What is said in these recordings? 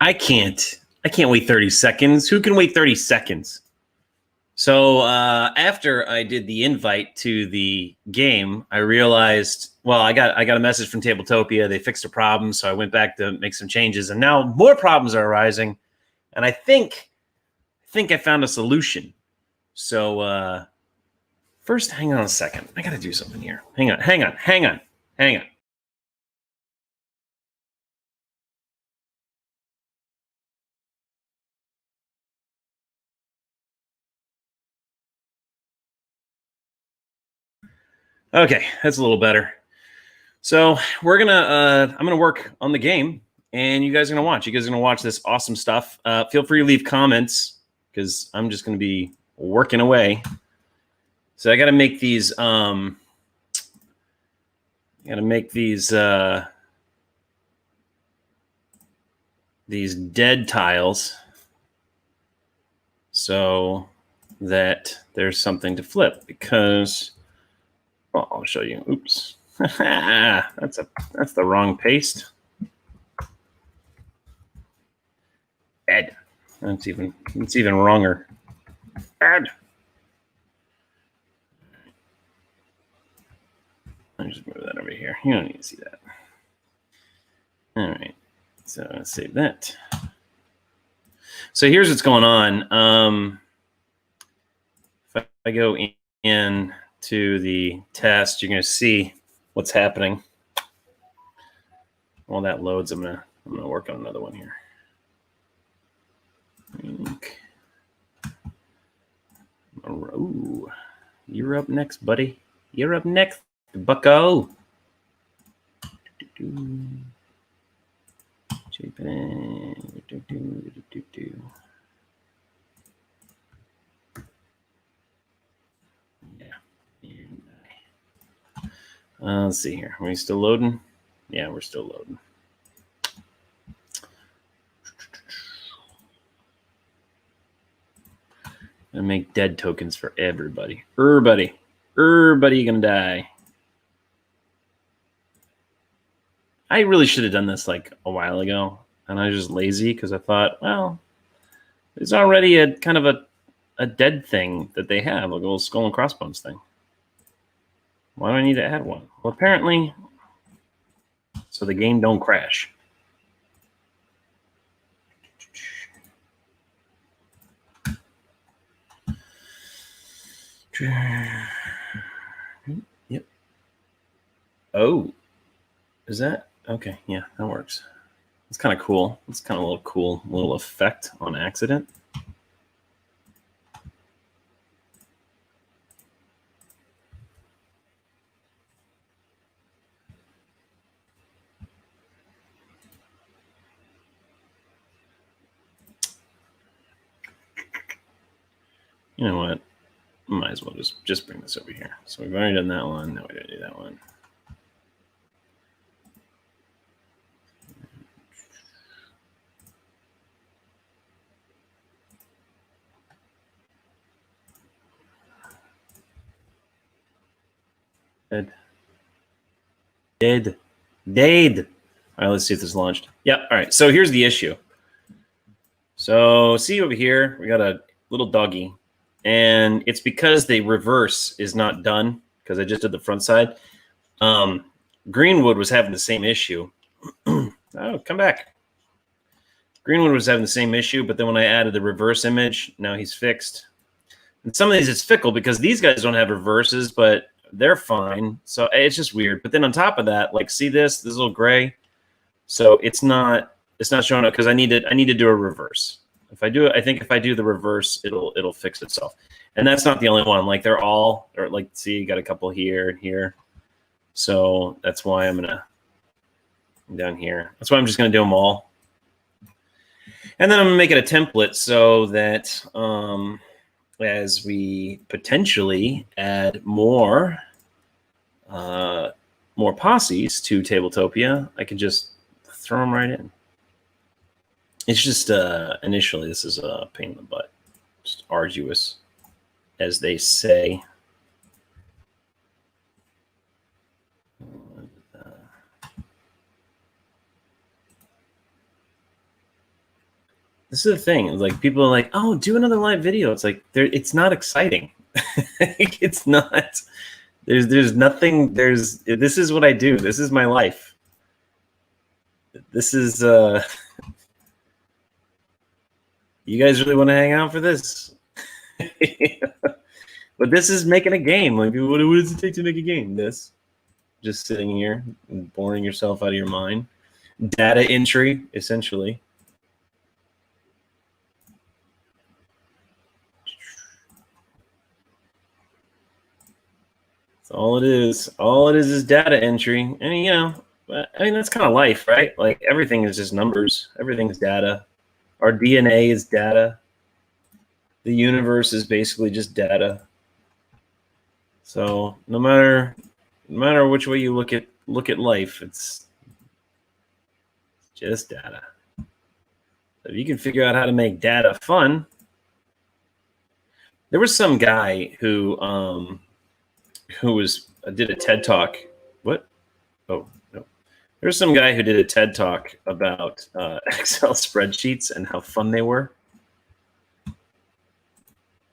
I can't wait 30 seconds. Who can wait 30 seconds? So after I did the invite to the game, I realized, well, I got a message from Tabletopia. They fixed a problem, so I went back to make some changes, and now more problems are arising. And I think I found a solution. So first, hang on a second. I got to do something here. Hang on. Okay, that's a little better. So I'm gonna work on the game, and you guys are gonna watch. You guys are gonna watch this awesome stuff. Feel free to leave comments because I'm just gonna be working away. So I got to make these. These dead tiles so that there's something to flip. Because, well, I'll show you. Oops. That's the wrong paste. Add. It's even wronger. Add. I'll just move that over here. You don't need to see that. All right. So let's save that. So here's what's going on. If I go in to the test, you're going to see what's happening. While that loads, I'm gonna work on another one here. Ooh, you're up next, buddy. You're up next, bucko. Let's see here. Are we still loading? Yeah, we're still loading. Gonna make dead tokens for everybody. Everybody gonna die. I really should have done this like a while ago, and I was just lazy because I thought, well, there's already a kind of a dead thing that they have, like a little skull and crossbones thing. Why do I need to add one? Well, apparently, so the game don't crash. Yep. Oh, is that okay? Yeah, that works. It's kind of cool. It's kind of a little cool little effect on accident. You know what? Might as well just bring this over here. So we've already done that one. No, we didn't do that one. Dead. All right, let's see if this launched. Yep. All right. So here's the issue. So see over here, we got a little doggy, and it's because the reverse is not done because I just did the front side. Greenwood was having the same issue. Oh, come back. Greenwood was having the same issue, but then when I added the reverse image, now he's fixed. And some of these it's fickle because these guys don't have reverses, but they're fine. So it's just weird. But then on top of that, like see this little gray. So it's not showing up because I need to do a reverse. If I do it, I think if I do the reverse, it'll fix itself. And that's not the only one. Like they're all, or like see, you got a couple here and here. So that's why I'm down here. That's why I'm just gonna do them all. And then I'm gonna make it a template so that as we potentially add more posses to Tabletopia, I can just throw them right in. It's just initially this is a pain in the butt, just arduous, as they say. This is the thing. Like people are like, "Oh, do another live video." It's like it's not exciting. It's not. There's nothing. This is what I do. This is my life. This is. You guys really want to hang out for this? But this is making a game. Like, what does it take to make a game? This, just sitting here and boring yourself out of your mind. Data entry, essentially. That's all it is. All it is data entry. And, you know, I mean, that's kind of life, right? Like, everything is just numbers. Everything's data. Our DNA is data. The universe is basically just data. So no matter which way you look at life, it's just data. If you can figure out how to make data fun. There was some guy who did a TED talk. What? Oh no. There was some guy who did a TED talk about Excel spreadsheets and how fun they were.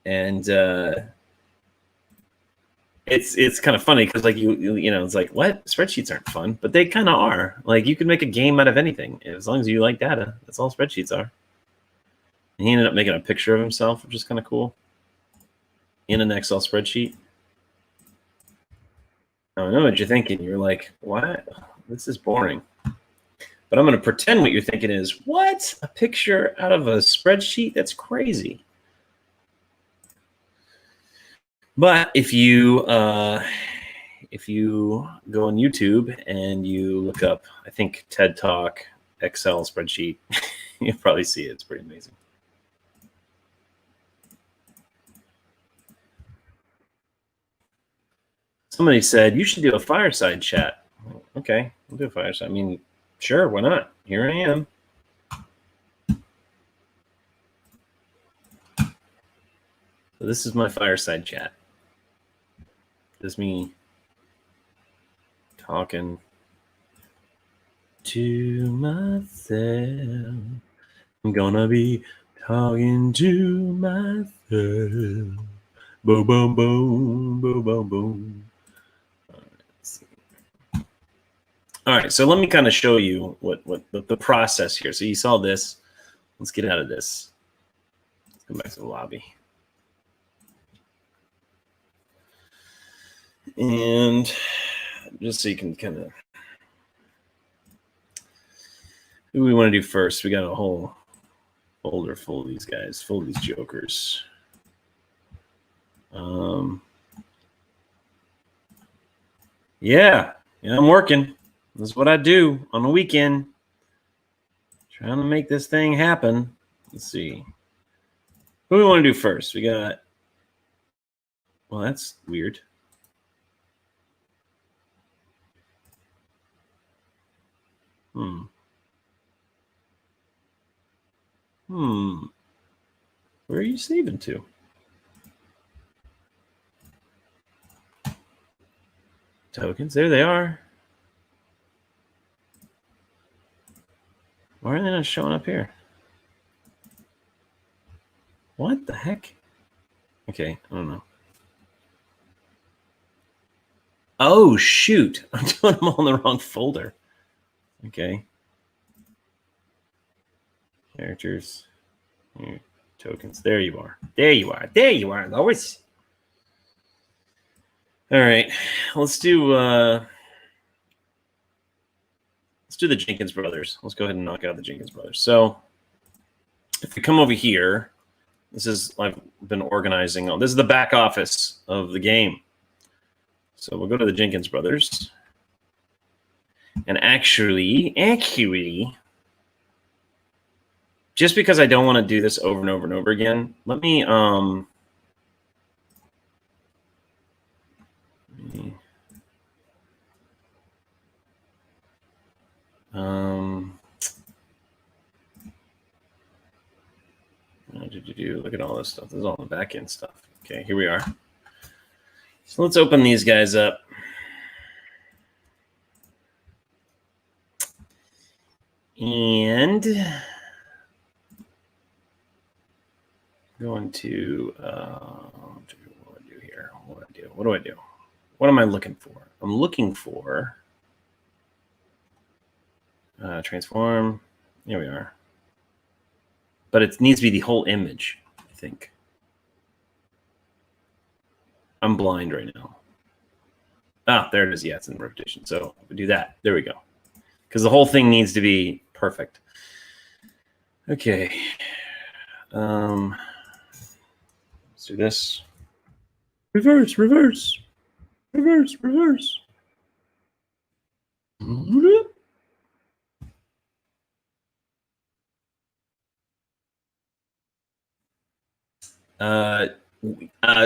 And it's kind of funny because like you know, it's like, what? Spreadsheets aren't fun, but they kind of are. Like, you can make a game out of anything as long as you like data. That's all spreadsheets are. And he ended up making a picture of himself, which is kind of cool, in an Excel spreadsheet. I know what you're thinking. You're like, what? This is boring. But I'm going to pretend what you're thinking is, what? A picture out of a spreadsheet? That's crazy. But if you go on YouTube and you look up, I think, TED Talk Excel spreadsheet, you'll probably see it. It's pretty amazing. Somebody said you should do a fireside chat. Okay, we'll do a fireside. I mean, sure, why not? Here I am. So this is my fireside chat. This is me talking to myself. I'm gonna be talking to myself. Boom, boom, boom, boom, boom, boom. All right, so let me kind of show you what the process here. So you saw this. Let's get out of this. Let's go back to the lobby. And just so you can kind of, who we want to do first? We got a whole folder full of these guys, full of these jokers. Yeah, I'm working. This is what I do on the weekend. Trying to make this thing happen. Let's see. Who do we want to do first? We got, well, that's weird. Where are you saving to? Tokens, there they are. Why are they not showing up here? What the heck? Okay, I don't know. Oh, shoot. I'm doing them all in the wrong folder. Okay. Characters. Here. Tokens. There you are. There you are. There you are, Lois. All right. Let's do the Jenkins brothers. Let's go ahead and knock out the Jenkins brothers. So if we come over here, this is, I've been organizing. This is the back office of the game. So we'll go to the Jenkins brothers. And actually, just because I don't want to do this over and over and over again, let me look at all this stuff. This is all the back end stuff. Okay, here we are. So let's open these guys up. And going to what do I do here? What do I do? What am I looking for? I'm looking for transform. Here we are. But it needs to be the whole image, I think. I'm blind right now. Ah, there it is. Yeah, it's in rotation. So we do that. There we go. Because the whole thing needs to be perfect. Okay. Let's do this. Reverse, reverse, reverse, reverse.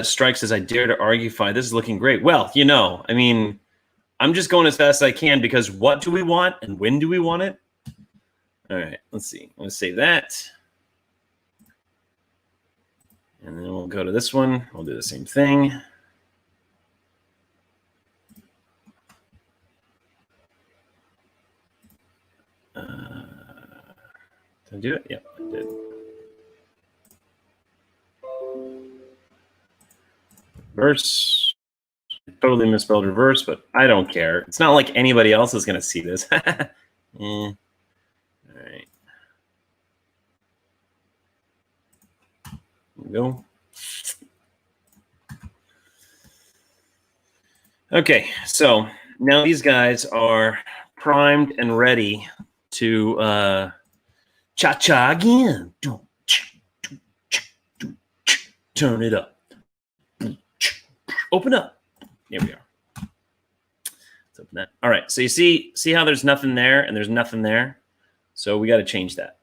Strike says, I dare to argue fine. This is looking great. Well, you know, I mean, I'm just going as fast as I can because what do we want and when do we want it? All right, let's see. I'm going to save that. And then we'll go to this one. We'll do the same thing. Did I do it? Yep, I did. Reverse. Totally misspelled reverse, but I don't care. It's not like anybody else is going to see this. All right. There we go. Okay, so now these guys are primed and ready to cha-cha again. Turn it up. Open up. Here we are. Let's open that. All right, so you see how there's nothing there and there's nothing there? So we got to change that.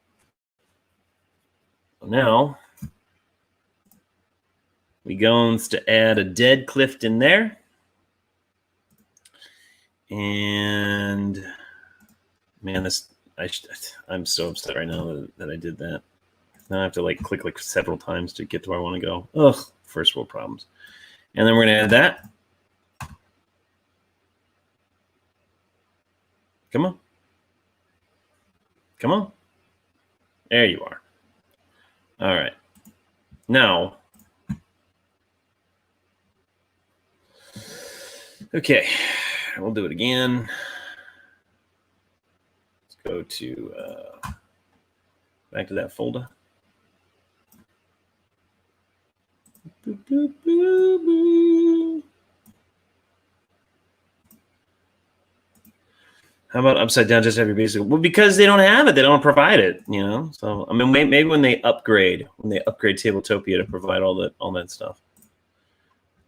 So now we going to add a dead Clift in there. And man, I'm so upset right now that I did that. Now I have to like click several times to get to where I want to go. Ugh, first world problems. And then we're going to add that. Come on. Come on. There you are. All right. Now, okay, we'll do it again. Let's go to back to that folder. Boop, boop, boop, boop. How about upside down? Just have your basic. Well, because they don't have it, they don't provide it. You know. So I mean, maybe when they upgrade Tabletopia to provide all that stuff.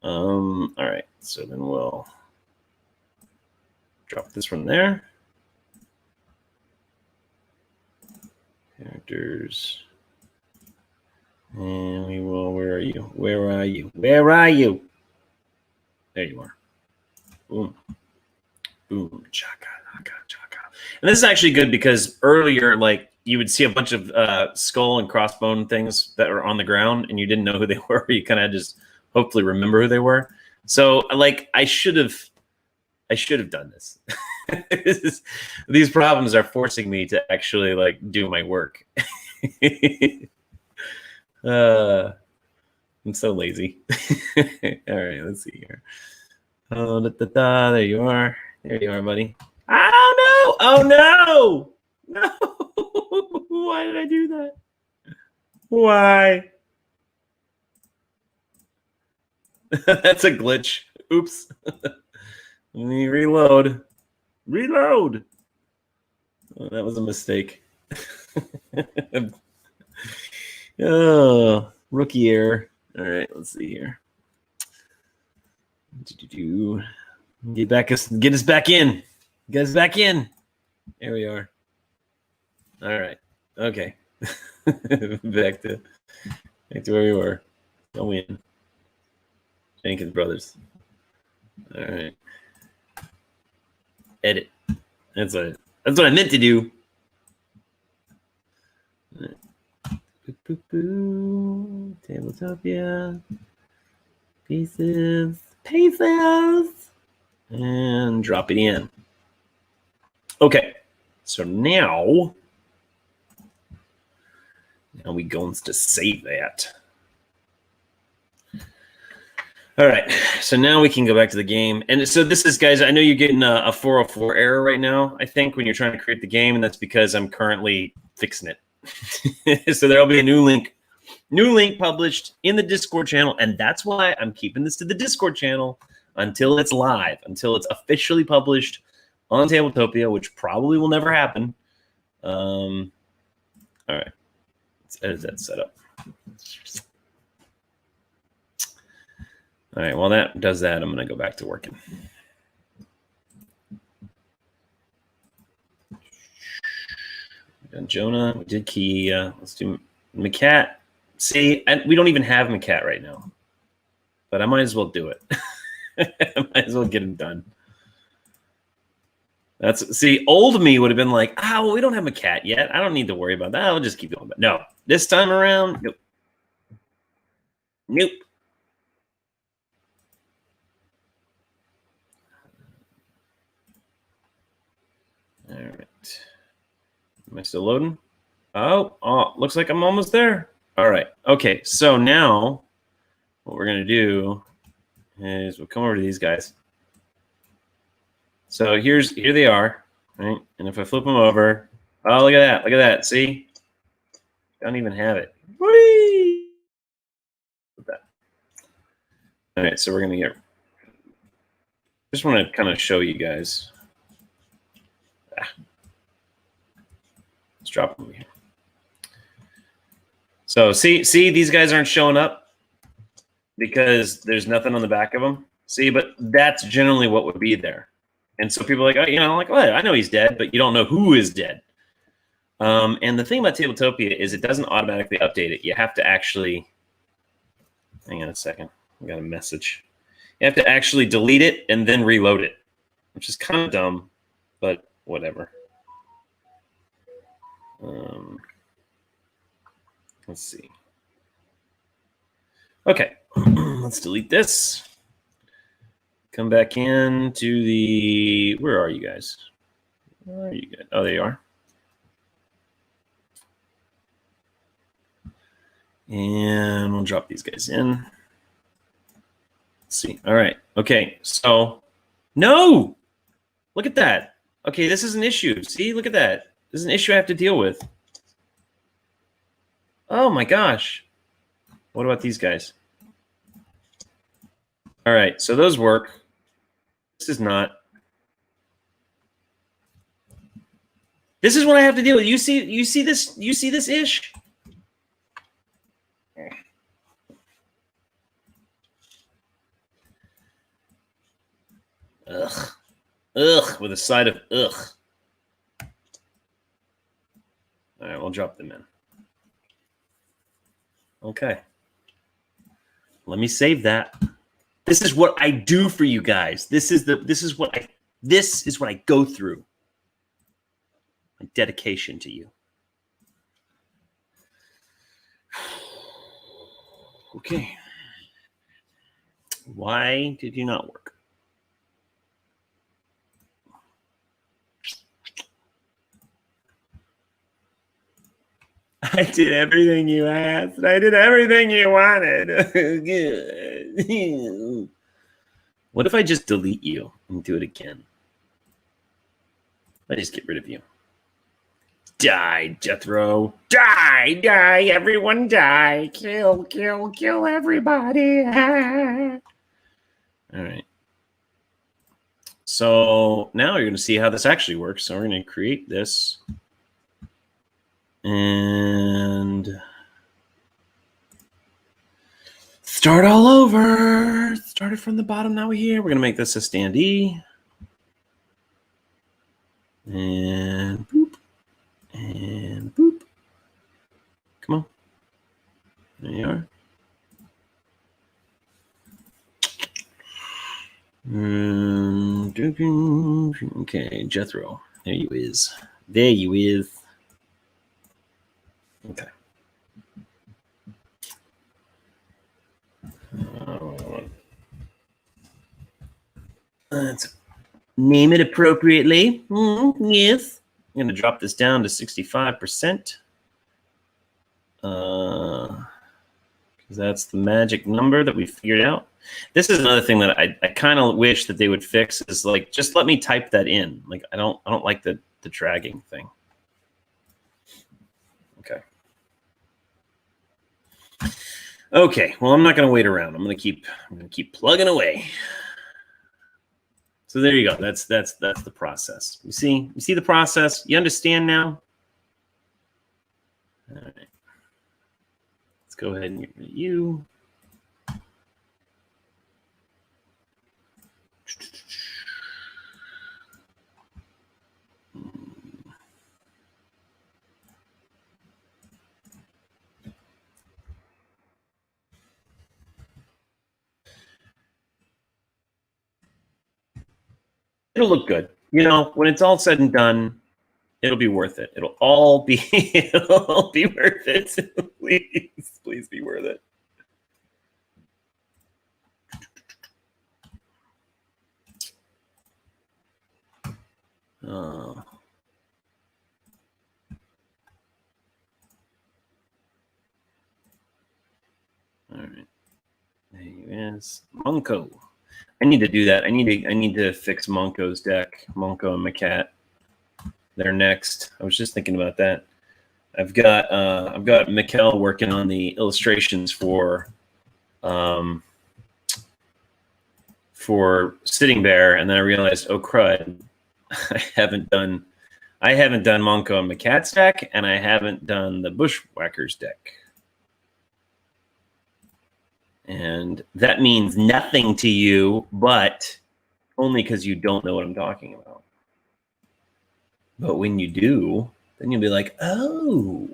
All right. So then we'll drop this from there. Characters. And we will. Where are you? Where are you? Where are you? There you are. Boom. Boom. Chaka. And this is actually good because earlier, like, you would see a bunch of skull and crossbone things that were on the ground, and you didn't know who they were. You kind of just hopefully remember who they were. So, like, I should have done this. These problems are forcing me to actually like do my work. I'm so lazy. All right, let's see here. Oh, there you are. There you are, buddy. Oh no! Oh no! No! Why did I do that? Why? That's a glitch. Oops. Let me reload. Reload. Oh, that was a mistake. Oh, rookie error. All right, let's see here. Get us back in. Get us back in. There we are. All right. Okay. back to where we were. Go in. Jenkins Brothers. All right. Edit. That's what I meant to do. Tabletopia. Pieces. And drop it in. Okay. So now we going to save that. All right, so now we can go back to the game. And so this is, guys, I know you're getting a 404 error right now, I think, when you're trying to create the game, and that's because I'm currently fixing it. So there'll be a new link published in the Discord channel, and that's why I'm keeping this to the Discord channel until it's live, until it's officially published on Tabletopia, which probably will never happen. All right, let's edit that setup. All right, while that does that, I'm going to go back to working. We done Jonah, we did Key. Let's do McCat. See, we don't even have McCat right now, but I might as well do it. I might as well get it done. See, old me would have been like, well, we don't have McCat yet. I don't need to worry about that. I'll just keep going. But no, this time around, nope. Nope. All right. Am I still loading? Oh, looks like I'm almost there. All right. Okay. So now what we're going to do is we'll come over to these guys. So here they are, right? And if I flip them over, oh, look at that. Look at that. See? Don't even have it. Whee! All right. So we're going to get, just want to kind of show you guys. Let's drop them over here. So see, these guys aren't showing up because there's nothing on the back of them. See, but that's generally what would be there. And so people are like, oh, I know he's dead, but you don't know who is dead. And the thing about Tabletopia is it doesn't automatically update it. You have to actually, hang on a second. I got a message. You have to actually delete it and then reload it, which is kind of dumb, but whatever. Let's see. Okay, let's delete this. Come back into the, where are you guys? Where are you guys? Oh, there you are. And we'll drop these guys in. Let's see. All right. Okay, so, no! Look at that. Okay, this is an issue. See, look at that. This is an issue I have to deal with. Oh my gosh. What about these guys? All right, so those work. This is not. This is what I have to deal with. You see this ish? Ugh. Ugh, with a side of ugh. All right, we'll drop them in. Okay. Let me save that. This is what I do for you guys. This is what I go through. My dedication to you. Okay. Why did you not work? I did everything you asked. I did everything you wanted. What if I just delete you and do it again? I just get rid of you. Die, Jethro. Die, everyone die. Kill everybody. All right. So now you're going to see how this actually works. So we're going to create this. And start all over. Started from the bottom. Now we're here. We're going to make this a standee. And boop. And boop. Come on. There you are. Okay, Jethro. There you is. There you is. Okay. Let's name it appropriately. Yes. I'm going to drop this down to 65%. Because that's the magic number that we figured out. This is another thing that I kind of wish that they would fix is like, just let me type that in. Like, I don't like the dragging thing. Okay. Okay. Well, I'm not going to wait around. I'm going to keep plugging away. So there you go. That's the process. You see the process? You understand now? All right. Let's go ahead and get rid of you. It'll look good. You know, when it's all said and done, it'll be worth it. It'll all be worth it. Please be worth it. All right. There he is. Monko. I need to do that. I need to fix Monko's deck. Monko and Macat. They're next. I was just thinking about that. I've got Mikkel working on the illustrations for Sitting Bear, and then I realized, oh crud, I haven't done Monko and Macat's deck, and I haven't done the Bushwhackers deck. And that means nothing to you, but only because you don't know what I'm talking about. But when you do, then you'll be like, oh,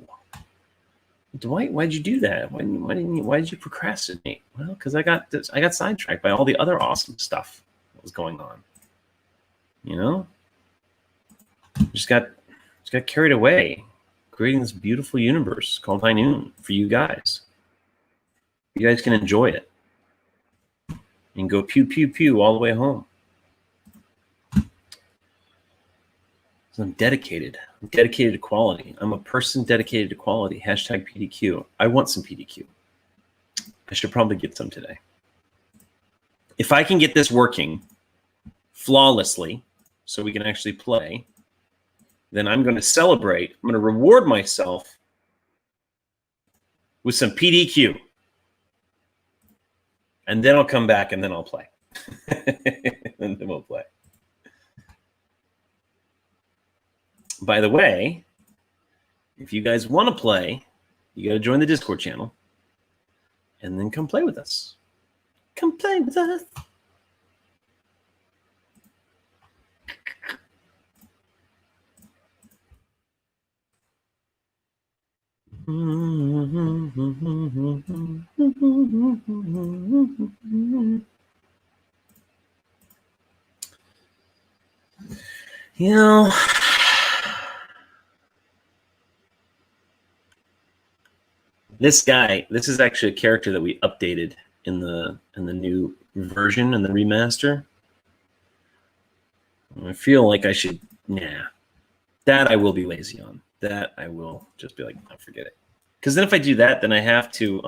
Dwight, why'd you do that? Why did you procrastinate? Well, because I got sidetracked by all the other awesome stuff that was going on. You know? Just got carried away creating this beautiful universe called High Noon for you guys. You guys can enjoy it and go pew, pew, pew all the way home. So I'm dedicated. I'm dedicated to quality. I'm a person dedicated to quality. Hashtag PDQ. I want some PDQ. I should probably get some today. If I can get this working flawlessly so we can actually play, then I'm going to celebrate. I'm going to reward myself with some PDQ. And then I'll come back and then I'll play. And then we'll play. By the way, if you guys want to play, you got to join the Discord channel and then come play with us. Come play with us. You know, this guy, this is actually a character that we updated in the new version and the remaster. I feel like I should, that I will be lazy on. That I will just be like, oh, forget it. Because then if I do that, then I have to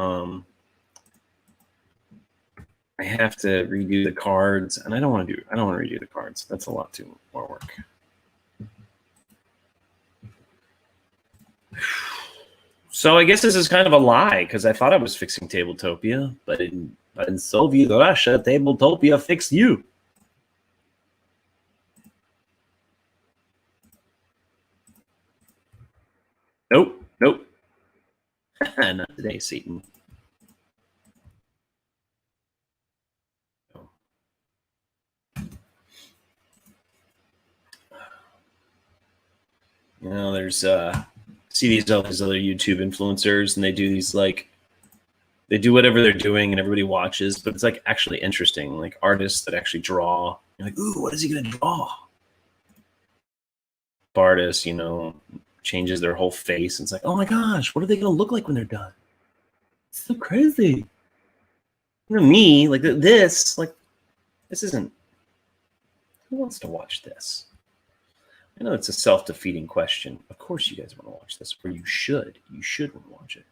redo the cards, and I don't want to redo the cards. That's a lot too more work. So I guess this is kind of a lie, because I thought I was fixing Tabletopia, but in Soviet Russia, Tabletopia fixed you. Nope. Not today, Satan. You know, there's see all these other YouTube influencers, and they do these they do whatever they're doing, and everybody watches, but it's like actually interesting. Like artists that actually draw. You're like, ooh, what is he gonna draw? Artists, you know, changes their whole face, and it's like, oh my gosh, what are they gonna look like when they're done? It's so crazy. You know, me, like this isn't. Who wants to watch this? I know it's a self-defeating question. Of course you guys want to watch this, or you should. You should want to watch it.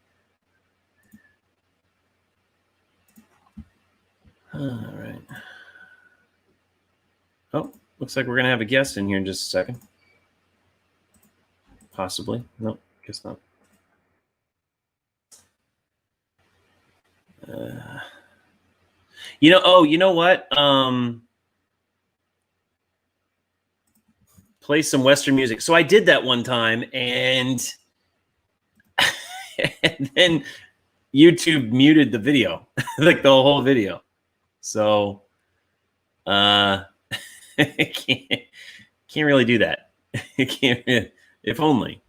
All right. Oh, looks like we're gonna have a guest in here in just a second. Possibly. Nope, guess not. You know what? Play some Western music. So I did that one time, and and then YouTube muted the video, like the whole video. So can't really do that. Can't, if only.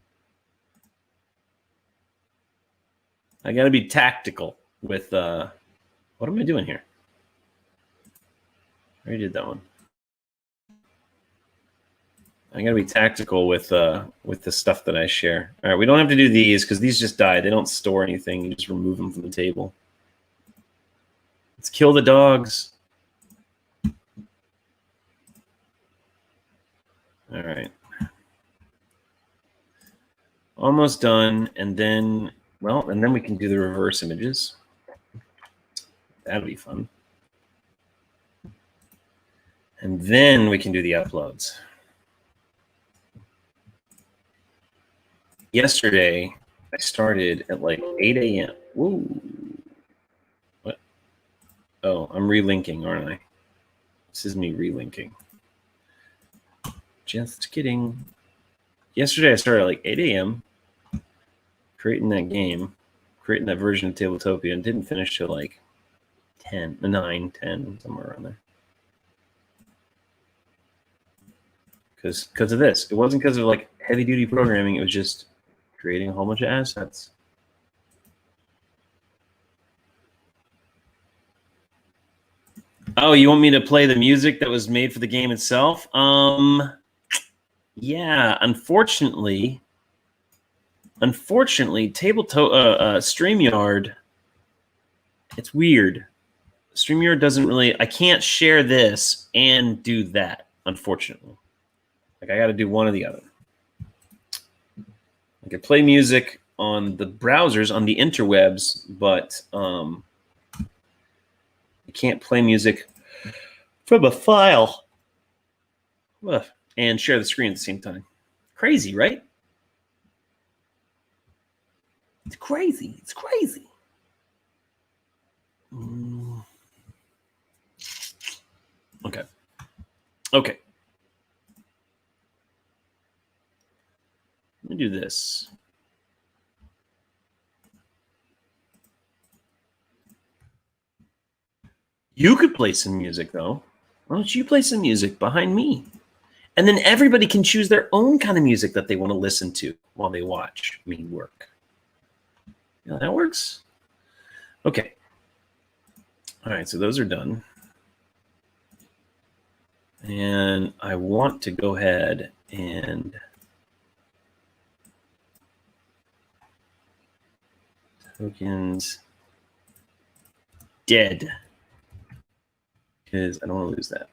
I got to be tactical with what am I doing here? I already did that one. I got to be tactical with the stuff that I share. All right, we don't have to do these because these just die. They don't store anything. You just remove them from the table. Let's kill the dogs. All right. Almost done. And then, well, and then we can do the reverse images. That'll be fun. And then we can do the uploads. Yesterday, I started at like 8 a.m. Woo. What? Oh, I'm relinking, aren't I? This is me relinking. Just kidding. Yesterday, I started at like 8 a.m. creating that game, creating that version of Tabletopia, and didn't finish till like 9, 10, somewhere around there. Because of this. It wasn't because of like heavy duty programming. It was just creating a whole bunch of assets. Oh, you want me to play the music that was made for the game itself? Yeah, unfortunately, StreamYard, it's weird. StreamYard doesn't really, I can't share this and do that, unfortunately. Like, I got to do one or the other. I could play music on the browsers, on the interwebs, but you can't play music from a file and share the screen at the same time. Crazy, right? It's crazy. It's crazy. Okay. Okay. Let me do this. You could play some music, though. Why don't you play some music behind me? And then everybody can choose their own kind of music that they want to listen to while they watch me work. Yeah, that works. Okay. All right, so those are done. And I want to go ahead and tokens dead, because I don't want to lose that.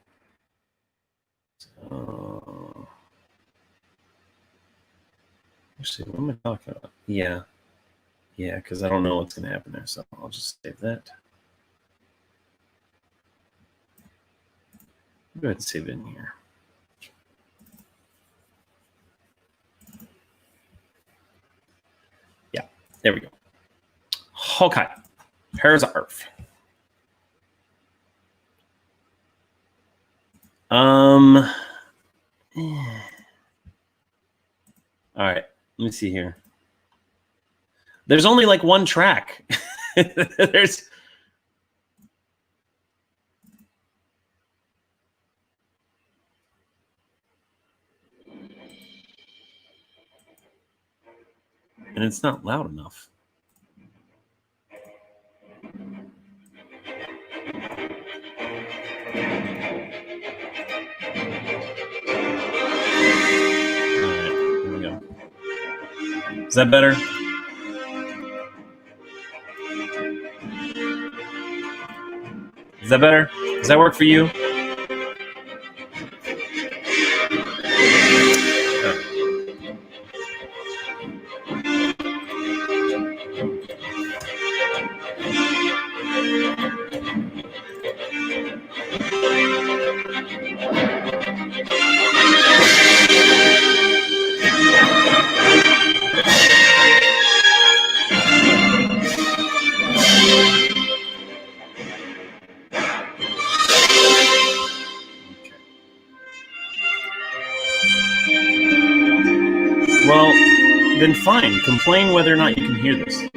So, actually, what am I talking about? Yeah, because I don't know what's going to happen there, so I'll just save that. Go ahead and save it in here. Yeah, there we go. Okay, here's Arf. All right, let me see here. There's only like one track. There's and it's not loud enough. Is that better? Is that better? Does that work for you? fine. Complain whether or not you can hear this.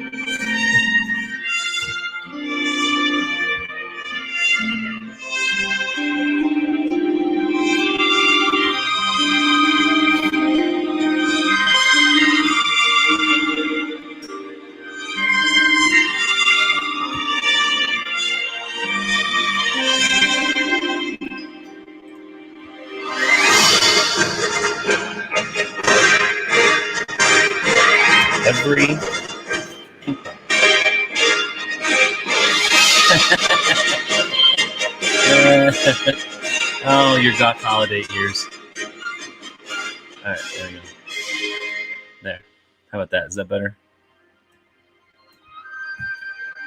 Every oh, your Doc Holiday ears. All right, there we go. There. How about that? Is that better?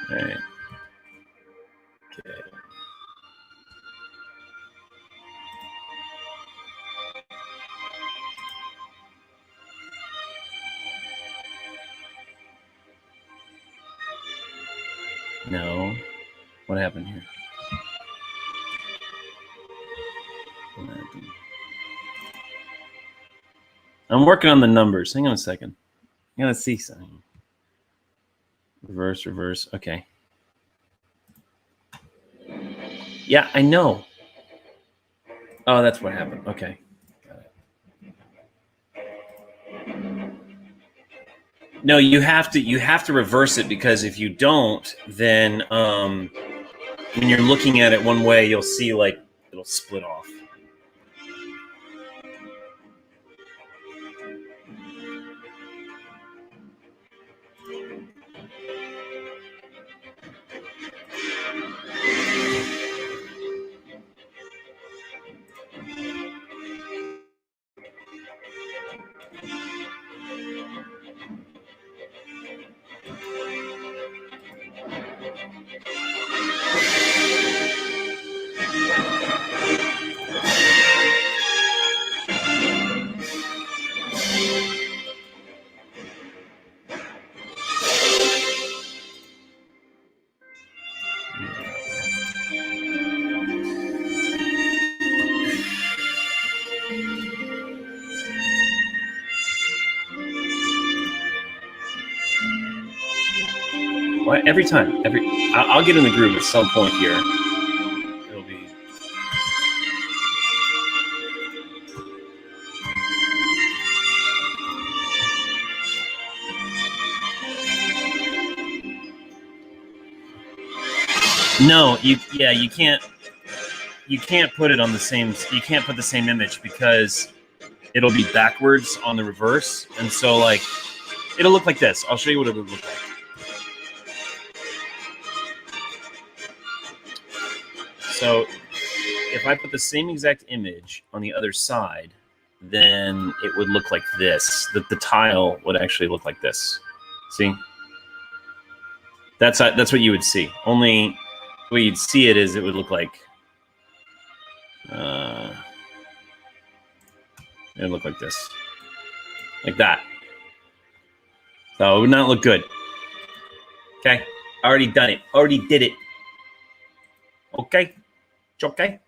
All right. Okay. No. What happened here? What happened? I'm working on the numbers. Hang on a second. I gotta see something. Reverse, reverse. Okay. Yeah, I know. Oh, that's what happened. Okay. Got it. No, you have to reverse it, because if you don't, then when you're looking at it one way, you'll see like it'll split off. Well, every time, I'll get in the groove at some point here. It'll be. No, you can't put it on the same. You can't put the same image, because it'll be backwards on the reverse, and so like it'll look like this. I'll show you what it would look like. So if I put the same exact image on the other side, then it would look like this. The tile would actually look like this. See? That's what you would see. Only the way you'd see it is it would look like it would look like this. Like that. So it would not look good. Okay? Already done it. Already did it. Okay? It's okay?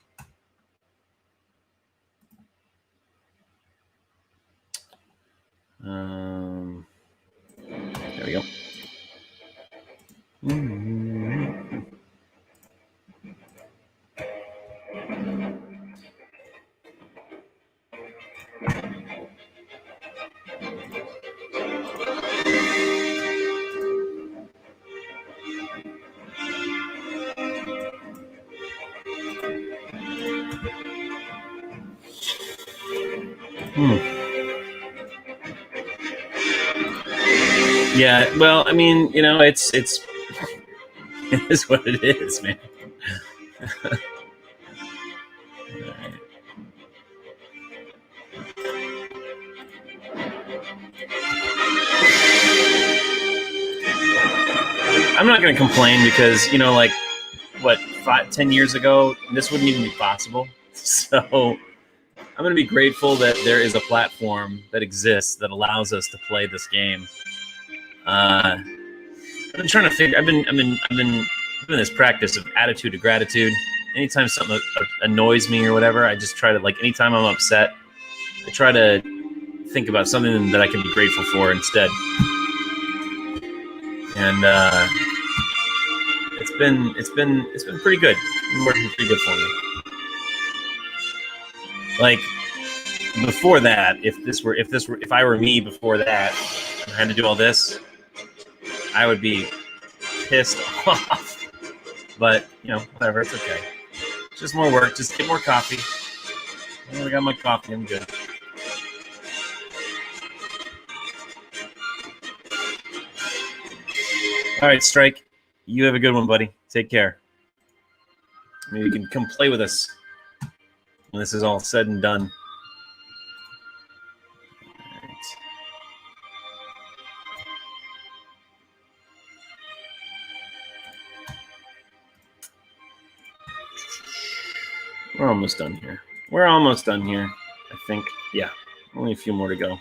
There we go. Yeah, well, I mean, you know, it's it is what it is, man. I'm not going to complain, because, you know, like, what, 10 years ago, this wouldn't even be possible. So I'm going to be grateful that there is a platform that exists that allows us to play this game. I've been trying to figure. I've been doing this practice of attitude to gratitude. Anytime something annoys me or whatever, I just try to, like, anytime I'm upset, I try to think about something that I can be grateful for instead. And it's been pretty good. It's been working pretty good for me. Like before that, if I were me before that and I had to do all this, I would be pissed off. But whatever, it's okay. It's just more work. Just get more coffee. I got my coffee. I'm good. All right, Strike. You have a good one, buddy. Take care. Maybe you can come play with us when this is all said and done. All right. We're almost done here. I think. Yeah. Only a few more to go.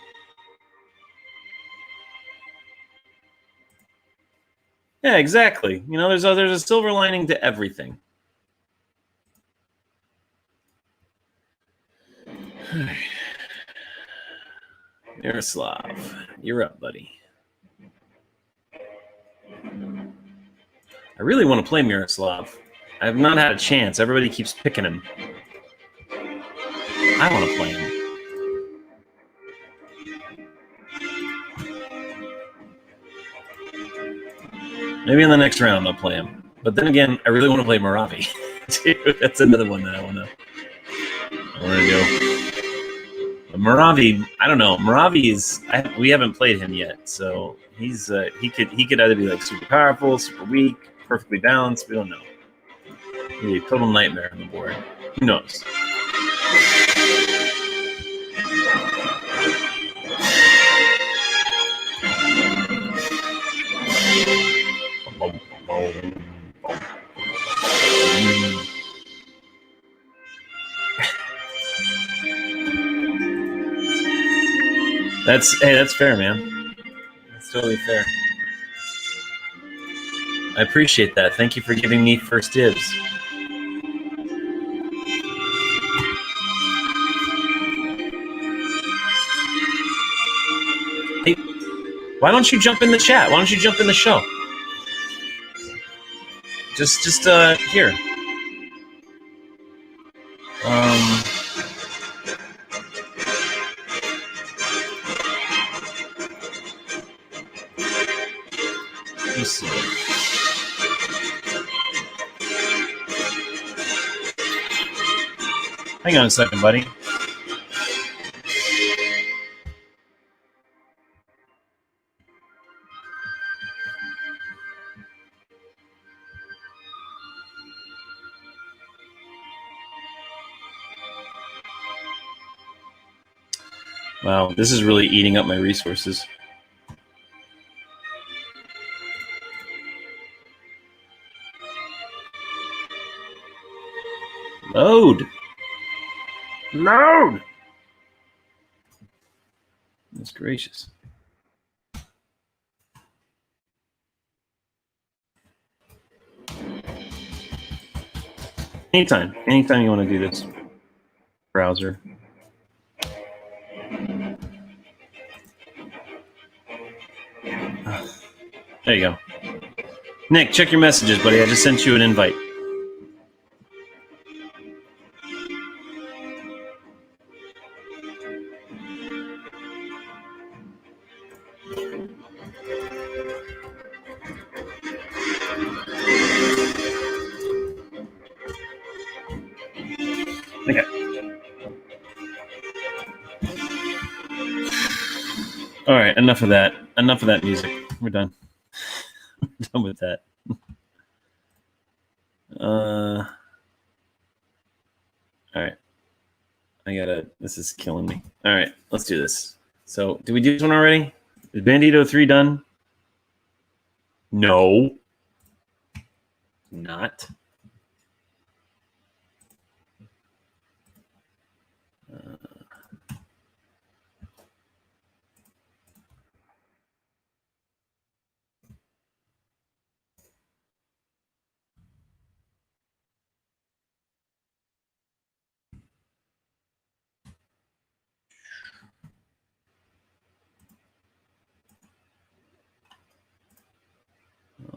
Yeah, exactly. There's a silver lining to everything. Miroslav, you're up, buddy. I really want to play Miroslav. I have not had a chance. Everybody keeps picking him. I want to play him. Maybe in the next round I'll play him. But then again, I really want to play Maravi. Dude, that's another one that I want to do. But Maravi, I don't know. Maravi we haven't played him yet, so he's he could either be like super powerful, super weak, perfectly balanced. We don't know. He's a total nightmare on the board. Who knows? That's fair, man. That's totally fair. I appreciate that. Thank you for giving me first dibs. Hey, why don't you jump in the chat? Why don't you jump in the show? Just here. Let me see. Hang on a second, buddy. Wow, this is really eating up my resources. Load! Load! That's gracious. Anytime you want to do this. Browser. There you go. Nick, check your messages, buddy. I just sent you an invite. Okay. All right, enough of that. Enough of that music. We're done. We're done with that. All right. This is killing me. All right, let's do this. So, did we do this one already? Is Bandito 3 done? No. Not.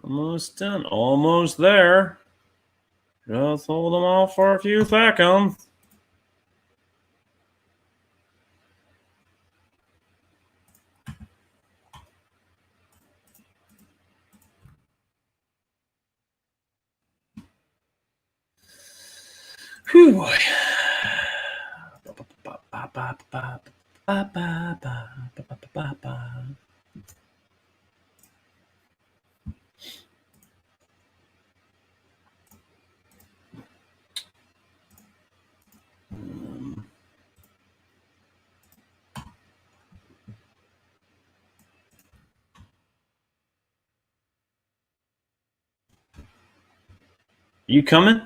Almost done. Almost there. Just hold them off for a few seconds. Whew, boy. You coming?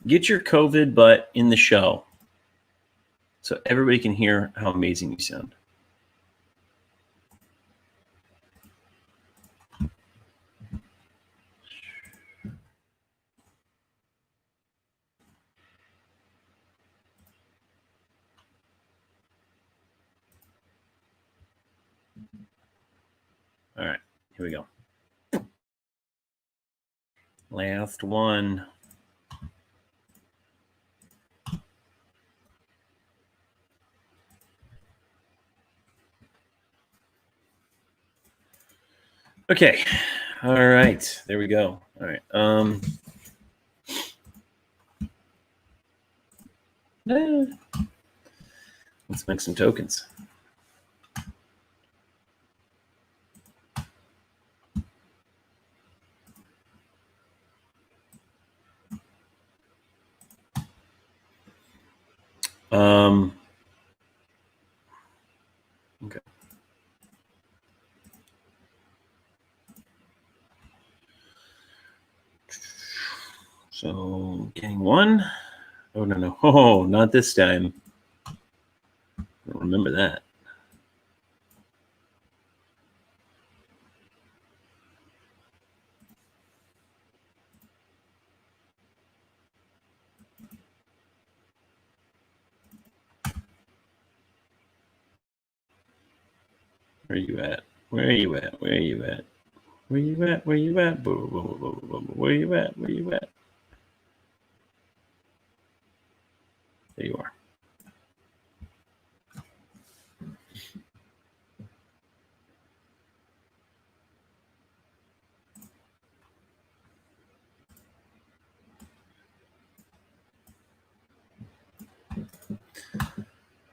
Get your COVID butt in the show so everybody can hear how amazing you sound. All right, here we go. Last one. Okay. All right. There we go. All right. Let's make some tokens. Okay. So getting one. Oh, no. Oh, not this time. I don't remember that. Where are you at? Where are you at? Where are you at? Where you at? Where you at? Where you at? Where you at? There you are.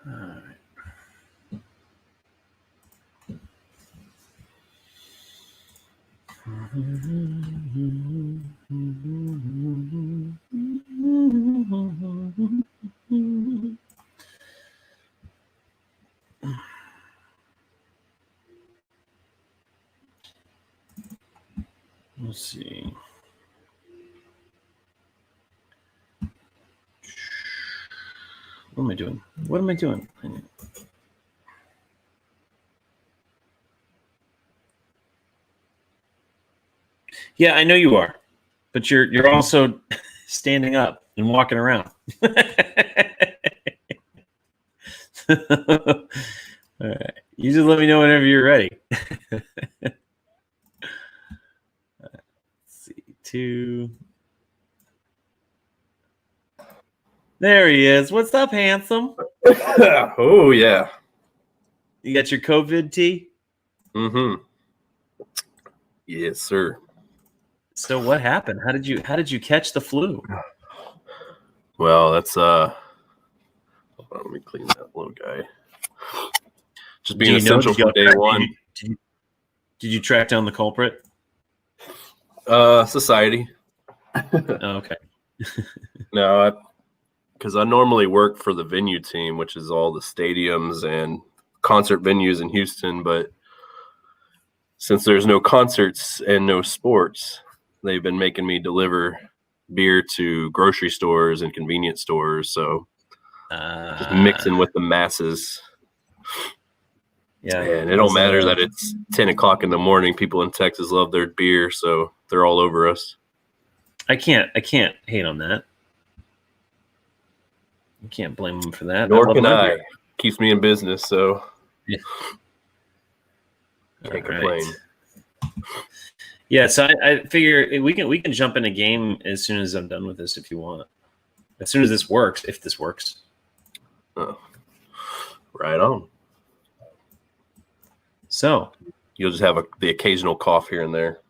All right. Let's see. What am I doing? What am I doing? Yeah, I know you are, but you're also standing up and walking around. All right. You just let me know whenever you're ready. Let's see, 2. There he is. What's up, handsome? Oh yeah. You got your COVID tea? Mm-hmm. Yes, sir. So what happened? How did you catch the flu? Well, that's hold on, let me clean that little guy. Just being essential from day one. Did you track down the culprit? Society. Oh, okay. No, because I normally work for the venue team, which is all the stadiums and concert venues in Houston. But since there's no concerts and no sports, they've been making me deliver beer to grocery stores and convenience stores. So just mixing with the masses. Yeah. And it don't matter that it's 10 o'clock in the morning. People in Texas love their beer, so they're all over us. I can't hate on that. You can't blame them for that. Nor love can my I. beer. Keeps me in business, so Yeah. can't All complain. right. Yeah, so I figure we can jump in a game as soon as I'm done with this if you want. As soon as this works, if this works. Oh, right on. So You'll just have the occasional cough here and there.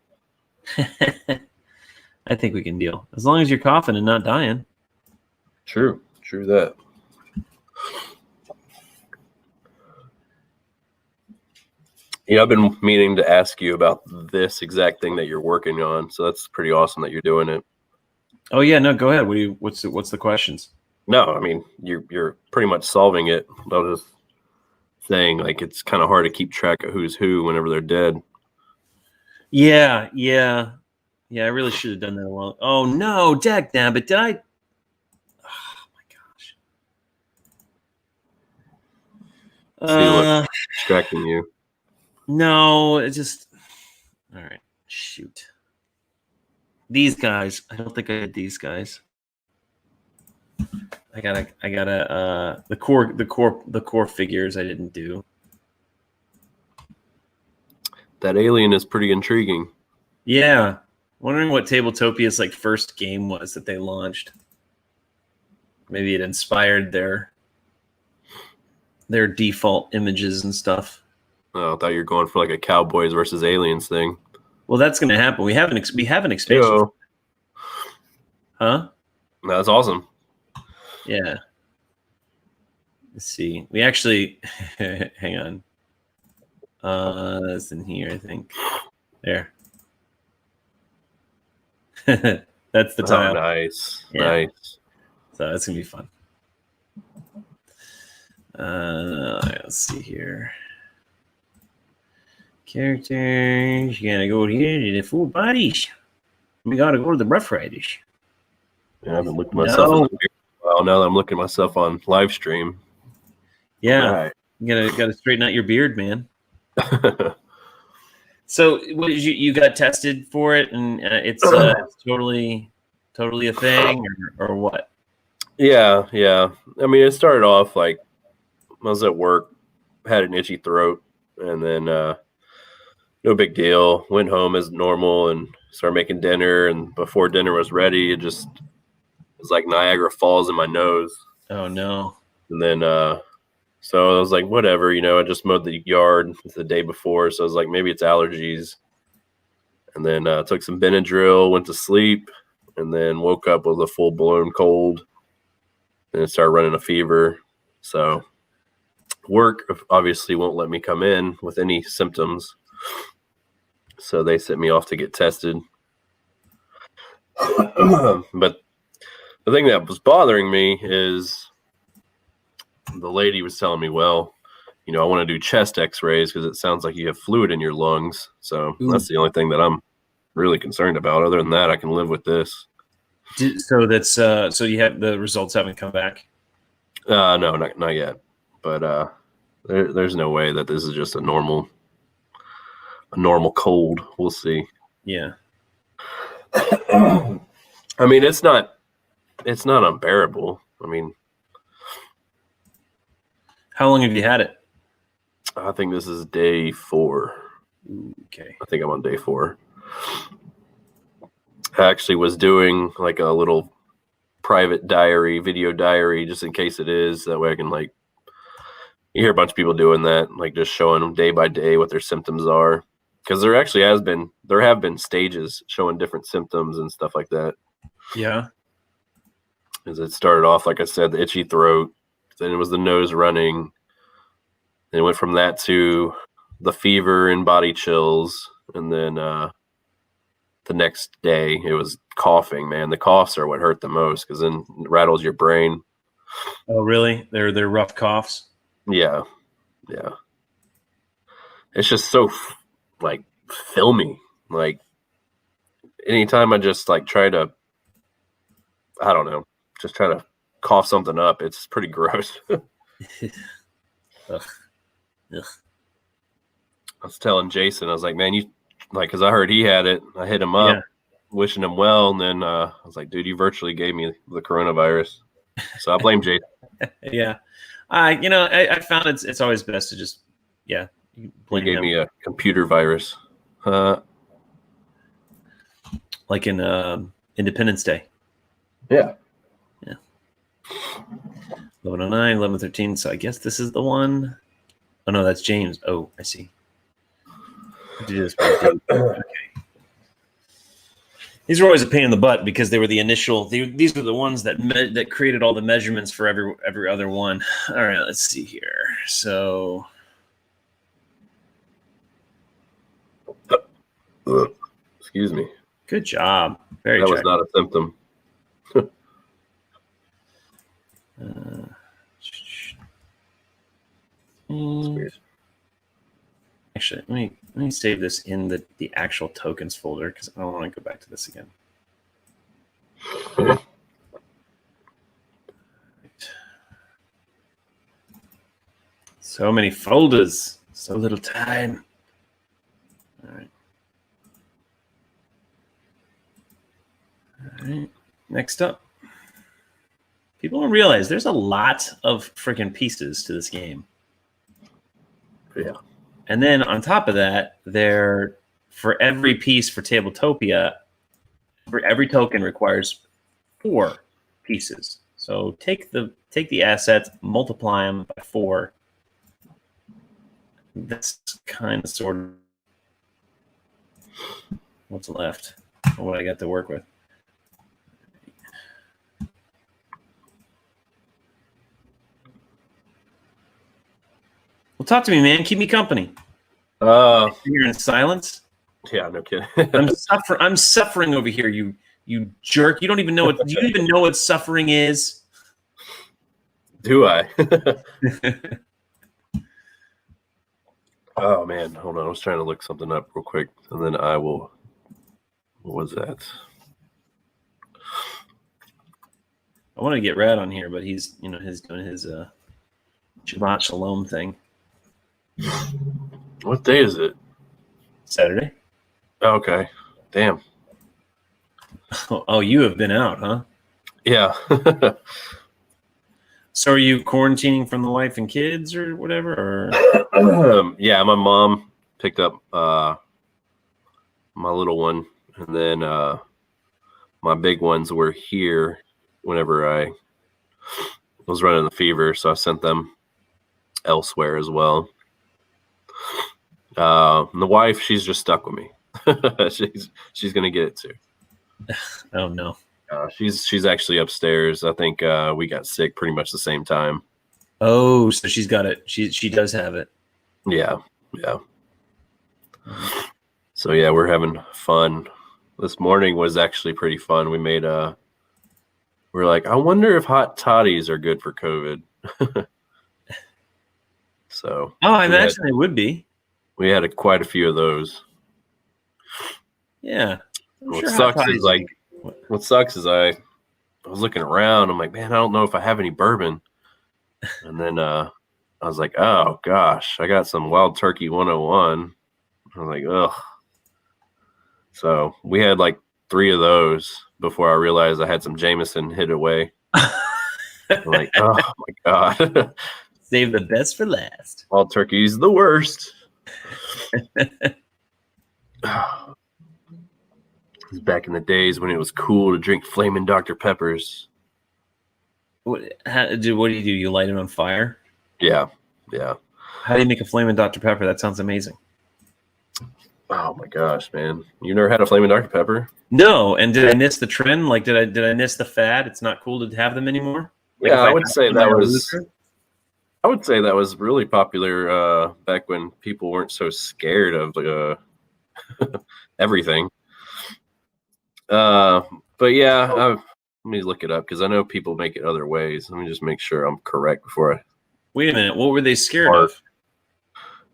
I think we can deal. As long as you're coughing and not dying. True that. Yeah, I've been meaning to ask you about this exact thing that you're working on. So that's pretty awesome that you're doing it. Oh yeah, no, go ahead. What's the questions? No, I mean you're pretty much solving it. I was just saying, like, it's kind of hard to keep track of who's who whenever they're dead. Yeah. I really should have done that a while. Oh no, dag nabbit, did I? Oh my gosh. See what distracting you. No, it's just all right. Shoot. These guys. I don't think I had these guys. I gotta the core figures I didn't do. That alien is pretty intriguing. Yeah. Wondering what Tabletopia's like first game was that they launched. Maybe it inspired their default images and stuff. Oh, I thought you were going for like a Cowboys versus Aliens thing. Well, that's going to happen. We have an expansion. Yo. Huh? That's awesome. Yeah. Let's see. We actually hang on. That's in here, I think. There. That's the tile. Oh, nice. Yeah. Nice. So that's gonna be fun. Let's see here. Characters. You gotta go here to the full bodies. We gotta go to the Rough Riders. Yeah, I haven't looked at myself in the well, now that I'm looking at myself on live stream. Yeah. Right. You gotta straighten out your beard, man. So what did you got tested for it, and it's totally a thing, or what? Yeah. I mean, it started off like I was at work, had an itchy throat, and then no big deal. Went home as normal and started making dinner. And before dinner was ready, it was like Niagara Falls in my nose. Oh no! And then so I was like, whatever, I just mowed the yard the day before, so I was like, maybe it's allergies. And then took some Benadryl, went to sleep, and then woke up with a full-blown cold. And it started running a fever. So work obviously won't let me come in with any symptoms. So they sent me off to get tested. But the thing that was bothering me is the lady was telling me, well, I want to do chest x-rays because it sounds like you have fluid in your lungs. So that's the only thing that I'm really concerned about. Other than that, I can live with this. So that's so you have the results haven't come back? No, not yet. But there's no way that this is just a normal cold. We'll see. Yeah. I mean, it's not unbearable. I mean, how long have you had it? I think this is day 4. Okay. I think I'm on day 4. I actually was doing like a little private video diary, just in case it is. That way I can you hear a bunch of people doing that, like just showing them day by day what their symptoms are. Because there actually have been stages showing different symptoms and stuff like that. Yeah. As it started off, like I said, the itchy throat, then it was the nose running, then it went from that to the fever and body chills, and then the next day it was coughing. Man, the coughs are what hurt the most because then it rattles your brain. Oh, really? They're rough coughs? Yeah. It's just so filmy. Like anytime I just try to, I don't know, just try to cough something up, it's pretty gross. Ugh. I was telling Jason, I was like, man, you because I heard he had it. I hit him up, wishing him well, and then I was like, dude, you virtually gave me the coronavirus. So I blame Jason. Yeah. I found it's always best to just, you He blame gave him. me a computer virus. Like in Independence Day. Yeah. 1109, 1113. So I guess this is the one. Oh no, that's James. Oh, I see. I have to do this by date. Okay. These were always a pain in the butt because they were the initial. These were the ones that created all the measurements for every other one. All right, let's see here. So, Excuse me. good job. Very That was check. not a symptom. That's weird. Actually, let me save this in the actual tokens folder because I don't want to go back to this again. So many folders, so little time. All right. All right. Next up. People don't realize there's a lot of freaking pieces to this game. Yeah. And then on top of that, for every piece for Tabletopia, for every token requires 4 pieces. So take the assets, multiply them by 4. That's kind of sort of what's left, or what I got to work with. Well, talk to me, man. Keep me company. You're in silence. Yeah, no kidding. I'm suffering over here. You jerk. You don't even know what. Do you even know what suffering is? Do I? Oh man, hold on. I was trying to look something up real quick, and then I will. What was that? I want to get Rad on here, but he's doing his Shabbat Shalom thing. What day is it? Saturday. Okay. Damn. Oh, you have been out, huh? Yeah. So are you quarantining from the wife and kids or whatever? Or Yeah, my mom picked up my little one, and then my big ones were here whenever I was running the fever, so I sent them elsewhere as well. The wife, she's just stuck with me. she's gonna get it too. oh no. She's actually upstairs. I think we got sick pretty much the same time. Oh, so she's got it. She does have it. Yeah. So yeah, we're having fun. This morning was actually pretty fun. We made we're like, I wonder if hot toddies are good for COVID. So I imagine they would be. We had quite a few of those. Yeah. What sucks is I was looking around. I'm like, man, I don't know if I have any bourbon. And then I was like, oh gosh, I got some Wild Turkey 101. I was like, ugh. So we had like 3 of those before I realized I had some Jameson hid away. I'm like, oh my God. Save the best for last. Wild Turkey's the worst. Back in the days when it was cool to drink Flamin' Dr. Peppers. What do you do? You light it on fire? Yeah. How do you make a Flamin' Dr. Pepper? That sounds amazing. Oh my gosh, man! You never had a Flamin' Dr. Pepper? No. And did I miss the trend? Like, did I miss the fad? It's not cool to have them anymore. Like Yeah, I would say that was really popular back when people weren't so scared of everything. But yeah, let me look it up because I know people make it other ways. Let me just make sure I'm correct before I. Wait a minute. What were they scared of?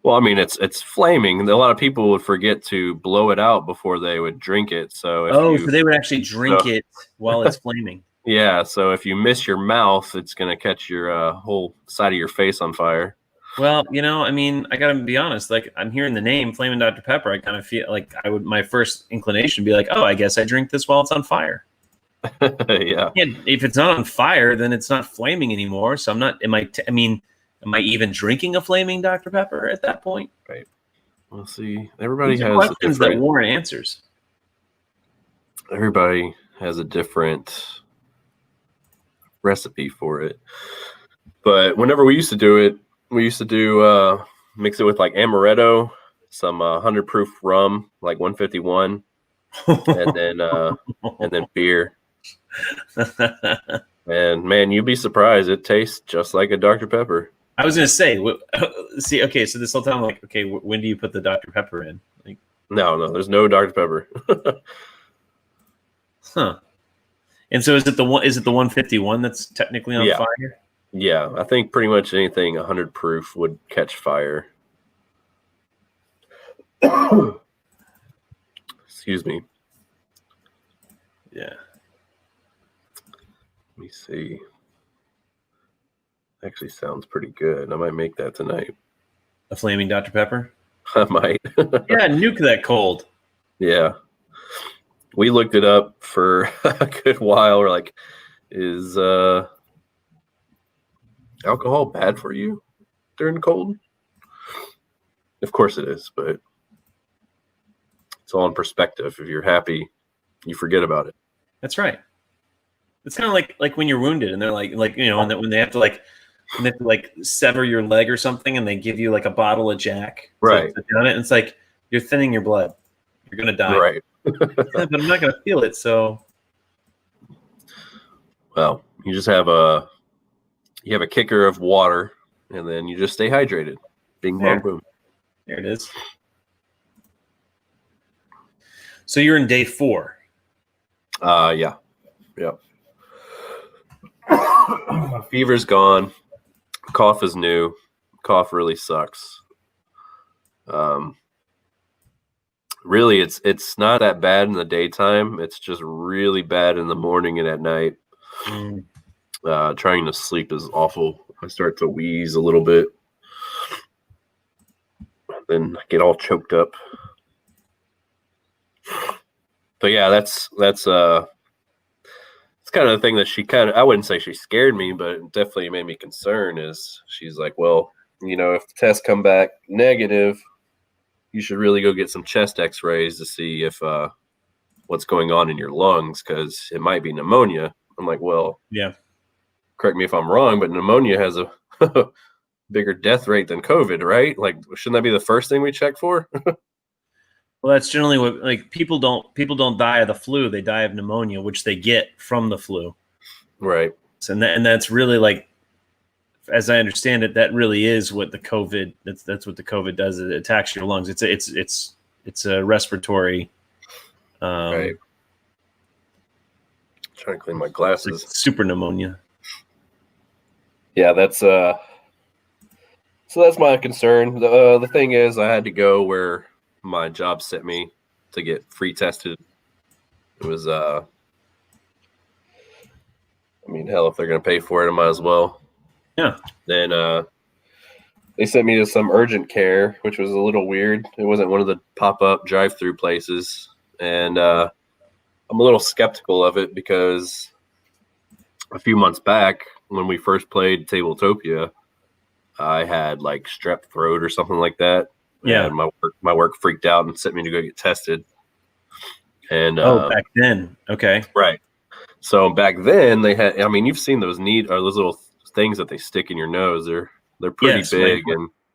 Well, I mean, it's flaming. A lot of people would forget to blow it out before they would drink it. So so they would actually drink it while it's flaming. Yeah. So if you miss your mouth, it's going to catch your whole side of your face on fire. Well, I mean, I gotta be honest. Like, I'm hearing the name Flamin' Dr. Pepper. I kind of feel like my first inclination would be like, oh, I guess I drink this while it's on fire. Yeah. And if it's not on fire, then it's not flaming anymore. So I'm not. Am I even drinking a flaming Dr. Pepper at that point? Right. We'll see. Everybody These are has a questions that different. warrant answers. Everybody has a different recipe for it. But whenever we used to do it, we used to do mix it with like amaretto, some 100 proof rum, like 151, and then beer. And man, you'd be surprised. It tastes just like a Dr. Pepper. I was gonna say, see, okay, so this whole time, I'm like, okay, when do you put the Dr. Pepper in? Like, No, there's no Dr. Pepper. huh? And so is it the 151 that's technically on Yeah. fire? Yeah, I think pretty much anything 100 proof would catch fire. Excuse me. Yeah. Let me see. Actually sounds pretty good. I might make that tonight. A flaming Dr. Pepper? I might. Yeah, nuke that cold. Yeah. We looked it up for a good while. We're like, is alcohol bad for you during the cold? Of course it is, but it's all in perspective. If you're happy, you forget about it. That's right. It's kind of like when you're wounded and they're like and when they have to like sever your leg or something and they give you like a bottle of Jack Right. to down it, and it's like you're thinning your blood. You're gonna die. Right. Yeah, but I'm not gonna feel it, so Well, you just have a kicker of water and then you just stay hydrated. Bing bong boom. There it is. So you're in day 4. Yeah. Fever's gone. Cough is new. Cough really sucks. Really, it's not that bad in the daytime. It's just really bad in the morning and at night. Trying to sleep is awful. I start to wheeze a little bit. Then I get all choked up. But yeah, that's kind of the thing that I wouldn't say she scared me, but it definitely made me concerned. Is she's like, well, if the tests come back negative, you should really go get some chest x-rays to see if what's going on in your lungs, because it might be pneumonia. I'm like, well, Yeah. Correct me if I'm wrong, but pneumonia has a bigger death rate than COVID, right? Like, shouldn't that be the first thing we check for? Well, that's generally what, like, people don't die of the flu; they die of pneumonia, which they get from the flu. Right. So, and that's really, like, as I understand it, that really is what the COVID. That's what the COVID does. It attacks your lungs. It's a respiratory. Right. Trying to clean my glasses. Like super pneumonia. Yeah, that's so that's my concern. The thing is, I had to go where my job sent me to get free tested. It was I mean, hell, if they're gonna pay for it, I might as well. Yeah. Then they sent me to some urgent care, which was a little weird. It wasn't one of the pop-up drive-through places, and I'm a little skeptical of it because a few months back when we first played Tabletopia, I had like strep throat or something like that. Yeah. And my work freaked out and sent me to go get tested. And back then. Okay. Right. So back then they had, I mean, you've seen those those little things that they stick in your nose. They're pretty big.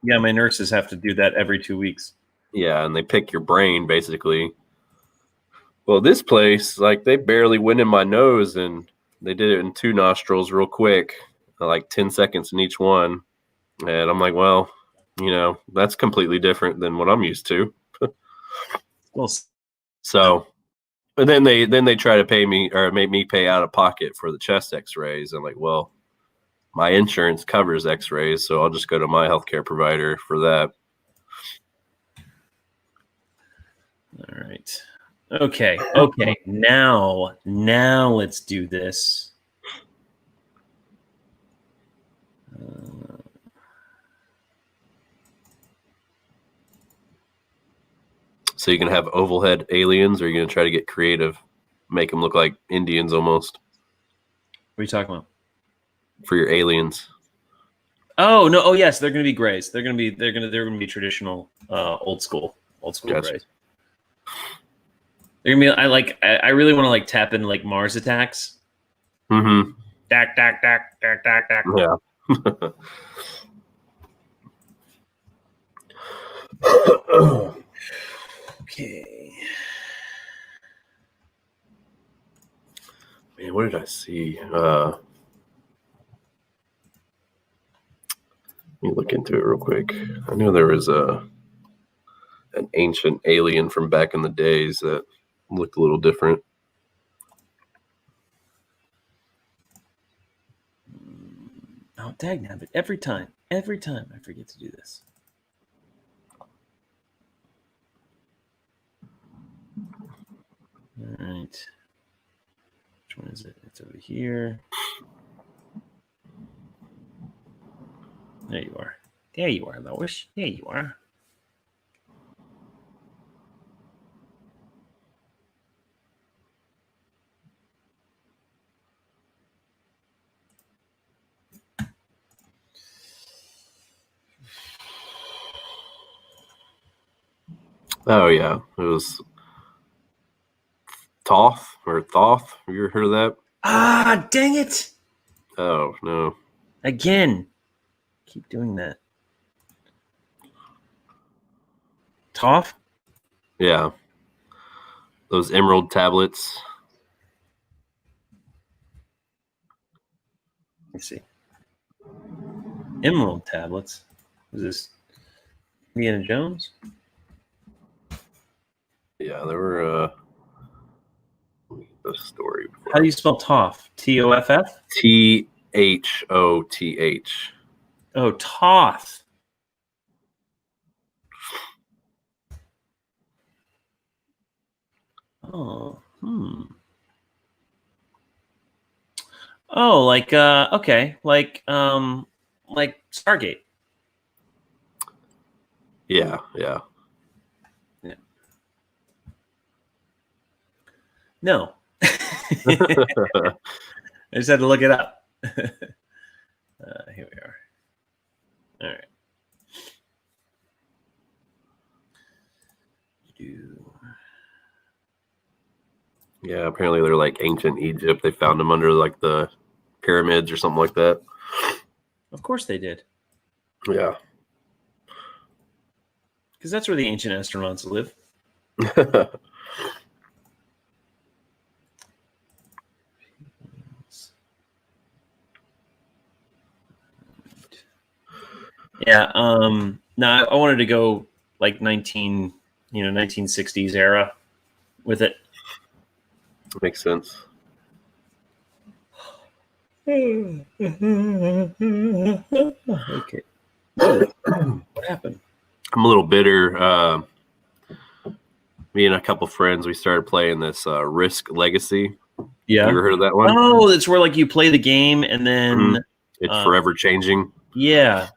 My nurses have to do that every 2 weeks. Yeah. And they pick your brain basically. Well, this place, like, they barely went in my nose and they did it in 2 nostrils real quick, like 10 seconds in each one. And I'm like, well, that's completely different than what I'm used to. Well, so, and then they try to pay me or make me pay out of pocket for the chest x-rays. I'm like, well, my insurance covers x-rays, so I'll just go to my healthcare provider for that. All right. Okay. Now let's do this. So you can have oval head aliens, or are you going to try to get creative? make them look like Indians almost. What are you talking about? For your aliens. Oh no! Oh yes, they're going to be grays. They're going to be traditional, old school Gotcha. grays. They're going to be. I really want to like tap into like Mars attacks. Mm-hmm. Dak dak dak dak dak dak. Yeah. Okay. Man, what did I see? Let me look into it real quick. I know there was an ancient alien from back in the days that looked a little different. Oh, dagnabbit. Every time I forget to do this. All right. Which one is it? It's over here. There you are. There you are, Lois. There you are. Oh yeah, it was Thoth or Thoth. Have you ever heard of that? Ah, dang it! Oh no. Again. Keep doing that. Toph? Yeah. Those emerald tablets. Let me see. Emerald tablets. Is this Indiana Jones? Yeah, there were the story. How do you spell Toph? T-O-F-F? Thoth. Oh, Toth. Oh, Oh, like okay, like Stargate. Yeah. No. I just had to look it up. Here we are. All right. Yeah, apparently they're like ancient Egypt. They found them under like the pyramids or something like that. Of course they did. Yeah. Because that's where the ancient astronauts live. Yeah. No, I wanted to go like 1960s era with it. Makes sense. Okay. What happened? I'm a little bitter. Me and a couple friends, we started playing this Risk Legacy. Yeah. You ever heard of that one? Oh, it's where like you play the game and then it's forever changing. Yeah.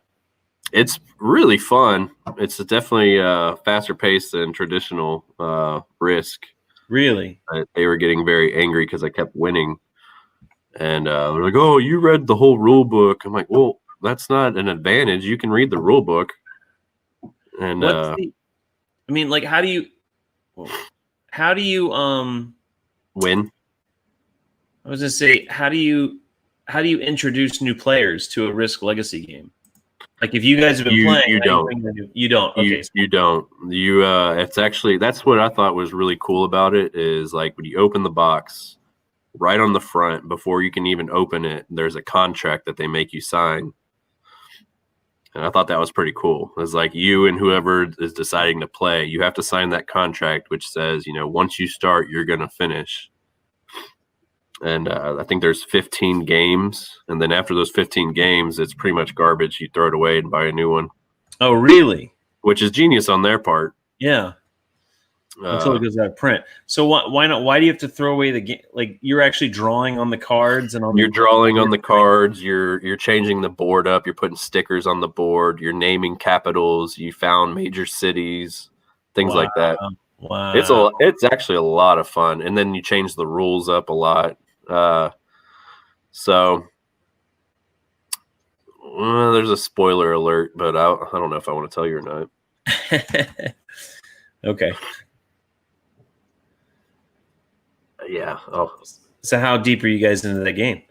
It's really fun. It's definitely faster paced than traditional Risk. Really? They were getting very angry because I kept winning. And they're like, "Oh, you read the whole rule book." I'm like, "Well, that's not an advantage. You can read the rule book." And I mean, like, how do you win? I was gonna say, how do you introduce new players to a Risk Legacy game? Like, if you guys have been playing, you don't. You don't. Okay. You don't. It's actually, that's what I thought was really cool about it is like when you open the box, right on the front, before you can even open it, there's a contract that they make you sign. And I thought that was pretty cool. It's like you and whoever is deciding to play, you have to sign that contract, which says, once you start, you're going to finish. And I think there's 15 games. And then after those 15 games, it's pretty much garbage. You throw it away and buy a new one. Oh, really? Which is genius on their part. Yeah. Until it goes out of print. So why not? Why do you have to throw away the game? Like, you're actually drawing on the cards and you're drawing on the cards. You're changing the board up. You're putting stickers on the board. You're naming capitals. You found major cities, things like that. Wow. It's actually a lot of fun, and then you change the rules up a lot. So there's a spoiler alert, but I don't know if I want to tell you or not. Okay. Yeah. Oh. So how deep are you guys into the game?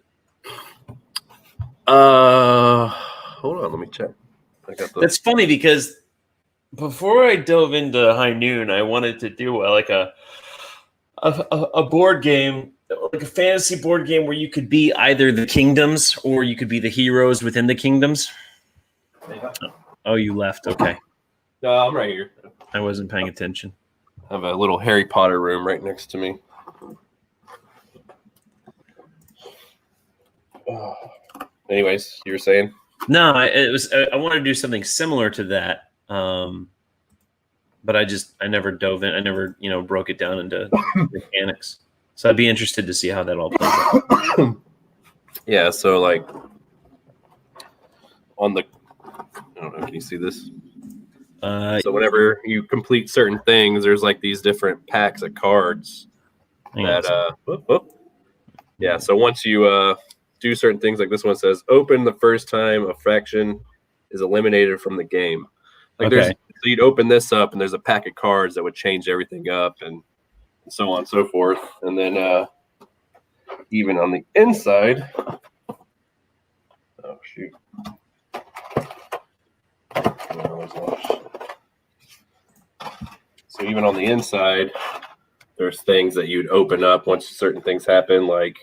Hold on, let me check. That's funny because before I dove into High Noon, I wanted to do like a board game, like a fantasy board game where you could be either the kingdoms or you could be the heroes within the kingdoms. Oh, you left. Okay. No, I'm right here. I wasn't paying attention. I have a little Harry Potter room right next to me. Anyways, you were saying? No, I wanted to do something similar to that, but I never dove in. I never broke it down into mechanics. So I'd be interested to see how that all plays out. Yeah. So like on the, I don't know. Can you see this? So whenever you complete certain things, there's like these different packs of cards that yeah. So once you do certain things, like this one says, open the first time a fraction is eliminated from the game. Like so you'd open this up, and there's a pack of cards that would change everything up, and so on and so forth. And then even on the inside, oh shoot. So even on the inside, there's things that you'd open up once certain things happen, like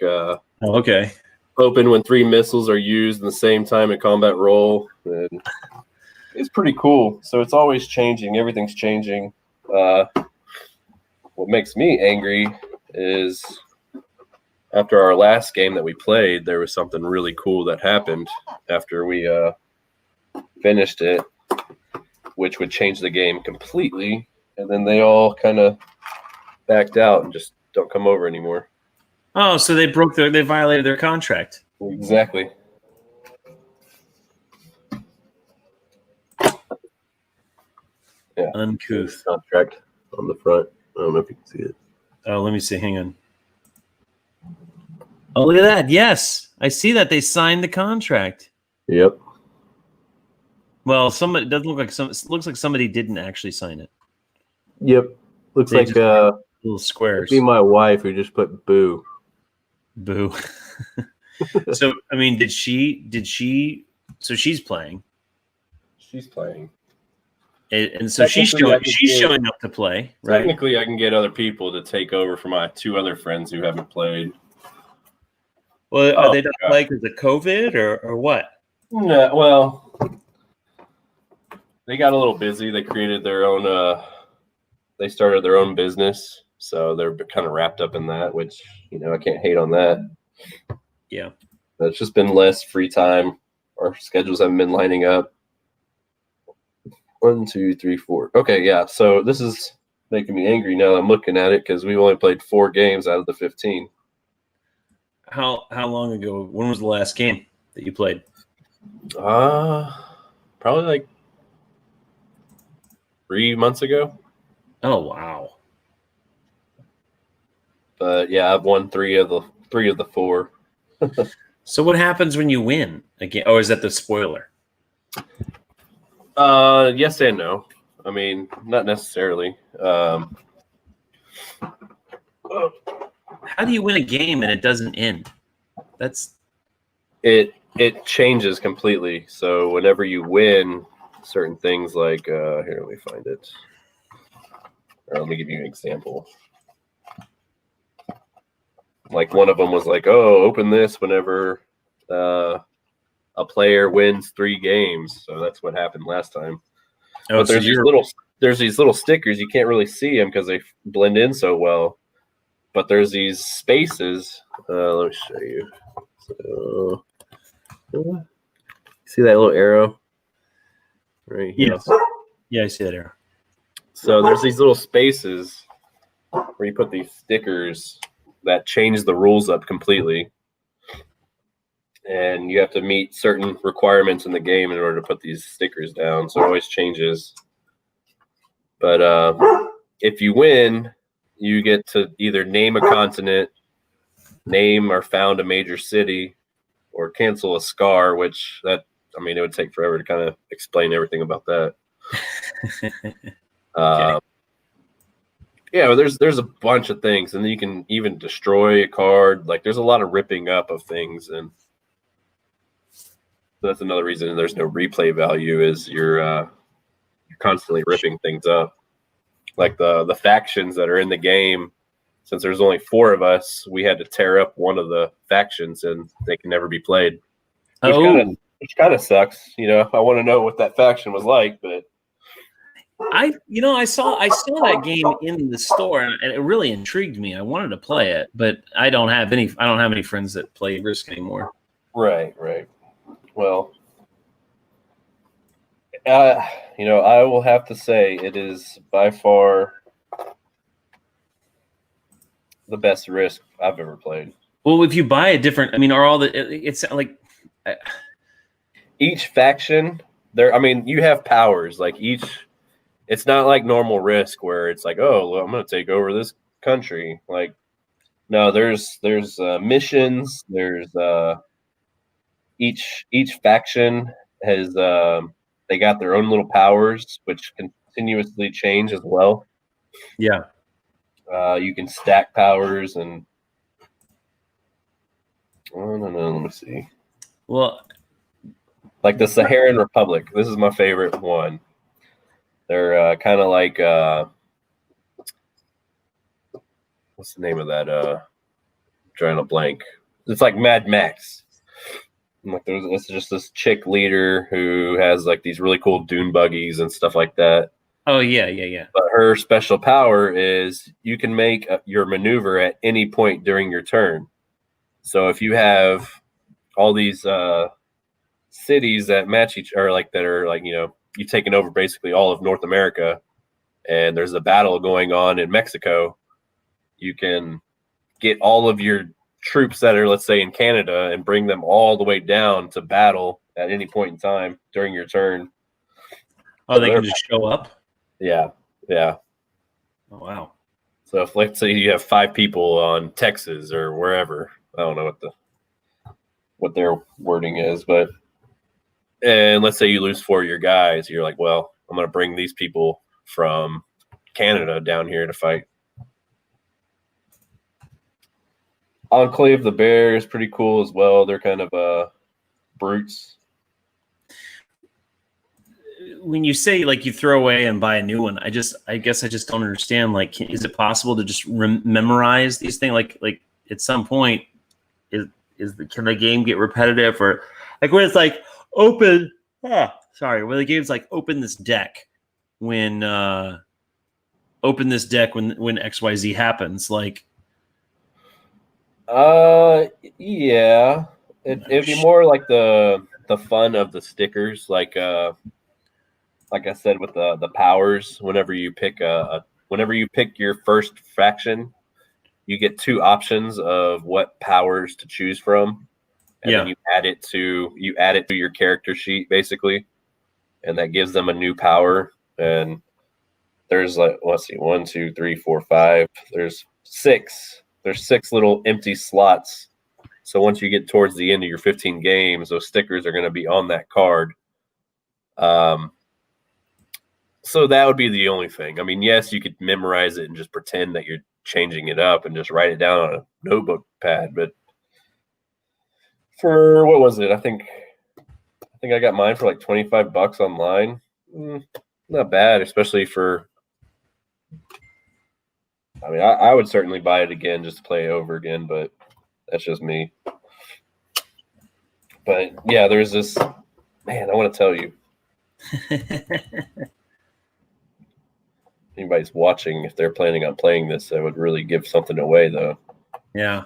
open when 3 missiles are used in the same time in combat roll. And it's pretty cool. So it's always changing. Everything's changing. What makes me angry is after our last game that we played, there was something really cool that happened after we finished it, which would change the game completely. And then they all kind of backed out and just don't come over anymore. Oh, so they violated their contract. Exactly. Yeah. Uncouth. Contract on the front. I don't know if you can see it. Oh, let me see. Hang on. Oh, look at that. Yes. I see that they signed the contract. Yep. Well, somebody doesn't look like it looks like somebody didn't actually sign it. Yep. Looks They like little squares. Be my wife who just put boo. Boo. So, I mean, so she's playing. She's playing. And so she's showing up to play, right? Technically, I can get other people to take over for my 2 other friends who haven't played. Well, are they not playing because of COVID or what? No, well, they got a little busy. They created their own they started their own business, so they're kind of wrapped up in that, which, I can't hate on that. Yeah. But it's just been less free time. Our schedules haven't been lining up. 1, 2, 3, 4. Okay, yeah. So this is making me angry now. I'm looking at it because we've only played 4 games out of the 15. How long ago? When was the last game that you played? Probably like 3 months ago. Oh wow! But yeah, I've won 3 of the 4. So what happens when you win again? Oh, is that the spoiler? Yes and no. I mean, not necessarily. How do you win a game and it doesn't end? That's it changes completely. So whenever you win certain things, like here, let me find it. Or let me give you an example. Like one of them was like, "Oh, open this whenever a player wins 3 games." So that's what happened last time. Oh, but there's these little stickers. You can't really see them because they blend in so well. But there's these spaces. Let me show you. So, see that little arrow right here? Yes. Yeah, I see that arrow. So there's these little spaces where you put these stickers that change the rules up completely. And you have to meet certain requirements in the game in order to put these stickers down. So it always changes. But if you win, you get to either name a continent, name or found a major city, or cancel a scar, which it would take forever to kind of explain everything about that. Okay. Yeah, but there's a bunch of things, and then you can even destroy a card. Like there's a lot of ripping up of things, and that's another reason there's no replay value is you're constantly ripping things up. Like the factions that are in the game, since there's only 4 of us, we had to tear up one of the factions, and they can never be played. Which kind of sucks. I want to know what that faction was like, but I saw that game in the store, and it really intrigued me. I wanted to play it, but I don't have any friends that play Risk anymore. Right. Well, I will have to say it is by far the best Risk I've ever played. Well, if you buy a different, are all it's like each faction there. You have powers like each. It's not like normal Risk where it's like, oh, well, I'm going to take over this country. Like, no, there's missions. There's each faction has they got their own little powers, which continuously change as well. Yeah. You can stack powers and I don't know. Let me see. Well, like the Saharan Republic. This is my favorite one. They're kind of like what's the name of that? Drawing a blank. It's like Mad Max. Like it's just this chick leader who has like these really cool dune buggies and stuff like that. Oh yeah. But her special power is you can make your maneuver at any point during your turn. So if you have all these cities that match each, or like that are like you've taken over basically all of North America, and there's a battle going on in Mexico, you can get all of your troops that are, let's say, in Canada and bring them all the way down to battle at any point in time during your turn. Oh, they can just show up? Yeah. Oh, wow. So if, let's say, you have 5 people on Texas or wherever, I don't know what their wording is, and let's say you lose 4 of your guys, you're like, well, I'm going to bring these people from Canada down here to fight. Enclave the Bear is pretty cool as well. They're kind of brutes. When you say like you throw away and buy a new one, I guess I just don't understand. Like, is it possible to just memorize these things? Like at some point, can the game get repetitive, or like when it's like open? When the game's like open this deck when XYZ happens, like. Yeah, it'd be more like the fun of the stickers, like I said with the powers. Whenever you pick your first faction, you get 2 options of what powers to choose from, and then you add it to your character sheet basically, and that gives them a new power. And there's like, let's see, 1, 2, 3, 4, 5. There's 6. There's 6 little empty slots. So once you get towards the end of your 15 games, those stickers are going to be on that card. So that would be the only thing. Yes, you could memorize it and just pretend that you're changing it up and just write it down on a notebook pad. But for, what was it? I think I got mine for like $25 online. Not bad, especially for... I would certainly buy it again just to play it over again, but that's just me. But yeah, there's this, man, I want to tell you. Anybody's watching, if they're planning on playing this, I would really give something away, though. Yeah.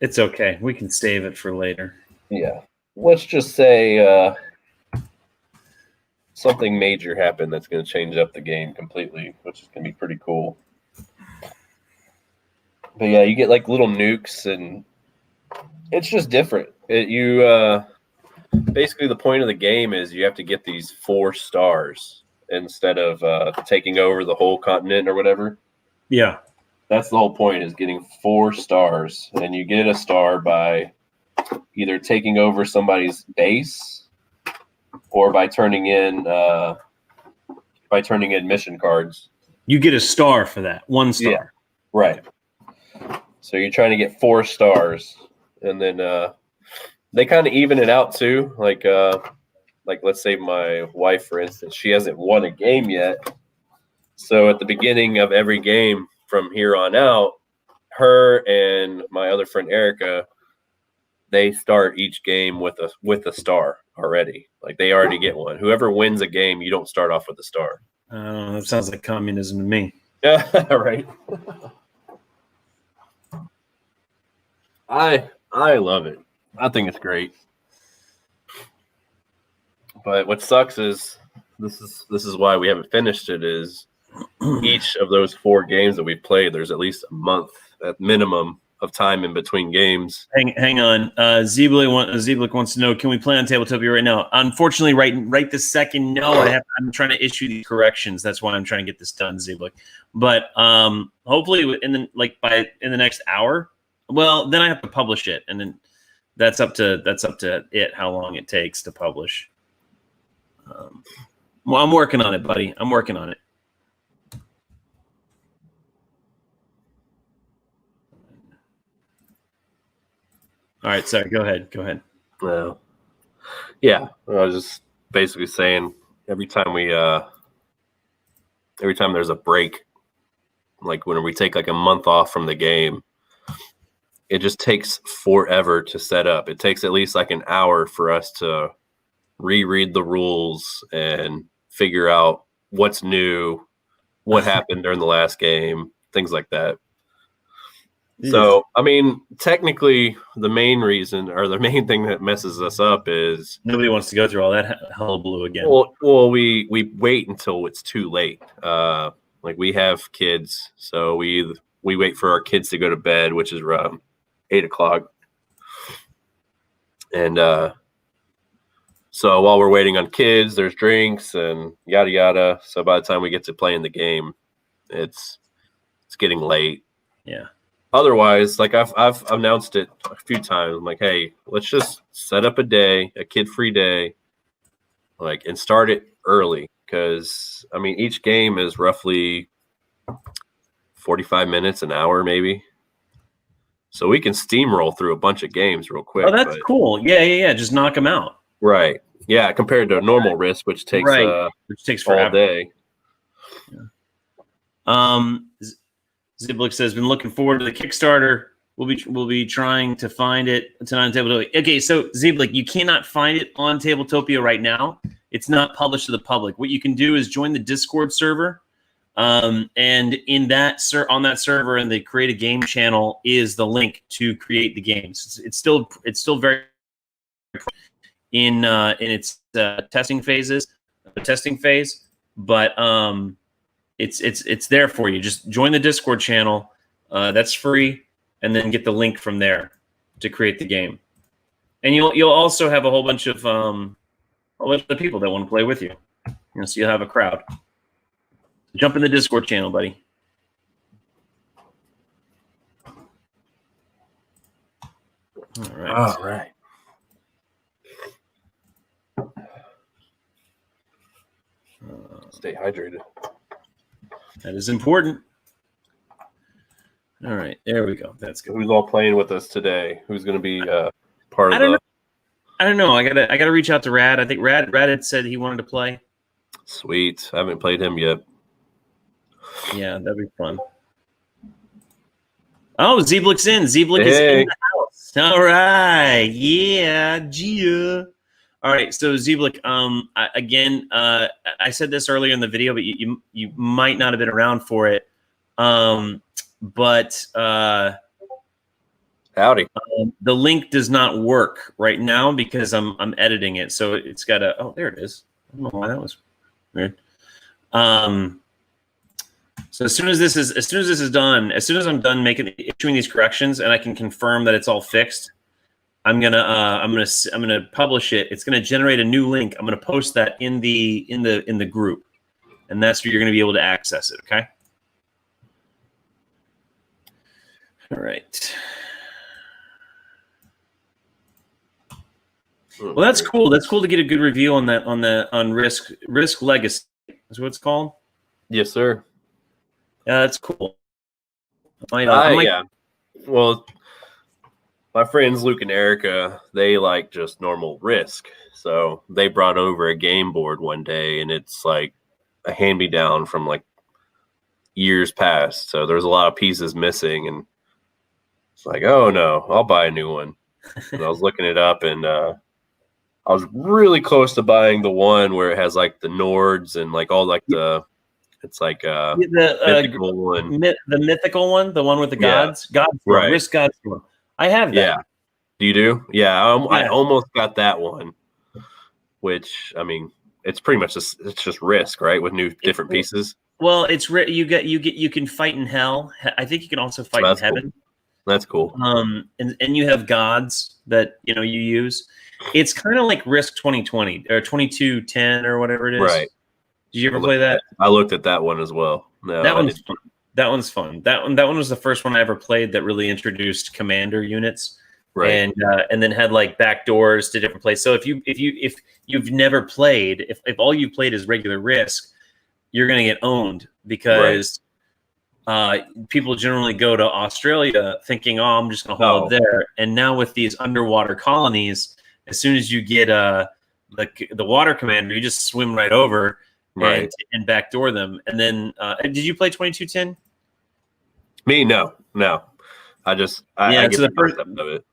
It's okay. We can save it for later. Yeah. Let's just say something major happened that's going to change up the game completely, which is going to be pretty cool. But yeah, you get like little nukes, and it's just different. Basically the point of the game is you have to get these 4 stars, instead of taking over the whole continent or whatever. Yeah. That's the whole point, is getting 4 stars, and you get a star by either taking over somebody's base or by turning in mission cards. You get a star for that. 1 star. Yeah, right. So you're trying to get 4 stars, and then they kind of even it out too. Like let's say my wife, for instance, she hasn't won a game yet. So at the beginning of every game from here on out, her and my other friend Erica, they start each game with a star already. Like they already get one. Whoever wins a game, you don't start off with a star. That sounds like communism to me. Yeah, right. I love it. I think it's great. But what sucks is this is why we haven't finished it, is each of those 4 games that we've played, there's at least a month at minimum of time in between games. Hang on. Zeblik wants to know, can we play on Tabletopia right now? Unfortunately, right this second, no. I'm trying to issue these corrections. That's why I'm trying to get this done, Zeblik. But hopefully in the next hour. Well, then I have to publish it, and then that's up to it how long it takes to publish. Well, I'm working on it, buddy. I'm working on it. All right, sorry. Go ahead. Well, yeah, I was just basically saying every time there's a break, like when we take like a month off from the game, it just takes forever to set up. It takes at least like an hour for us to reread the rules and figure out what's new, what happened during the last game, things like that. So, I mean, technically, the main reason or the main thing that messes us up is nobody wants to go through all that hullabaloo again. Well, we wait until it's too late. Like we have kids, so we wait for our kids to go to bed, which is around 8 o'clock, and so while we're waiting on kids, there's drinks and yada yada. So by the time we get to playing the game, it's getting late. Yeah. Otherwise, like I've announced it a few times. I'm like, hey, let's just set up a kid-free day, like, and start it early. Because I mean, each game is roughly 45 minutes, an hour, maybe. So we can steamroll through a bunch of games real quick. Oh, that's cool. Yeah. Just knock them out. Right. Yeah. Compared to a normal risk, which takes forever. all day. Yeah. Ziblik says, been looking forward to the Kickstarter. We'll be trying to find it tonight on Tabletopia. Okay, so Ziblik, you cannot find it on Tabletopia right now. It's not published to the public. What you can do is join the Discord server, and in that on that server in the Create a Game channel is the link to create the games. It's still very in its testing phase, but it's there for you. Just join the Discord channel. That's free, and then get the link from there to create the game. And you'll also have a whole bunch of people that want to play with you. So you'll have a crowd. Jump in the Discord channel, buddy. All right. Stay hydrated. That is important. All right, there we go. That's good. Who's all playing with us today? Who's going to be part of the? I don't know. I gotta reach out to Rad. I think Rad had said he wanted to play. Sweet. I haven't played him yet. Yeah, that'd be fun. Oh, Zeblik's in. Zeblik is in the house. All right. Yeah, Gia. All right, so Zeblik, I said this earlier in the video, but you might not have been around for it. But howdy. The link does not work right now because I'm editing it, so it's got a. Oh, there it is. I don't know why that was weird. So as soon as this is done, as soon as I'm done issuing these corrections, and I can confirm that it's all fixed, I'm gonna publish it. It's gonna generate a new link. I'm gonna post that in the group. and that's where you're going to be able to access it. Okay. All right. Well, that's cool. That's cool to get a good review on that on Risk Legacy. That's what it's called. Yes, sir. Yeah, that's cool. Yeah. Well, my friends Luke and Erica, they like just normal Risk, so they brought over a game board one day, and it's like a hand-me-down from like years past. So there's a lot of pieces missing, and it's like, oh no, I'll buy a new one. And I was looking it up, and I was really close to buying the one where it has like the Nords and like all like the, it's like mythical one. The mythical one, the one with the gods, Godstorm, right. Risk Godstorm. I have that. Yeah. Do you do? Yeah, I almost got that one. Which, I mean, it's pretty much just Risk, right, with different pieces. Well, it's you can fight in hell. I think you can also fight in heaven. Cool. That's cool. And you have gods that you use. It's kind of like Risk 2020 or 2210 or whatever it is. Right. Did you ever play that? I looked at that one as well. No, that one's fun. That one's fun. That one was the first one I ever played that really introduced commander units. Right. And then had like back doors to different places. So if you've never played, if all you played is regular Risk, you're gonna get owned because people generally go to Australia thinking, oh, I'm just gonna hold up there. And now with these underwater colonies, as soon as you get the water commander, you just swim right over and backdoor them. And then did you play 2210? Me, no. I get the first of it.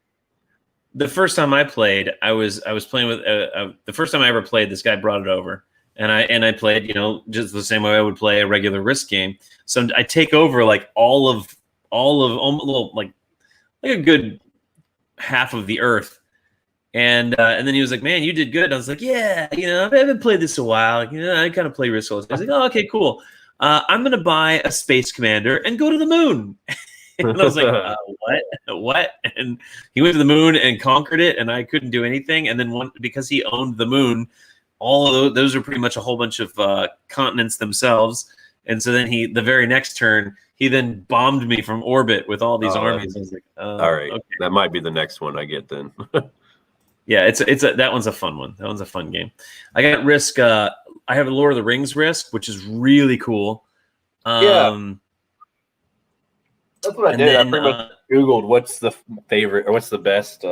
The first time I played, I was playing with the first time I ever played. This guy brought it over, and I played, just the same way I would play a regular Risk game. So I take over like all of like a good half of the Earth, and then he was like, "Man, you did good." I was like, "Yeah, I haven't played this a while. I kind of play Risk all the time." I was like, "Oh, okay, cool. I'm gonna buy a space commander and go to the moon." And I was like, what? And he went to the moon and conquered it, and I couldn't do anything. And then because he owned the moon, all of those are pretty much a whole bunch of continents themselves. And so then the very next turn, he then bombed me from orbit with all these armies. I was like, all right, okay. That might be the next one I get then. Yeah, that one's a fun one. That one's a fun game. I got Risk. I have a Lord of the Rings Risk, which is really cool. That's what I did. Then, I pretty much Googled what's the favorite or what's the best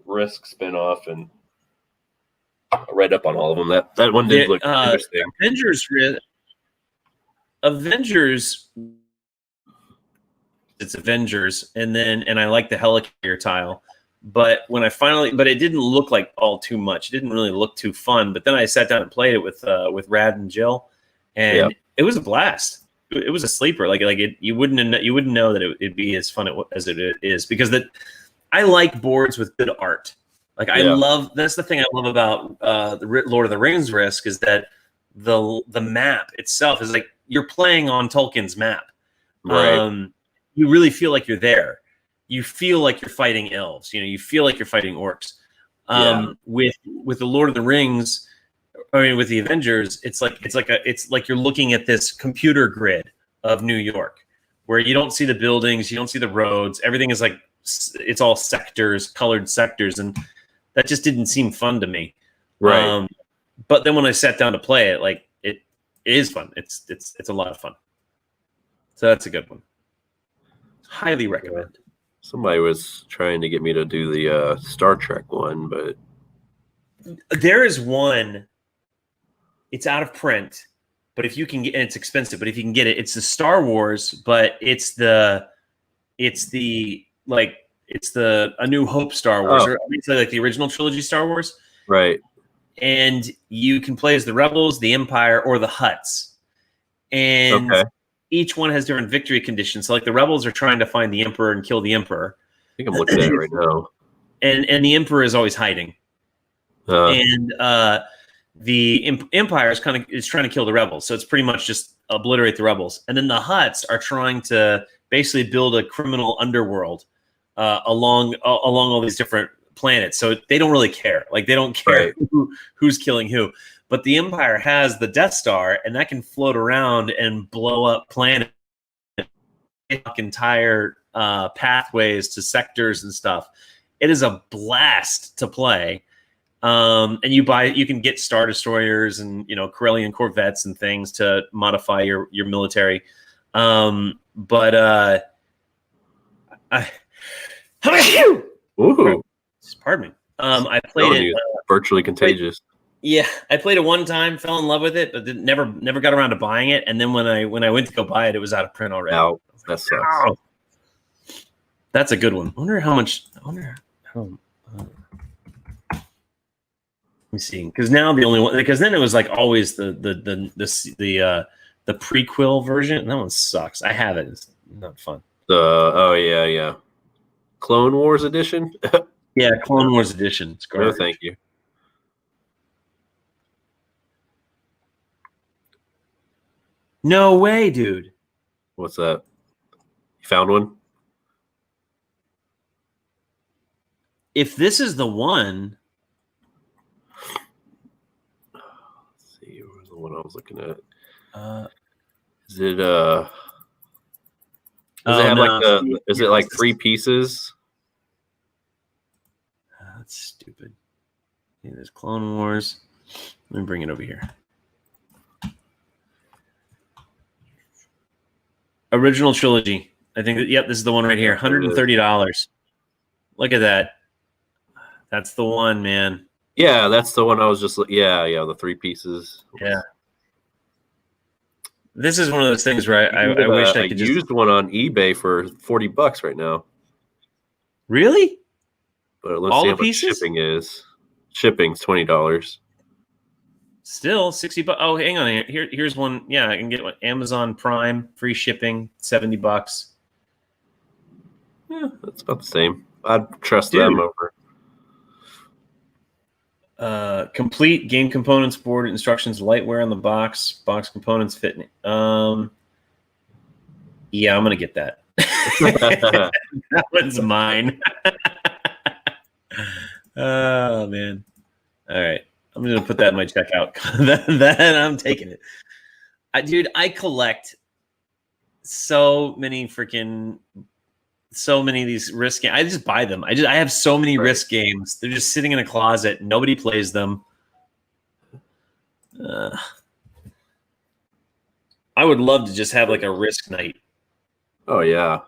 Risk spinoff, and I read up on all of them. That one did look interesting. Avengers. It's Avengers, and I like the helicarrier tile. But but it didn't look like all too much. It didn't really look too fun. But then I sat down and played it with Rad and Jill, and it was a blast. It was a sleeper. You wouldn't know that it'd be as fun as it is, because I like boards with good art. That's the thing I love about the Lord of the Rings Risk, is that the map itself is like you're playing on Tolkien's map. Right. You really feel like you're there. You feel like you're fighting elves. You feel like you're fighting orcs. With the Lord of the Rings, with the Avengers, it's like you're looking at this computer grid of New York, where you don't see the buildings, you don't see the roads. Everything is like, it's all sectors, colored sectors, and that just didn't seem fun to me. Right. But then when I sat down to play it, it is fun. It's a lot of fun. So that's a good one. Highly recommend. Somebody was trying to get me to do the Star Trek one, but there is one. It's out of print, but if you can get, and it's expensive, but if you can get it, it's the Star Wars, but it's A New Hope Star Wars, or like the original trilogy Star Wars. Right. And you can play as the Rebels, the Empire, or the Hutts. And each one has different victory conditions. So like the Rebels are trying to find the Emperor and kill the Emperor. I think I'm looking at it right now. And the Emperor is always hiding. The Empire is trying to kill the Rebels, so it's pretty much just obliterate the Rebels. And then the Hutts are trying to basically build a criminal underworld along all these different planets, so they don't really care. Like they don't care who's killing who. But the Empire has the Death Star, and that can float around and blow up planets, entire pathways to sectors and stuff. It is a blast to play. And you can get Star Destroyers and Corellian corvettes and things to modify your military. Pardon me. I played it. Virtually contagious. I played it one time, fell in love with it, but never got around to buying it. And then when I went to go buy it, it was out of print already. Wow, that sucks. Oh. That's a good one. I wonder how much. Let me see, because now the only one, because then it was like always the prequel version. That one sucks. I have it. It's not fun. Clone Wars edition. Yeah, Clone Wars edition. It's garbage. No, thank you. No way, dude. What's that? You found one? If this is the one. Let's see, what was the one I was looking at? Is it does it have is it like 3 pieces? That's stupid. Yeah, there's Clone Wars. Let me bring it over here. Original trilogy. I think yep, this is the one right here. $130. Look at that. That's the one, man. Yeah, that's the one I was just the 3 pieces. Yeah. This is one of those things where I wish I could used one on eBay for $40 right now. Really? But let's see how much shipping is. Shipping's $20. Still $60. Oh, hang on. Here's one. Yeah, I can get one. Amazon Prime, free shipping, $70. Yeah, that's about the same. I'd trust them over. Complete game components, board instructions, lightware on the box, box components, fit. Yeah, I'm gonna get that. That one's mine. Oh man! All right, I'm gonna put that in my checkout. Then I'm taking it. I collect so many of these Risk games. I just buy them. I have so many Risk games. They're just sitting in a closet. Nobody plays them. I would love to just have like a Risk night. Oh yeah.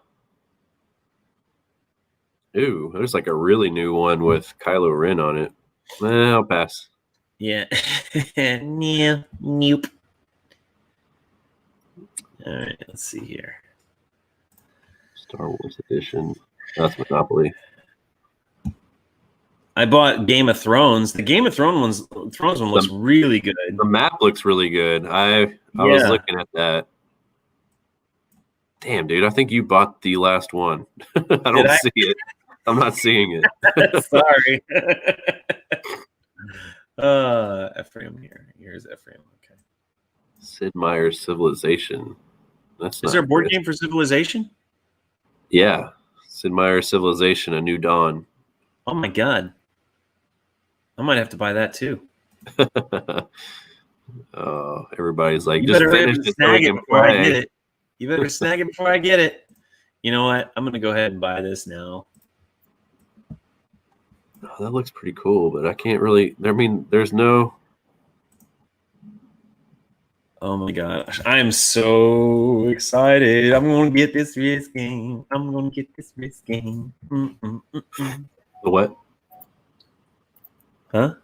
Ooh, there's like a really new one with Kylo Ren on it. I'll pass. Yeah. Yeah. Nope. All right. Let's see here. Star Wars edition. That's Monopoly. I bought Game of Thrones. The Game of Thrones one looks really good. The map looks really good. I was looking at that. Damn, dude! I think you bought the last one. I don't see it. I'm not seeing it. Sorry. Ephraim here. Here's Ephraim. Okay. Sid Meier's Civilization. Is there a board game for Civilization? Yeah. Sid Meier's Civilization: A New Dawn. Oh my god. I might have to buy that too. Oh, everybody's like, just finish it so we can play. You better snag it before I get it. You know what? I'm going to go ahead and buy this now. Oh, that looks pretty cool, but I can't really. I mean, there's no. Oh my gosh. I'm so excited. I'm going to get this Risk game. The what? Huh?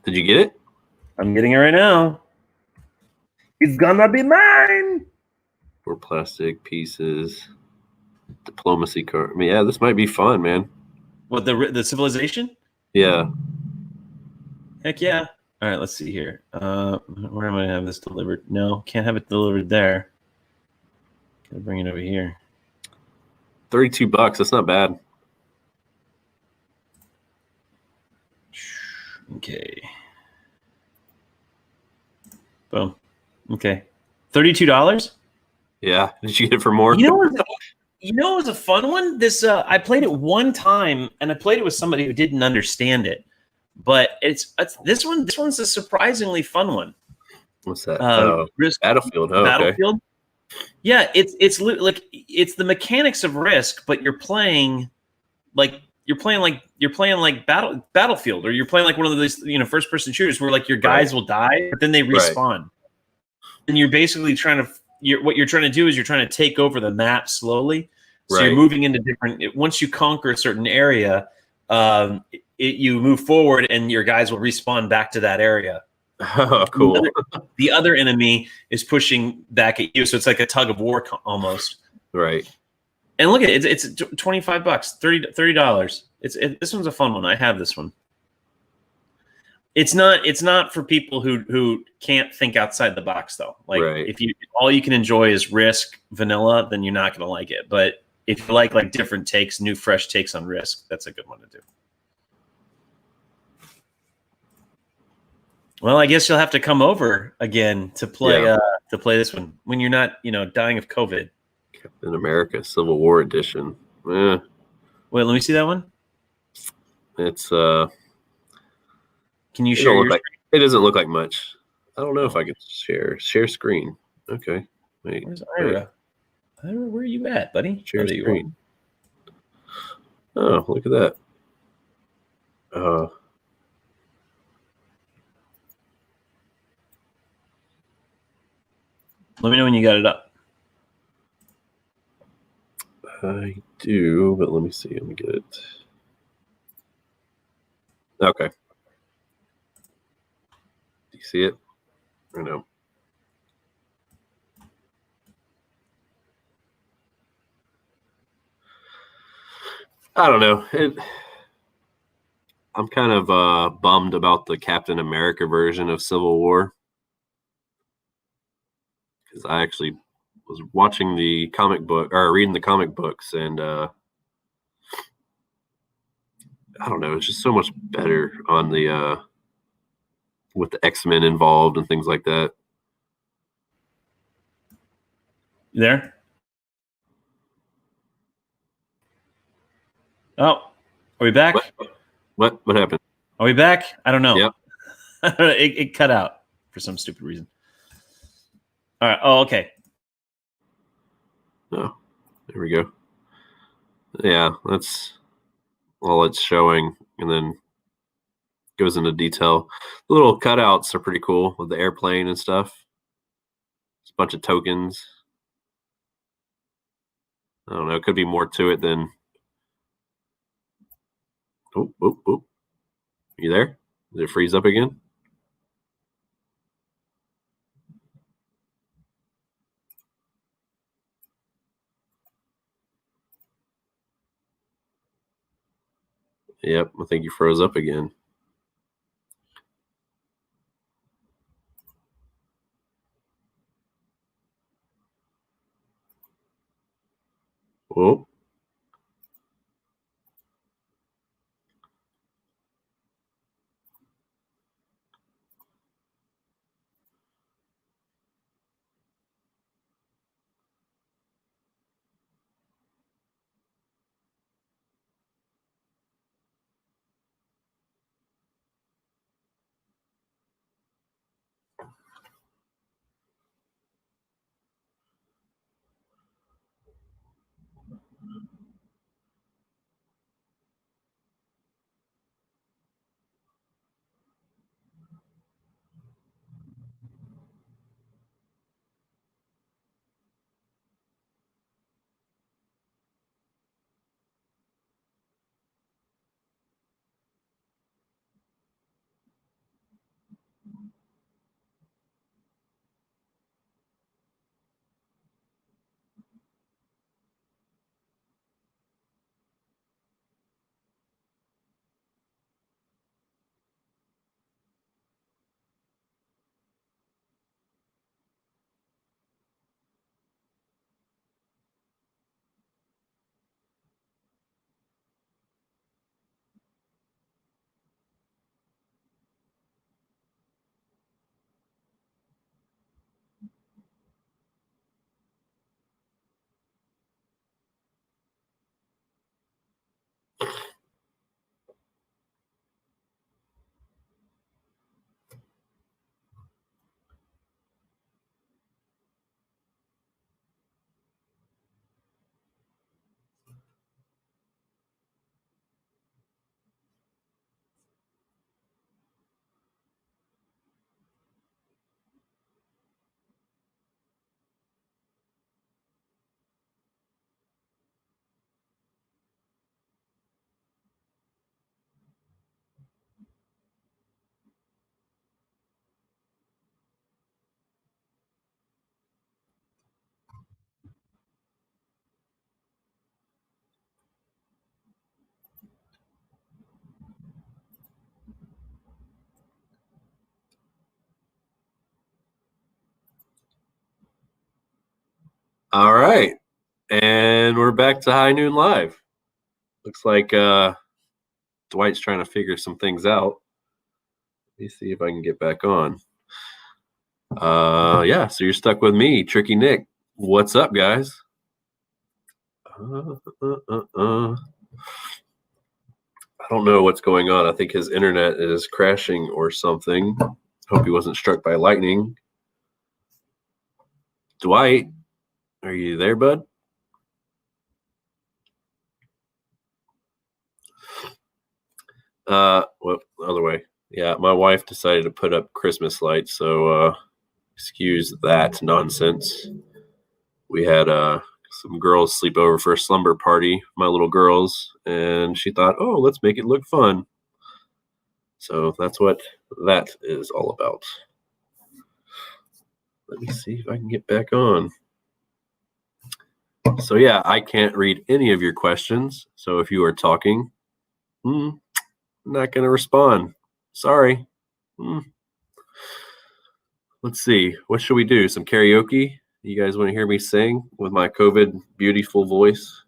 Did you get it? I'm getting it right now. It's gonna be mine. 4 plastic pieces. Diplomacy card. I mean, yeah, this might be fun, man. What, the Civilization? Yeah. Heck yeah. All right, let's see here. Where am I gonna have this delivered? No, can't have it delivered there. Gotta bring it over here. $32. That's not bad. Okay. Boom. Okay. $32? Yeah. Did you get it for more? You know what? You know, it was a fun one. This I played it one time, and I played it with somebody who didn't understand it. But it's this one. This one's a surprisingly fun one. What's that? Risk Battlefield. Oh, okay. Battlefield. Yeah, like it's the mechanics of Risk, but you're playing like Battlefield, or you're playing like one of those first person shooters where like your guys will die, but then they respawn, and you're basically what you're trying to do is you're trying to take over the map slowly. So you're moving into different. Once you conquer a certain area, you move forward, and your guys will respawn back to that area. Oh, cool. The other enemy is pushing back at you, so it's like a tug of war almost. Right. And look at it; it's $25, $30. This one's a fun one. I have this one. It's not for people who can't think outside the box though. Like if all you can enjoy is Risk vanilla, then you're not going to like it. But if you like different takes, new fresh takes on Risk, that's a good one to do. Well, I guess you'll have to come over again to play this one when you're not, dying of COVID. Captain America Civil War Edition. Wait, let me see that one. It's Can you share your screen? It doesn't look like much. I don't know if I can share screen. Okay. Wait. Where's Ira? Ira, where are you at, buddy? Share screen. Oh, look at that. Let me know when you got it up. I do, but let me see. Let me get it. Okay. Do you see it? Or no? I don't know. I'm kind of bummed about the Captain America version of Civil War, because I actually was watching the comic book or reading the comic books, and I don't know, it's just so much better on the with the X-Men involved and things like that. You there? Oh, are we back? What happened? Are we back? I don't know. Yep. it cut out for some stupid reason. All right. Oh, okay. Oh, there we go. Yeah, that's all it's showing, and then goes into detail. The little cutouts are pretty cool with the airplane and stuff. It's a bunch of tokens. I don't know. It could be more to it than. Oh. You there? Did it freeze up again? Yep, I think you froze up again. Oh. All right. And we're back to High Noon Live. Looks like Dwight's trying to figure some things out. Let me see if I can get back on. Yeah, so you're stuck with me, Tricky Nick. What's up, guys? I don't know what's going on. I think his internet is crashing or something. Hope he wasn't struck by lightning. Dwight, are you there, bud? Well, the other way. Yeah, my wife decided to put up Christmas lights, so excuse that nonsense. We had some girls sleep over for a slumber party, my little girls, and she thought, oh, let's make it look fun. So that's what that is all about. Let me see if I can get back on. So yeah, I can't read any of your questions. So if you are talking, I'm not going to respond. Sorry. Let's see. What should we do? Some karaoke? You guys want to hear me sing with my COVID beautiful voice?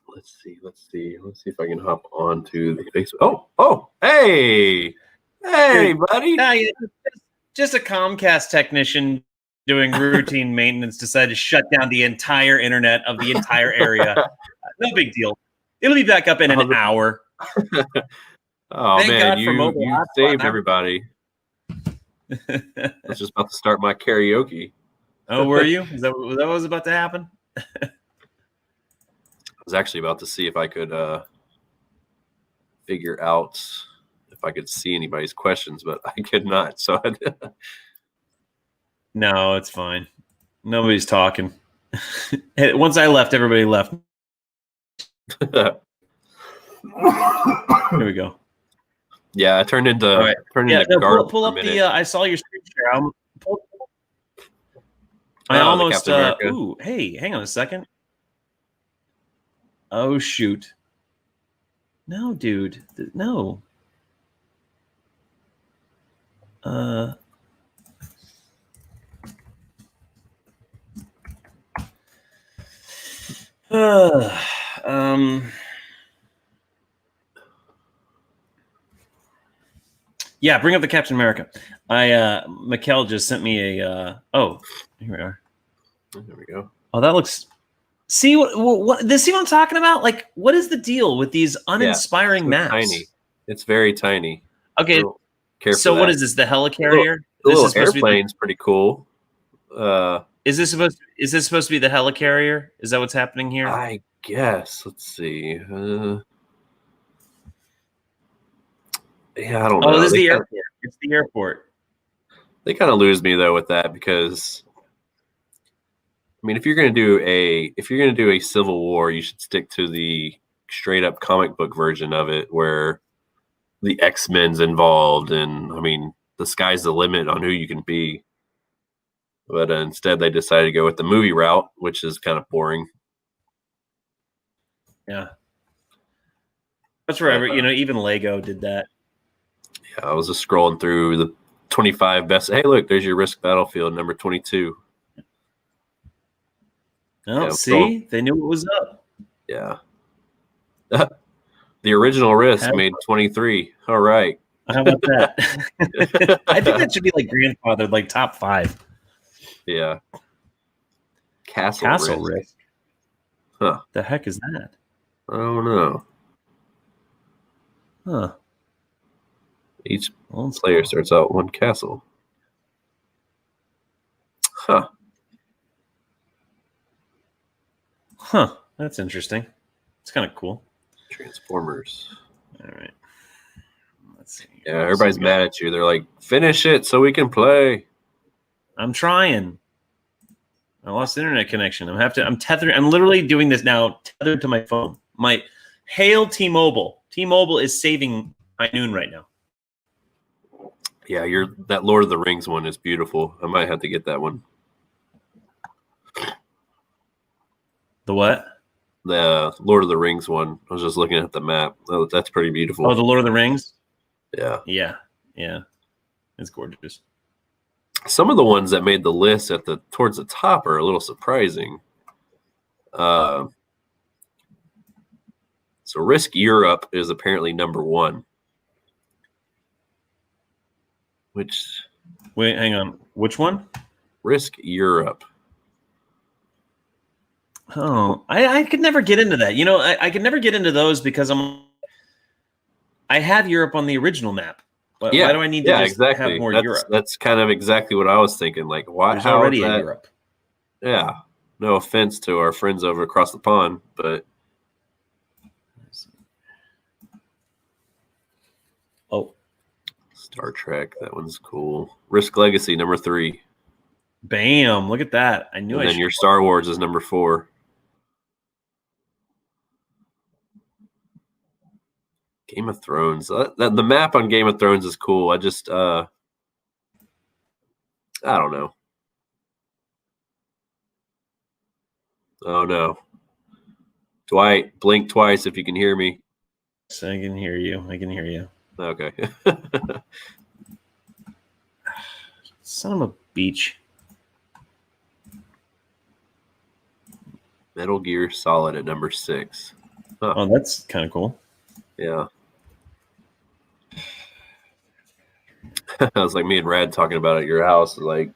Let's see. Let's see if I can hop on to the Facebook. Oh, hey, buddy. Just a Comcast technician doing routine maintenance decided to shut down the entire internet of the entire area. No big deal. It'll be back up in an hour. Oh, thank man, God you saved everybody. I was just about to start my karaoke. Oh, were you? Was that what was about to happen? I was actually about to see if I could figure out if I could see anybody's questions, but I could not. So no, it's fine. Nobody's talking. Once I left, everybody left. Here we go. Yeah, I turned into right. Pull up the. I saw your screen share. I almost. Ooh, hey, hang on a second. Oh shoot! No, dude, no. Yeah, bring up the Captain America. Mikkel just sent me a. Oh, here we are. There we go. Oh, that looks. See what see what I'm talking about? Like, what is the deal with these uninspiring maps? Tiny. It's very tiny. Okay. So what is this? The helicarrier? The little airplane's pretty cool. Is this supposed to be the helicarrier? Is that what's happening here? I guess. Let's see. Yeah, I don't know. Oh, this is the airport. It's the airport. They kind of lose me though with that because, I mean, if you're gonna do a Civil War, you should stick to the straight up comic book version of it, where the X-Men's involved, and I mean, the sky's the limit on who you can be. But instead, they decided to go with the movie route, which is kind of boring. Yeah, that's where even Lego did that. Yeah, I was just scrolling through the 25 best. Hey, look, there's your Risk Battlefield number 22. Oh, see, they knew what was up. Yeah. The original Risk made 23. All right. How about that? I think that should be like grandfathered, like top 5. Yeah. Castle Risk. Huh. The heck is that? I don't know. Huh. Each player starts out one castle. Huh. Huh. That's interesting. It's kind of cool. Transformers. All right. Let's see. Yeah, everybody's mad at you. They're like, finish it so we can play. I'm trying. I lost internet connection. I'm tethered. I'm literally doing this now, tethered to my phone. Hail T-Mobile. T-Mobile is saving High Noon right now. Yeah, that Lord of the Rings one is beautiful. I might have to get that one. The what? The Lord of the Rings one. I was just looking at the map. Oh, that's pretty beautiful. Oh, the Lord of the Rings? Yeah. Yeah. Yeah. It's gorgeous. Some of the ones that made the list towards the top are a little surprising. So Risk Europe is apparently number 1. Wait, hang on. Which one? Risk Europe. Oh, I could never get into that. I could never get into those because I have Europe on the original map. Why do I need to just have more Europe? That's kind of exactly what I was thinking. Like, why? There's how already is that? a Europe. Yeah. No offense to our friends over across the pond, but Star Trek, that one's cool. Risk Legacy, number 3. Bam! Look at that. I knew. And then your Star Wars is number 4. Game of Thrones. The map on Game of Thrones is cool. I just, I don't know. Oh no! Dwight, blink twice if you can hear me. So I can hear you. Okay. Son of a beach. Metal Gear Solid at number 6. Huh. Oh, that's kind of cool. Yeah. It was like me and Rad talking about it at your house. Like,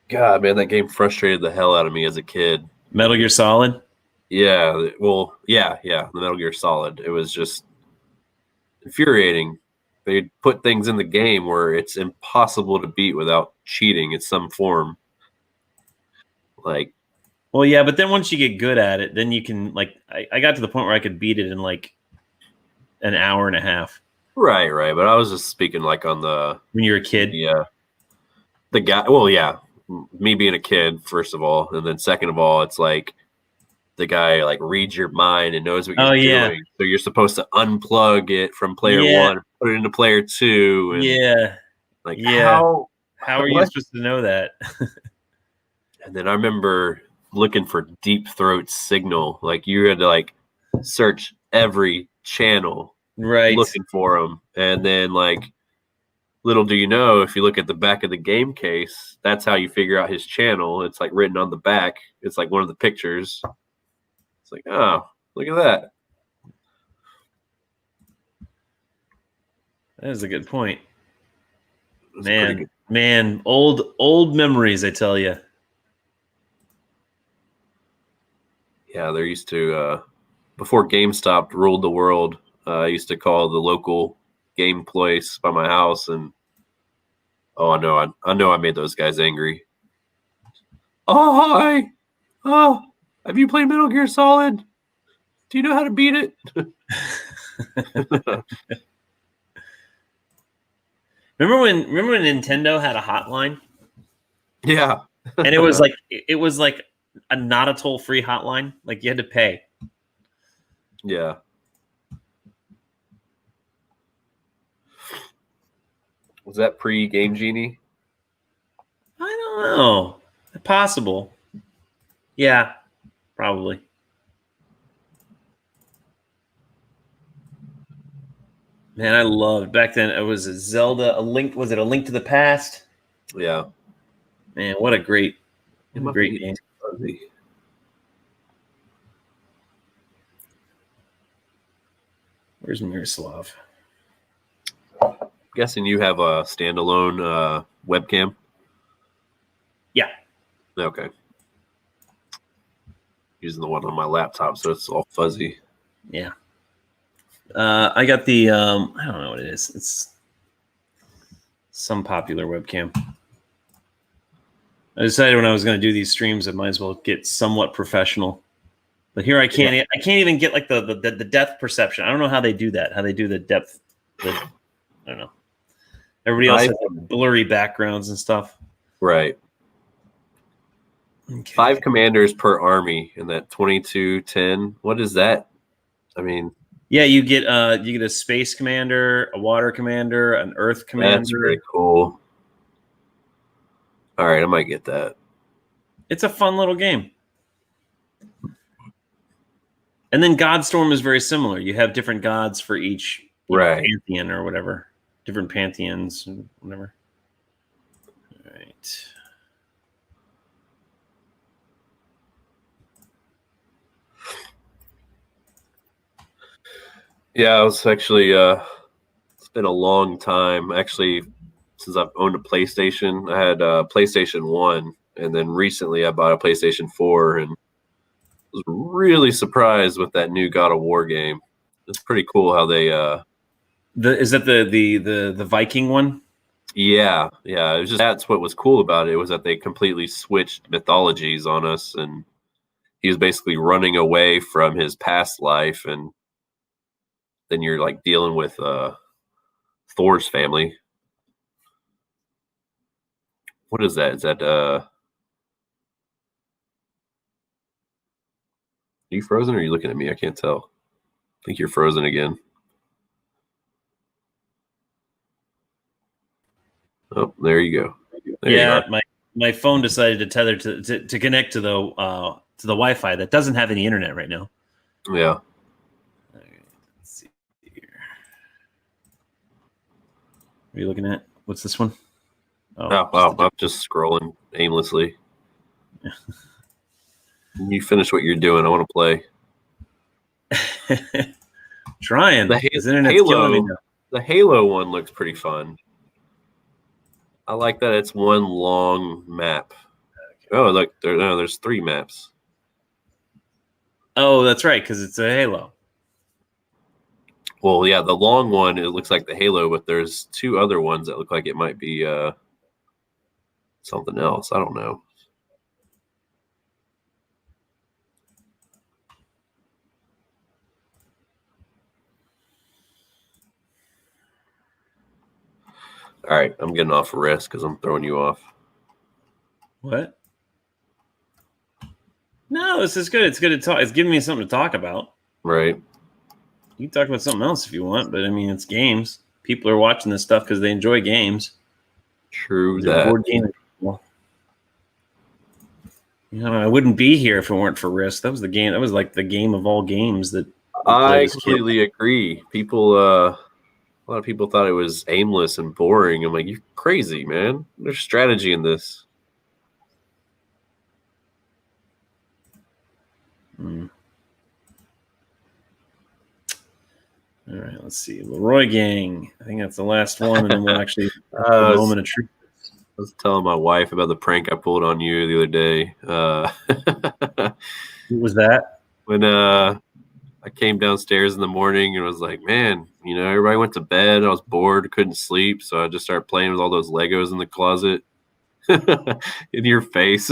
God, man, that game frustrated the hell out of me as a kid. Metal Gear Solid? Yeah. Well, yeah. The Metal Gear Solid. It was just infuriating. They put things in the game where it's impossible to beat without cheating in some form. Like, well, yeah, but then once you get good at it, then you can, like, I got to the point where I could beat it in like an hour and a half. Right. But I was just speaking like on the when you're a kid. Yeah. The guy. Well, yeah. Me being a kid, first of all, and then second of all, it's like the guy like reads your mind and knows what you're doing. So you're supposed to unplug it from player 1, put it into player 2. And how are you supposed to know that? And then I remember looking for Deep Throat signal. Like you had to like search every channel, right, looking for them, and then like. Little do you know, if you look at the back of the game case, that's how you figure out his channel. It's like written on the back. It's like one of the pictures. It's like, oh, look at that. That is a good point. Man, old memories, I tell you. Yeah, there used to, before GameStop ruled the world, I used to call the local game place by my house, and I know I made those guys angry. Oh, hi. Oh, have you played Metal Gear Solid? Do you know how to beat it? Remember when Nintendo had a hotline? Yeah. And it was like a not a toll-free hotline. Like you had to pay. Yeah. Was that pre-Game Genie? I don't know. Possible. Yeah, probably. Man, I loved back then. It was a Zelda, was it a Link to the Past? Yeah. Man, what a great game. Where's Miroslav? Guessing you have a standalone webcam? Yeah. Okay. Using the one on my laptop, so it's all fuzzy. Yeah. I got the I don't know what it is. It's some popular webcam. I decided when I was going to do these streams, I might as well get somewhat professional. But here I can't. I can't even get like the depth perception. I don't know how they do that. How they do the depth. I don't know. Everybody else has like blurry backgrounds and stuff. Right. Okay. 5 commanders per army in that 2210. What is that? I mean, yeah, you get a space commander, a water commander, an earth commander. That's pretty cool. All right, I might get that. It's a fun little game. And then Godstorm is very similar. You have different gods for each pantheon or whatever. Different pantheons and whatever. Yeah, I was actually. It's been a long time, actually, since I've owned a PlayStation. I had a PlayStation 1, and then recently I bought a PlayStation 4, and was really surprised with that new God of War game. It's pretty cool how they Is that the Viking one? yeah, it was just that's what was cool about it was that they completely switched mythologies on us, and he was basically running away from his past life, and then you're like dealing with Thor's family. What is that? Is that are you frozen or are you looking at me? I can't tell. I think you're frozen again. Oh, there you go. There you Yeah, are. my phone decided to tether to connect to the Wi-Fi that doesn't have any internet right now. Yeah. Let's see here. Are you looking at what's this one? Oh, wow. I'm just scrolling aimlessly. You finish what you're doing. I want to play. Trying. The This internet's killing me Halo. now. The Halo one looks pretty fun. I like that it's one long map. Oh, look, there's 3 maps. Oh, that's right, because it's a Halo. Well, yeah, the long one, it looks like the Halo, but there's 2 other ones that look like it might be something else. I don't know. All right, I'm getting off rest because I'm throwing you off. What? No, this is good. It's good to talk. It's giving me something to talk about. Right. You can talk about something else if you want, but I mean, it's games. People are watching this stuff because they enjoy games. True They're that. board game people. You know, I wouldn't be here if it weren't for Risk. That was the game. That was like the game of all games that we played I as kids. completely agree. People, a lot of people thought it was aimless and boring. I'm like, you're crazy, man. There's strategy in this. Hmm. All right, let's see. Leroy Gang. I think that's the last one, and then we'll actually a moment of truth. I was telling my wife about the prank I pulled on you the other day. What was that? When I came downstairs in the morning and was like, man, everybody went to bed. I was bored, couldn't sleep, so I just started playing with all those Legos in the closet. In your face.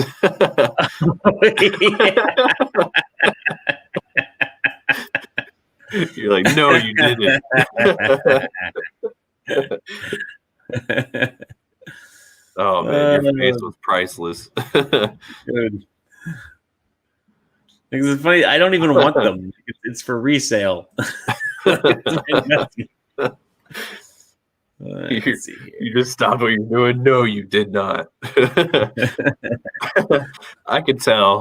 You're like, no, you didn't. Oh man, your face was priceless. Good. Because it's funny, I don't even want them. It's for resale. You just stopped what you're doing. No, you did not. I could tell.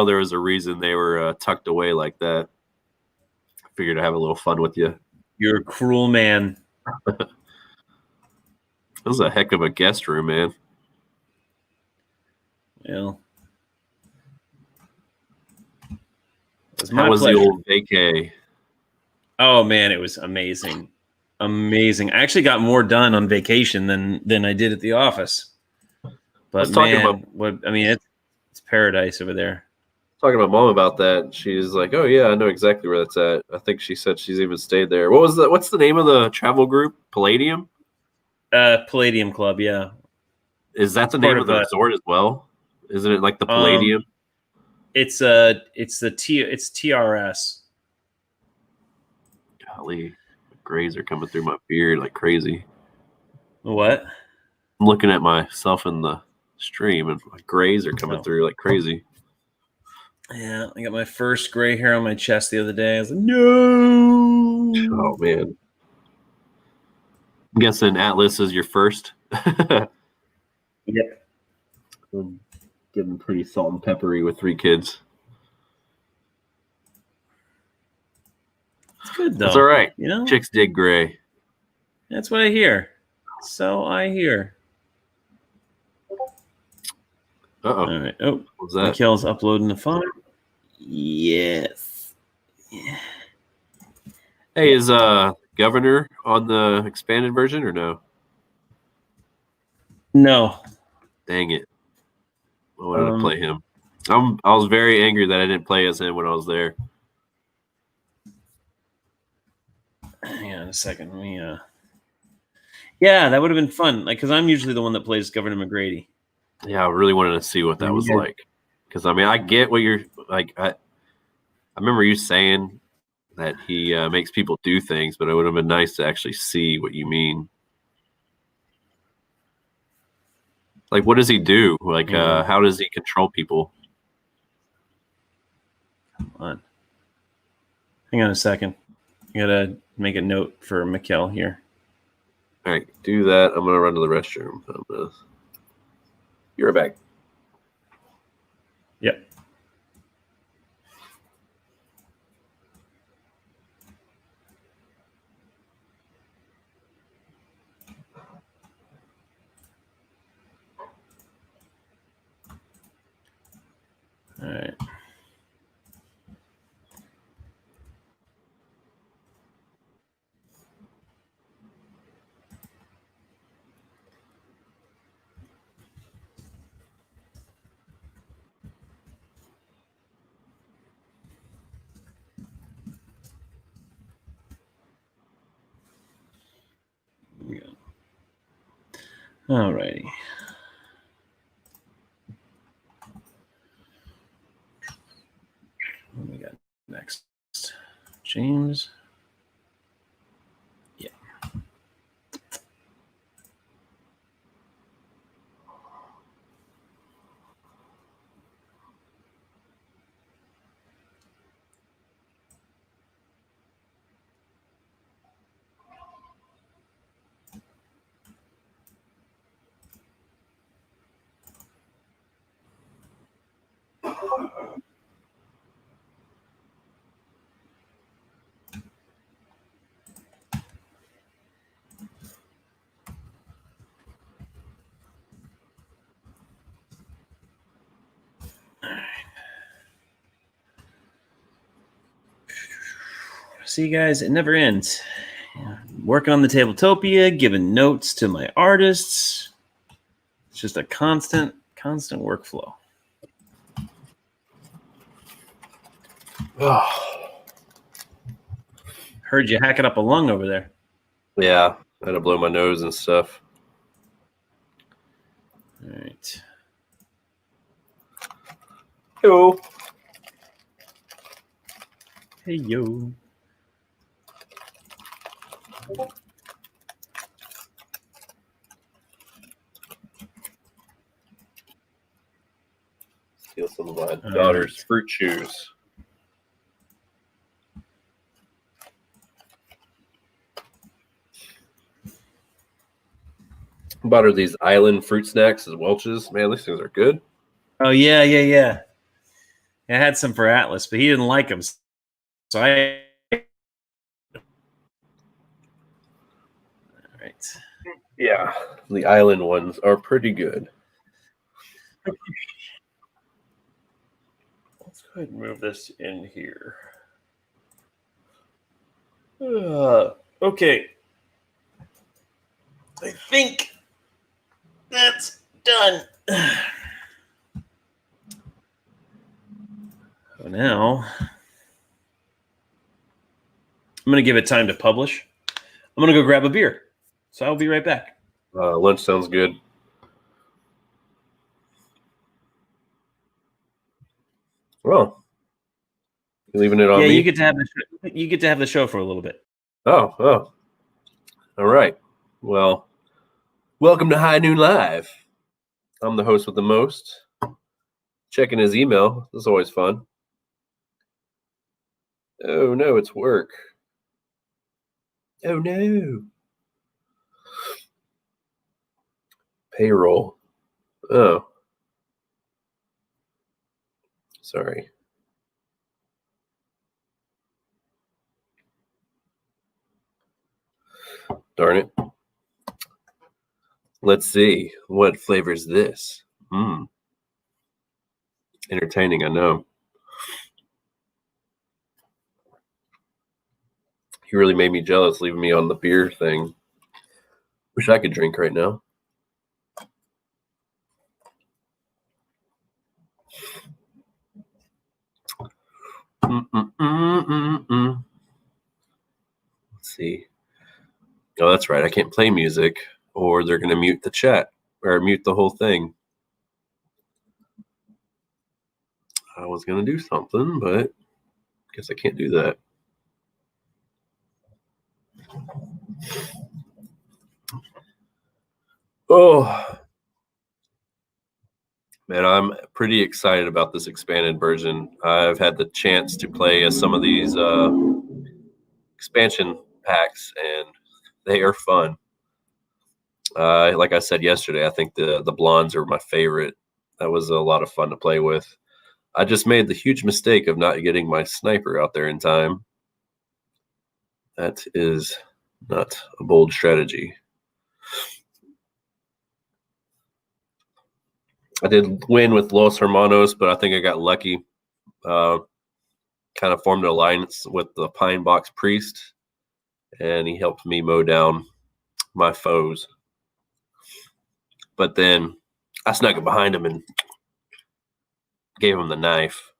There was a reason they were tucked away like that. I figured I'd have a little fun with you. You're a cruel man. This is a heck of a guest room, man. Well, how was the old vacay? Oh man, it was amazing. Amazing. I actually got more done on vacation than I did at the office. But man, it's paradise over there. Talking to my mom about that, she's like, "Oh yeah, I know exactly where that's at." I think she said she's even stayed there. What's the name of the travel group? Palladium? Palladium Club, yeah. Is that the name of the resort as well? Isn't it like the Palladium? It's TRS. Golly, grays are coming through my beard like crazy. What? I'm looking at myself in the stream, and my grays are coming through like crazy. Yeah, I got my first gray hair on my chest the other day. I was like, no. Oh man. I'm guessing Atlas is your first. Yep. I'm getting pretty salt and peppery with 3 kids. It's good though. That's all right. Chicks dig gray. That's what I hear. So I hear. Uh-oh. All right. Oh, What's that? Mikhail's uploading the file. Yes. Yeah. Hey, is Governor on the expanded version or no? No. Dang it. I wanted to play him. I was very angry that I didn't play as him when I was there. Hang on a second. Let me. Yeah, that would have been fun. Like, because I'm usually the one that plays Governor McGrady. Yeah, I really wanted to see what that was Yeah. like. Because I mean, I get what you're like. I remember you saying that he makes people do things, but it would have been nice to actually see what you mean. Like, what does he do? Like, how does he control people? Come on. Hang on a second. I gotta make a note for Mikhail here. All right, do that. I'm gonna run to the restroom. You're back. Yep. All right. All righty. What do we got next? James. Yeah. See, guys, it never ends. Working on the Tabletopia, giving notes to my artists. It's just a constant workflow. Heard you hacking up a lung over there. Yeah, I had to blow my nose and stuff. All right. Yo. Hey, yo. Steal some of my daughter's fruit chews. Bought her these island fruit snacks as Welch's. Man, these things are good. Oh, yeah. I had some for Atlas, but he didn't like them. So I. All right. Yeah, the island ones are pretty good. Let's go ahead and move this in here. Okay. I think that's done. So now I'm going to give it time to publish. I'm going to go grab a beer. So I'll be right back. Lunch sounds good. Well, you leaving it on me? Yeah, you get to have the show for a little bit. Oh. All right. Well, welcome to High Noon Live. I'm the host with the most. Checking his email. This is always fun. Oh, no, it's work. Oh, no. Payroll. Oh. Sorry. Darn it. Let's see. What flavor is this? entertaining, I know. He really made me jealous leaving me on the beer thing. Wish I could drink right now. Let's see. Oh, that's right. I can't play music or they're going to mute the chat or mute the whole thing. I was going to do something, but guess I can't do that. Oh, man, I'm pretty excited about this expanded version. I've had the chance to play as some of these expansion packs, and they are fun. Like I said yesterday, I think the blondes are my favorite. That was a lot of fun to play with. I just made the huge mistake of not getting my sniper out there in time. That is not a bold strategy. I did win with Los Hermanos, but I think I got lucky. Kind of formed an alliance with the Pine Box Priest, and he helped me mow down my foes. But then I snuck it behind him and gave him the knife.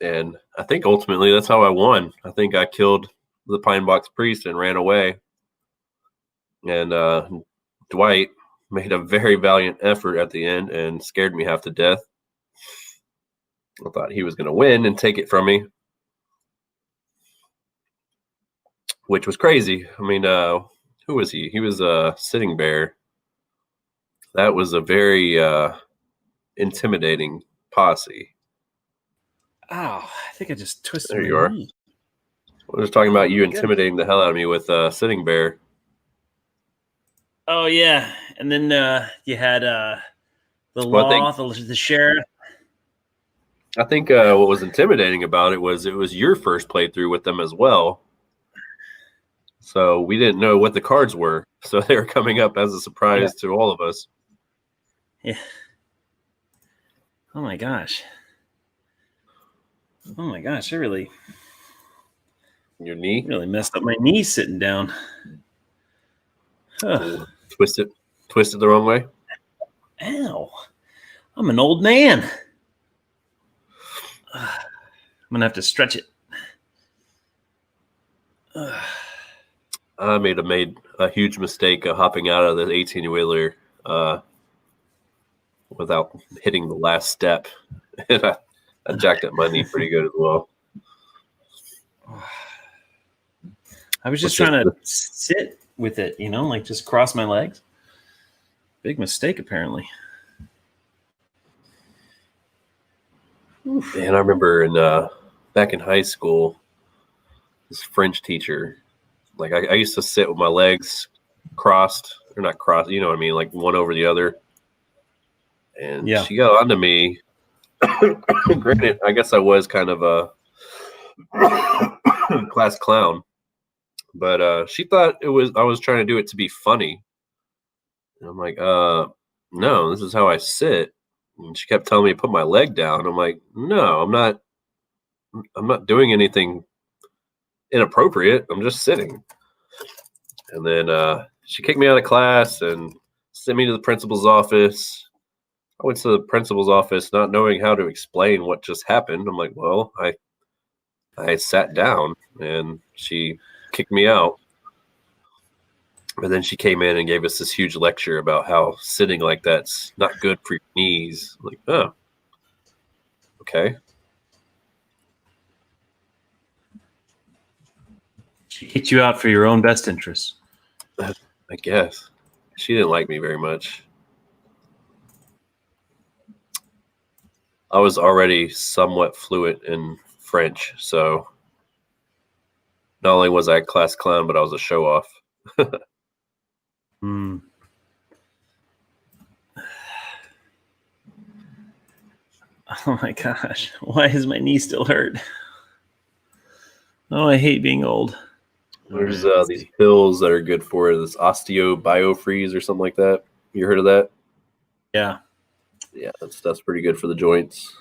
And I think ultimately that's how I won. I think I killed the Pine Box Priest and ran away. And Dwight made a very valiant effort at the end and scared me half to death. I thought he was going to win and take it from me, which was crazy. I mean, who was he? He was a Sitting Bear. That was a very intimidating posse. Ow, I think I just twisted There my you are. knee. I was talking about you intimidating the hell out of me with Sitting Bear. Oh, yeah. And then you had the sheriff. I think what was intimidating about it was your first playthrough with them as well. So we didn't know what the cards were. So they were coming up as a surprise to all of us. Yeah. Oh, my gosh. Oh, my gosh. I really... Your knee? Really messed up my knee sitting down. Twisted the wrong way? Ow. I'm an old man. I'm going to have to stretch it. I made a huge mistake of hopping out of the 18-wheeler without hitting the last step. And I jacked up my knee pretty good as well. I was just trying to sit with it, like just cross my legs. Big mistake, apparently. And I remember back in high school, this French teacher, like I used to sit with my legs crossed, or not crossed, you know what I mean, like one over the other. And she got onto me. Granted, I guess I was kind of a class clown, but she thought I was trying to do it to be funny. And I'm like, no, this is how I sit. And she kept telling me to put my leg down. I'm like, no, I'm not doing anything inappropriate. I'm just sitting. And then she kicked me out of class and sent me to the principal's office. I went to the principal's office not knowing how to explain what just happened. I'm like, well, I sat down and she kicked me out. And then she came in and gave us this huge lecture about how sitting like that's not good for your knees. I'm like, oh, okay. She kicked you out for your own best interest. I guess. She didn't like me very much. I was already somewhat fluent in French, so not only was I a class clown, but I was a show-off. Oh my gosh. Why is my knee still hurt? Oh, I hate being old. There's these pills that are good for this osteo biofreeze or something like that. You heard of that? Yeah. Yeah, that's pretty good for the joints.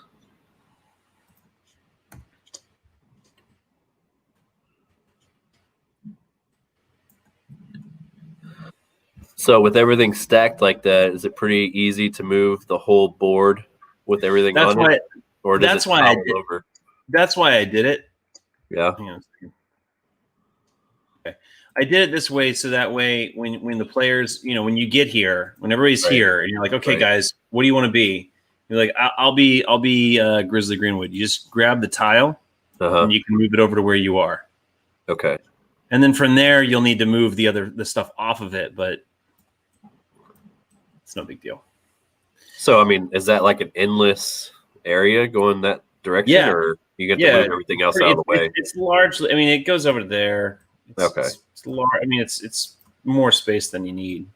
So with everything stacked like that, is it pretty easy to move the whole board with everything That's on why. it, or does That's it why I topple did. over? That's why I did it. Yeah. Hang on a second. Okay. I did it this way so that way when the players, when you get here, when everybody's Right. here, and you're like, okay, Right. guys, what do you want to be? You're like, I'll be Grizzly Greenwood. You just grab the tile and you can move it over to where you are. Okay. And then from there, you'll need to move the stuff off of it, but it's no big deal. So, I mean, is that like an endless area going that direction, or you get to move everything else out of the way? It's largely. I mean, it goes over there. Okay. It's large. I mean, it's more space than you need.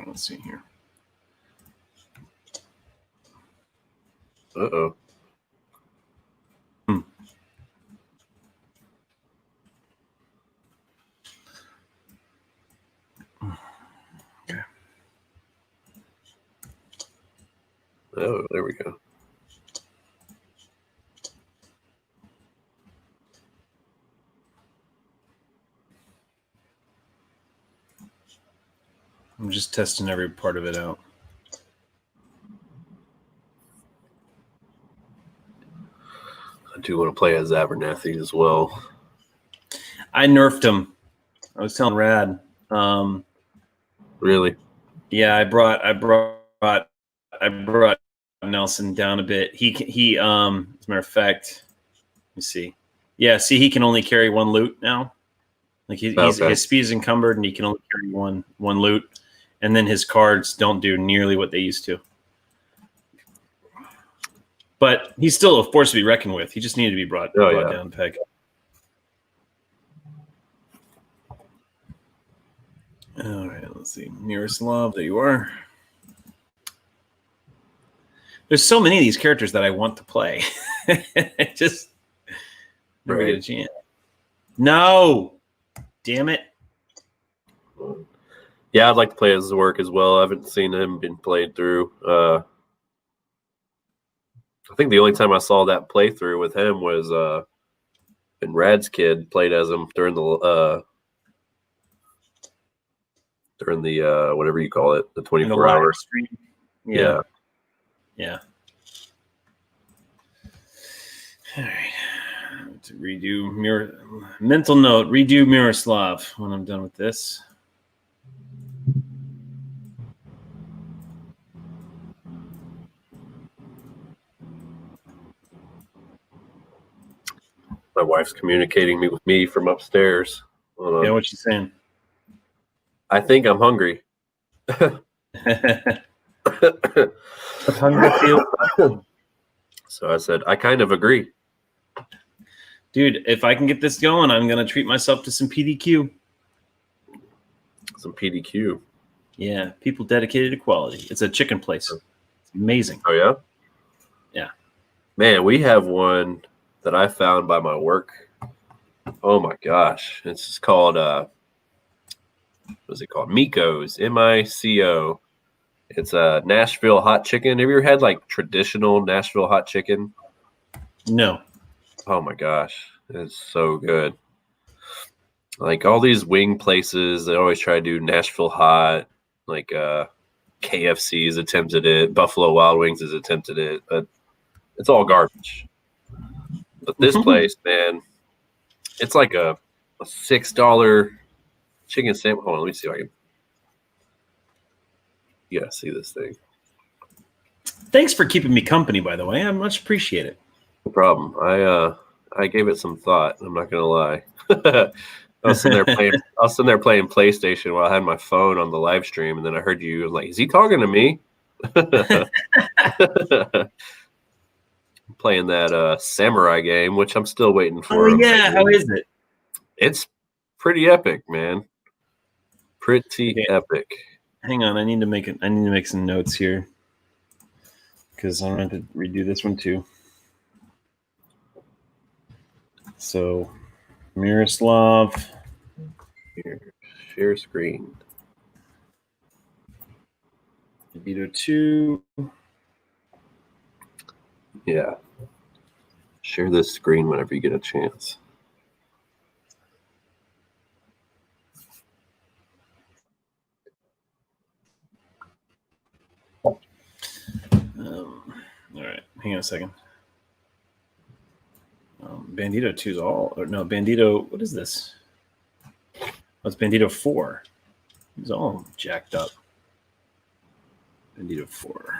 Let's see here. Uh-oh. Okay. Oh, there we go. I'm just testing every part of it out. I do want to play as Abernathy as well. I nerfed him. I was telling Rad. Really? Yeah, I brought Nelson down a bit. He as a matter of fact, let me see. Yeah, see, he can only carry one loot now. Like his speed is encumbered, and he can only carry one loot, and then his cards don't do nearly what they used to. But he's still a force to be reckoned with. He just needed to be brought down a peg. All right, let's see. Miroslav, there you are. There's so many of these characters that I want to play. Just never get a chance. No, damn it. Yeah, I'd like to play as Zork as well. I haven't seen him been played through. I think the only time I saw that playthrough with him was when Rad's kid played as him during the whatever you call it, the 24-hour stream. Yeah. All right. To redo mental note, redo Miroslav when I'm done with this. My wife's communicating with me from upstairs. Yeah, what's she saying? I think I'm hungry. Hungry feel? So I said, I kind of agree. Dude, if I can get this going, I'm going to treat myself to some PDQ. Some PDQ. Yeah, people dedicated to quality. It's a chicken place. It's amazing. Oh, yeah? Yeah. Man, we have one that I found by my work. Oh, my gosh. It's just called, what is it called? Mico's, M-I-C-O. It's a Nashville hot chicken. Have you ever had, like, traditional Nashville hot chicken? No. Oh, my gosh. It's so good. Like, all these wing places, they always try to do Nashville hot. Like, KFC's attempted it. Buffalo Wild Wings has attempted it. But it's all garbage. But this place, man, it's like a $6 chicken sandwich. Hold on, let me see if I can. You gotta see this thing. Thanks for keeping me company, by the way. I much appreciate it. No problem. I gave it some thought. I'm not gonna lie. I was sitting there playing PlayStation while I had my phone on the live stream, and then I heard you. I was like, "Is he talking to me?" Playing that samurai game, which I'm still waiting for. Oh yeah, how is it? It's pretty epic, man. Pretty epic. Hang on, I need to make some notes here because I'm going to redo this one too. So, Miroslav. Here, Share screen. Bandito 2. Yeah. Share this screen whenever you get a chance. All right, hang on a second. Bandito 2 is all, or no, Bandito, what is this? Oh, it's Bandito 4. It's all jacked up. Bandito 4.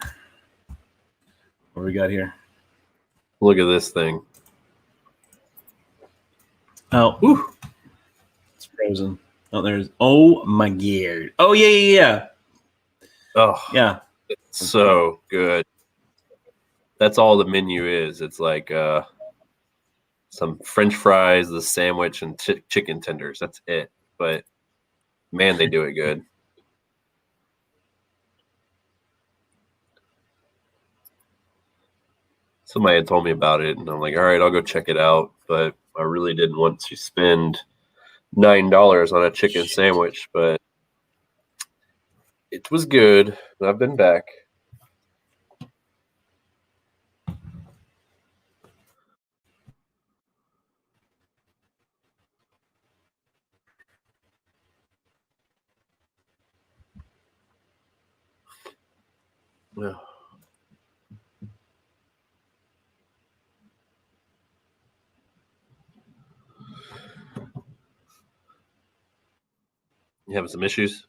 What do we got here? Look at this thing. Oh, whew. It's frozen. Oh, there's, oh my god. Oh, yeah. Oh, Yeah. it's so good. That's all the menu is. It's like some French fries, the sandwich, and chicken tenders. That's it. But man, they do it good. Somebody had told me about it, and I'm like, all right, I'll go check it out. But I really didn't want to spend $9 on a chicken sandwich, but it was good. I've been back. Yeah. You having some issues?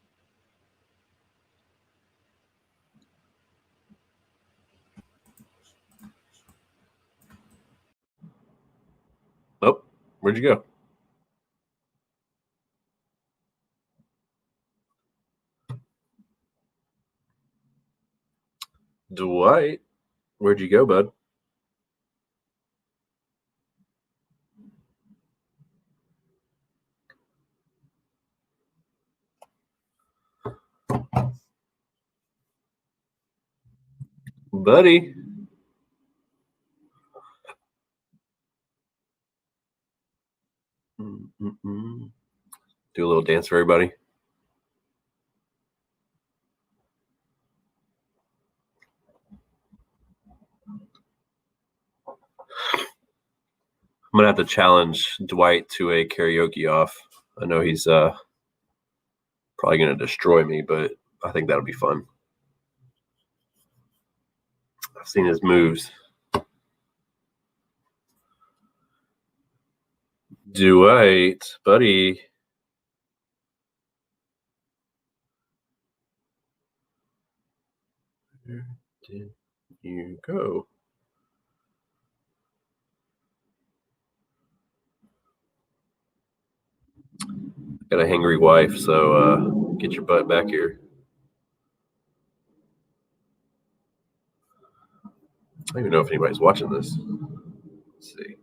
Oh, where'd you go? Dwight, where'd you go, bud? Buddy. Do a little dance for everybody. I'm gonna have to challenge Dwight to a karaoke off. I know he's probably gonna destroy me, but I think that'll be fun. I've seen his moves. Dwight, buddy. Where did you go? Got a hangry wife, so get your butt back here. I don't even know if anybody's watching this. Let's see.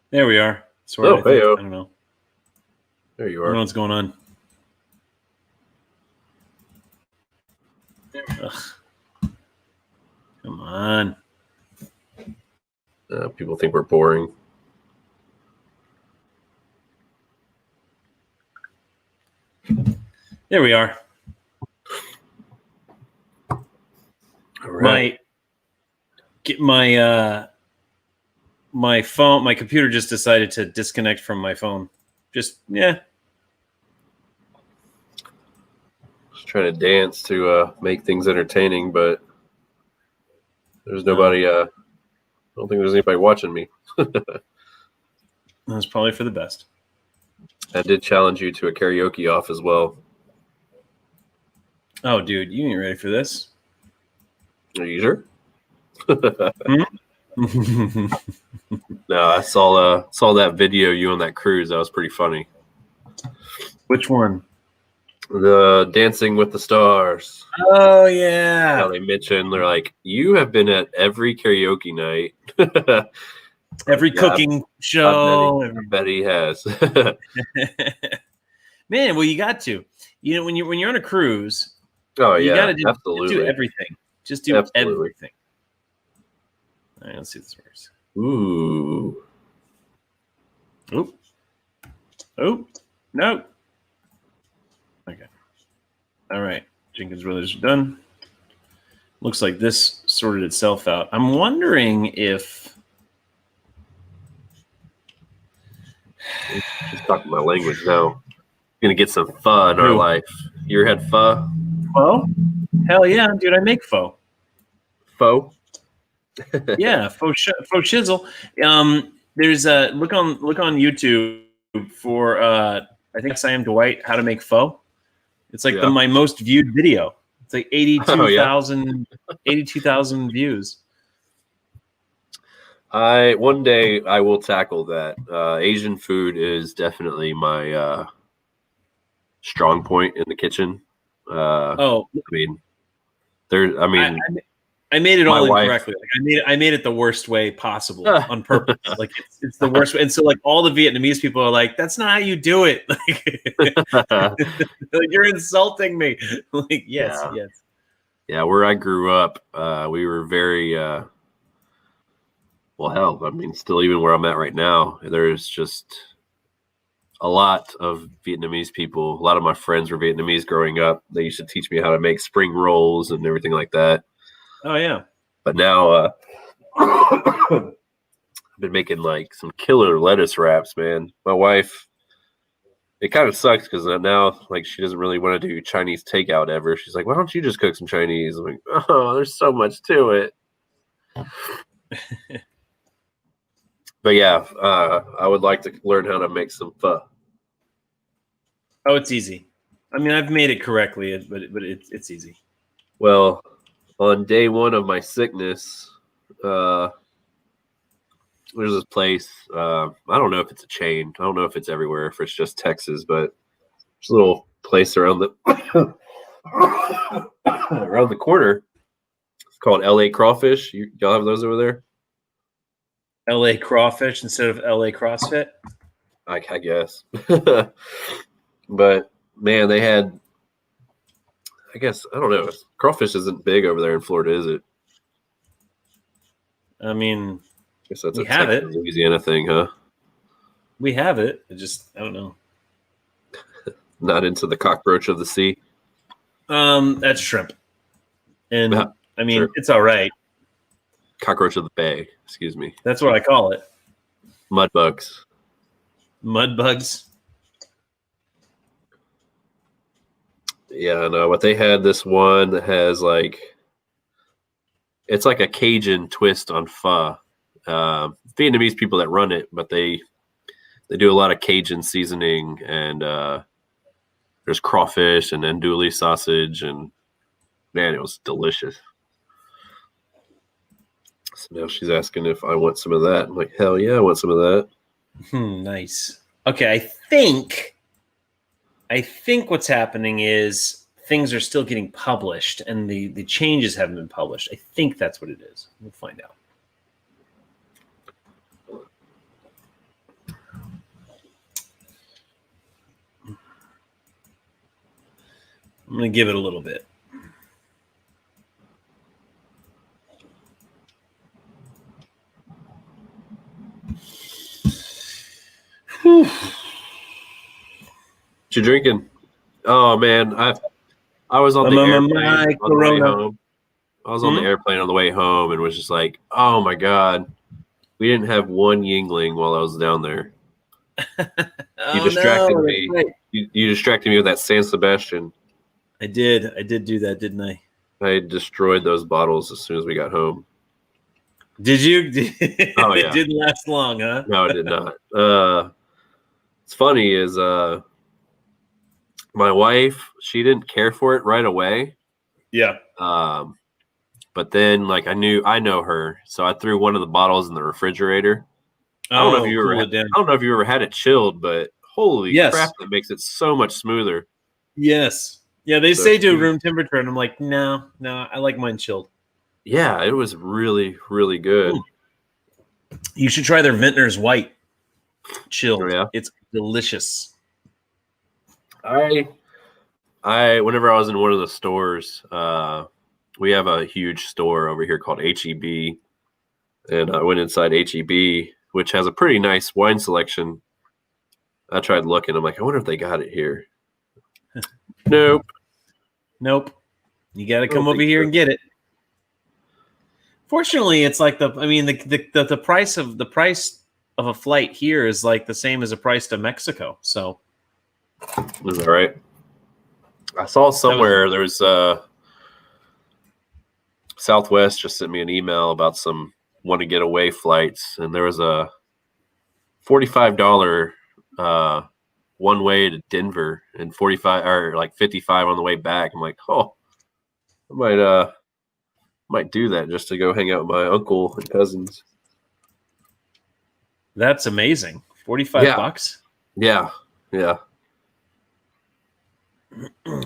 There we are. Sorry, I hey-o. don't know. There you I don't know are. what's going on. Ugh. Come on. People think we're boring. There we are. All right. My phone, my computer just decided to disconnect from my phone. Just Just trying to dance to make things entertaining, but there's nobody. I don't think there's anybody watching me. That's probably for the best. I did challenge you to a karaoke off as well. Oh, dude, you ain't ready for this. Are you sure? No, I saw that video you on that cruise. That was pretty funny. Which one? The Dancing with the Stars. Oh yeah. How they mentioned they're like, you have been at every karaoke night. Every cooking show. I bet he has. Man, well, you got to. You know, when you're on a cruise, Oh you yeah, got to do everything. Just do everything. All right, let's see if this works. Ooh. Oop. Oh, no. Okay. All right. Jenkins Brothers are done. Looks like this sorted itself out. I'm wondering if... She's talking my language now. Gonna get some pho in our life. You ever had pho? Pho? Hell yeah, dude! I make pho. Pho? Yeah, faux shizzle. There's a look on YouTube for I think I am Dwight how to make pho. It's like my most viewed video. It's like 82,000 82,000 views. One day I will tackle that. Asian food is definitely my strong point in the kitchen. I mean, I made it all incorrectly. Like I made it the worst way possible on purpose. Like it's the worst way. And so like all the Vietnamese people are like, that's not how you do it. Like you're insulting me. Like yes. Yeah, where I grew up, we were very well, hell, I mean, still even where I'm at right now, there's just a lot of Vietnamese people. A lot of my friends were Vietnamese growing up. They used to teach me how to make spring rolls and everything like that. Oh yeah. But now I've been making like some killer lettuce wraps, man. My wife, it kind of sucks because now like she doesn't really want to do Chinese takeout ever. She's like, why don't you just cook some Chinese? I'm like, oh, there's so much to it. But yeah, I would like to learn how to make some pho. Oh, it's easy. I mean, I've made it correctly, but it's easy. Well, on day one of my sickness, there's this place. I don't know if it's a chain. I don't know if it's everywhere, if it's just Texas, but there's a little place around the around the corner. It's called LA Crawfish. Y'all have those over there? LA Crawfish instead of LA CrossFit? I guess. But man, they had, I guess, I don't know. Crawfish isn't big over there in Florida, is it? I mean, I guess that's we a have Texas, it. Louisiana thing, huh? We have it. I don't know. Not into the cockroach of the sea. That's shrimp. And I mean, sure. It's all right. Cockroach of the bay, excuse me. That's what I call it. Mud bugs. Mud bugs. Yeah, no, but they had this one that has like, it's like a Cajun twist on pho. Vietnamese people that run it, but they do a lot of Cajun seasoning, and there's crawfish and andouille sausage, and man, it was delicious. So now she's asking if I want some of that. I'm like, hell yeah, I want some of that. Nice. Okay, I think what's happening is things are still getting published and the changes haven't been published. I think that's what it is. We'll find out. I'm going to give it a little bit. Whew. What you drinking? Oh man, I was on the airplane on the way home. I was on the airplane on the way home and was just like, oh my god, we didn't have one Yingling while I was down there. You distracted me. Right. You distracted me with that San Sebastian. I did do that, didn't I? I destroyed those bottles as soon as we got home. Did you? Oh yeah. It didn't last long, huh? No, it did not. It's funny is my wife, she didn't care for it right away. Yeah. But then like I know her, so I threw one of the bottles in the refrigerator. I don't know if you ever had it chilled, but holy crap, that makes it so much smoother. Yes. Yeah, they say do room temperature, and I'm like, no, I like mine chilled. Yeah, it was really, really good. You should try their Vintner's White chilled. Oh, yeah? It's delicious. Whenever I was in one of the stores, we have a huge store over here called HEB. and I went inside HEB, which has a pretty nice wine selection. I tried looking. I'm like, I wonder if they got it here. Nope. You got to come over here and get it. Fortunately, it's like the price of a flight here is like the same as a price to Mexico. So is that right? I saw somewhere there was Southwest just sent me an email about some want to get away flights, and there was a $45 one way to Denver and 45 or like 55 on the way back. I'm like, oh, I might do that just to go hang out with my uncle and cousins. That's amazing. $45. Yeah.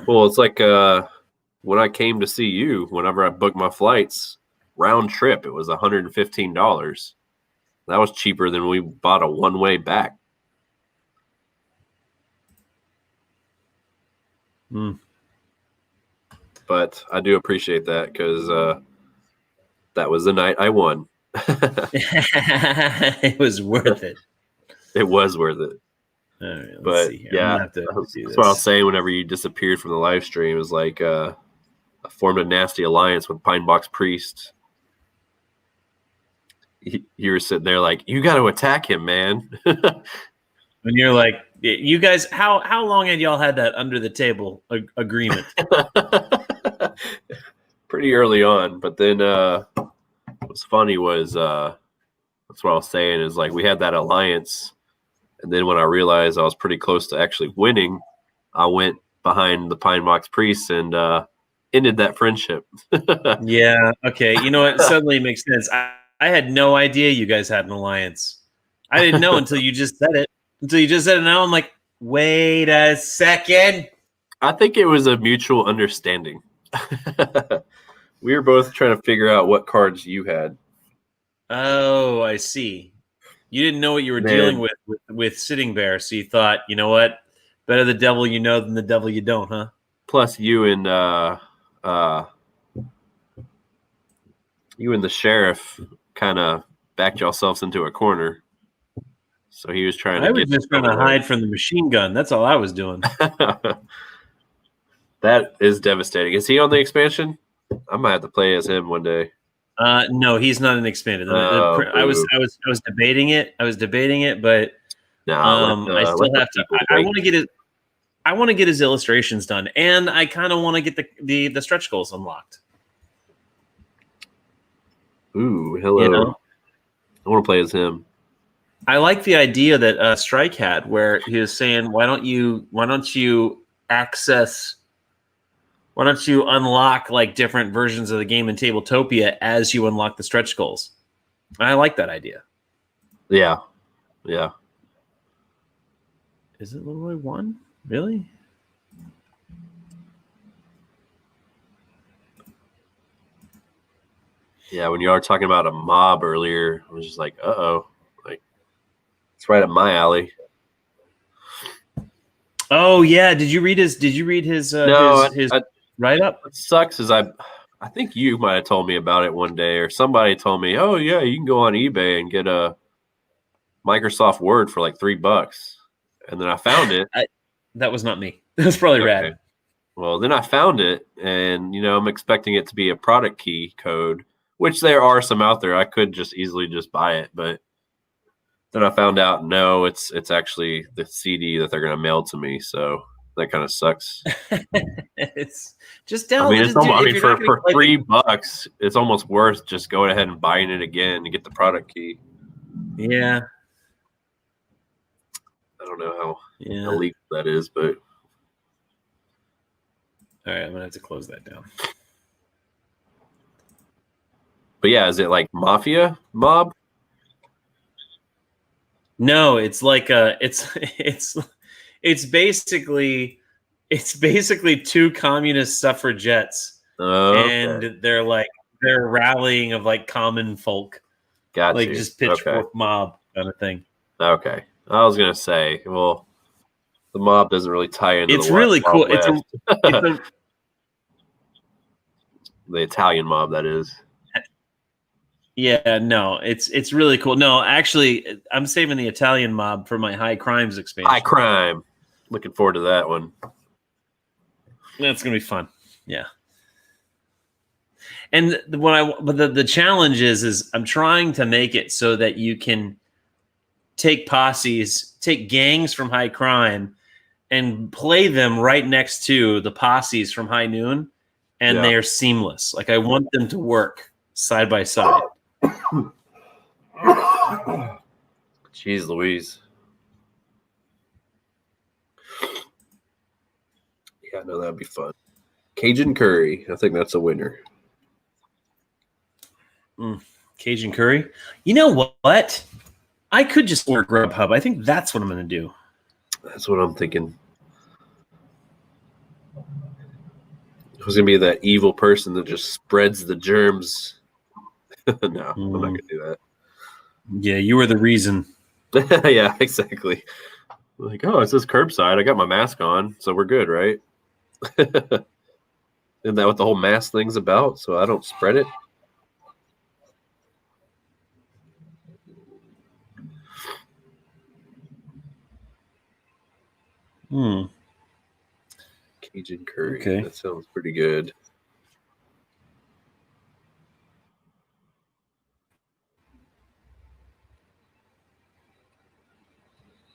Well, it's like when I came to see you, whenever I booked my flights, round trip, it was $115. That was cheaper than we bought a one-way back. But I do appreciate that because that was the night I won. It was worth it. It was worth it. All right, but see here. yeah, that's what I was saying whenever you disappeared from the live stream. It was like I formed a nasty alliance with Pine Box Priest. You were sitting there like, you got to attack him, man. And you're like, you guys, how long had y'all had that under the table agreement? Pretty early on, but then what's funny was that's what I was saying is like we had that alliance, and then when I realized I was pretty close to actually winning, I went behind the Pine Box Priest and ended that friendship. Yeah. Okay. You know what? Suddenly it makes sense. I had no idea you guys had an alliance. I didn't know until you just said it. Now I'm like, wait a second. I think it was a mutual understanding. We were both trying to figure out what cards you had. Oh, I see. You didn't know what you were dealing with Sitting Bear, so you thought, you know what? Better the devil you know than the devil you don't, huh? Plus, you and the sheriff kind of backed yourselves into a corner. So he was trying to hide from the machine gun. That's all I was doing. That is devastating. Is he on the expansion? I might have to play as him one day. No, he's not an expanded. I was debating it. But I still have to. I want to get it. I want to get his illustrations done, and I kind of want to get the stretch goals unlocked. Ooh, hello. You know? I want to play as him. I like the idea that Strike had, where he was saying, "Why don't you unlock like different versions of the game in Tabletopia as you unlock the stretch goals?" I like that idea. Yeah. Is it Leroy 1? Really? Yeah, when you were talking about a mob earlier, I was just like, uh-oh. Like, it's right up my alley. Oh, yeah. Did you read his write-up? What sucks is I think you might have told me about it one day, or somebody told me, oh, yeah, you can go on eBay and get a Microsoft Word for like $3. And then I found it. That was not me. That was probably rad. Well, then I found it, and, I'm expecting it to be a product key code, which there are some out there. I could just easily just buy it, but then I found out, no, it's actually the CD that they're going to mail to me, so that kind of sucks. It's just download. For $3, it's almost worth just going ahead and buying it again to get the product key. Yeah. I don't know how illegal that is, but all right, I'm gonna have to close that down. But yeah, is it like Mafia Mob? No, it's like it's basically two communist suffragettes, and they're rallying of like common folk, just pitchfork mob kind of thing. Okay, I was gonna say, well, the mob doesn't really tie into. It's really cool. It's the Italian mob, that is. Yeah, no, it's really cool. No, actually, I'm saving the Italian mob for my High Crimes expansion. High Crime. Looking forward to that one. That's gonna be fun. Yeah. And but the challenge is I'm trying to make it so that you can take gangs from High Crime, and play them right next to the posses from High Noon, and they are seamless. Like I want them to work side by side. Jeez Louise. Yeah, I know that'd be fun. Cajun curry. I think that's a winner. Cajun curry. You know what? I could just order Grubhub. I think that's what I'm going to do. That's what I'm thinking. I was going to be that evil person that just spreads the germs. No, I'm not going to do that. Yeah, you were the reason. Yeah, exactly. Like, oh, it says curbside. I got my mask on, so we're good, right? Isn't that what the whole mask thing's about? So I don't spread it? Cajun curry. Okay. That sounds pretty good.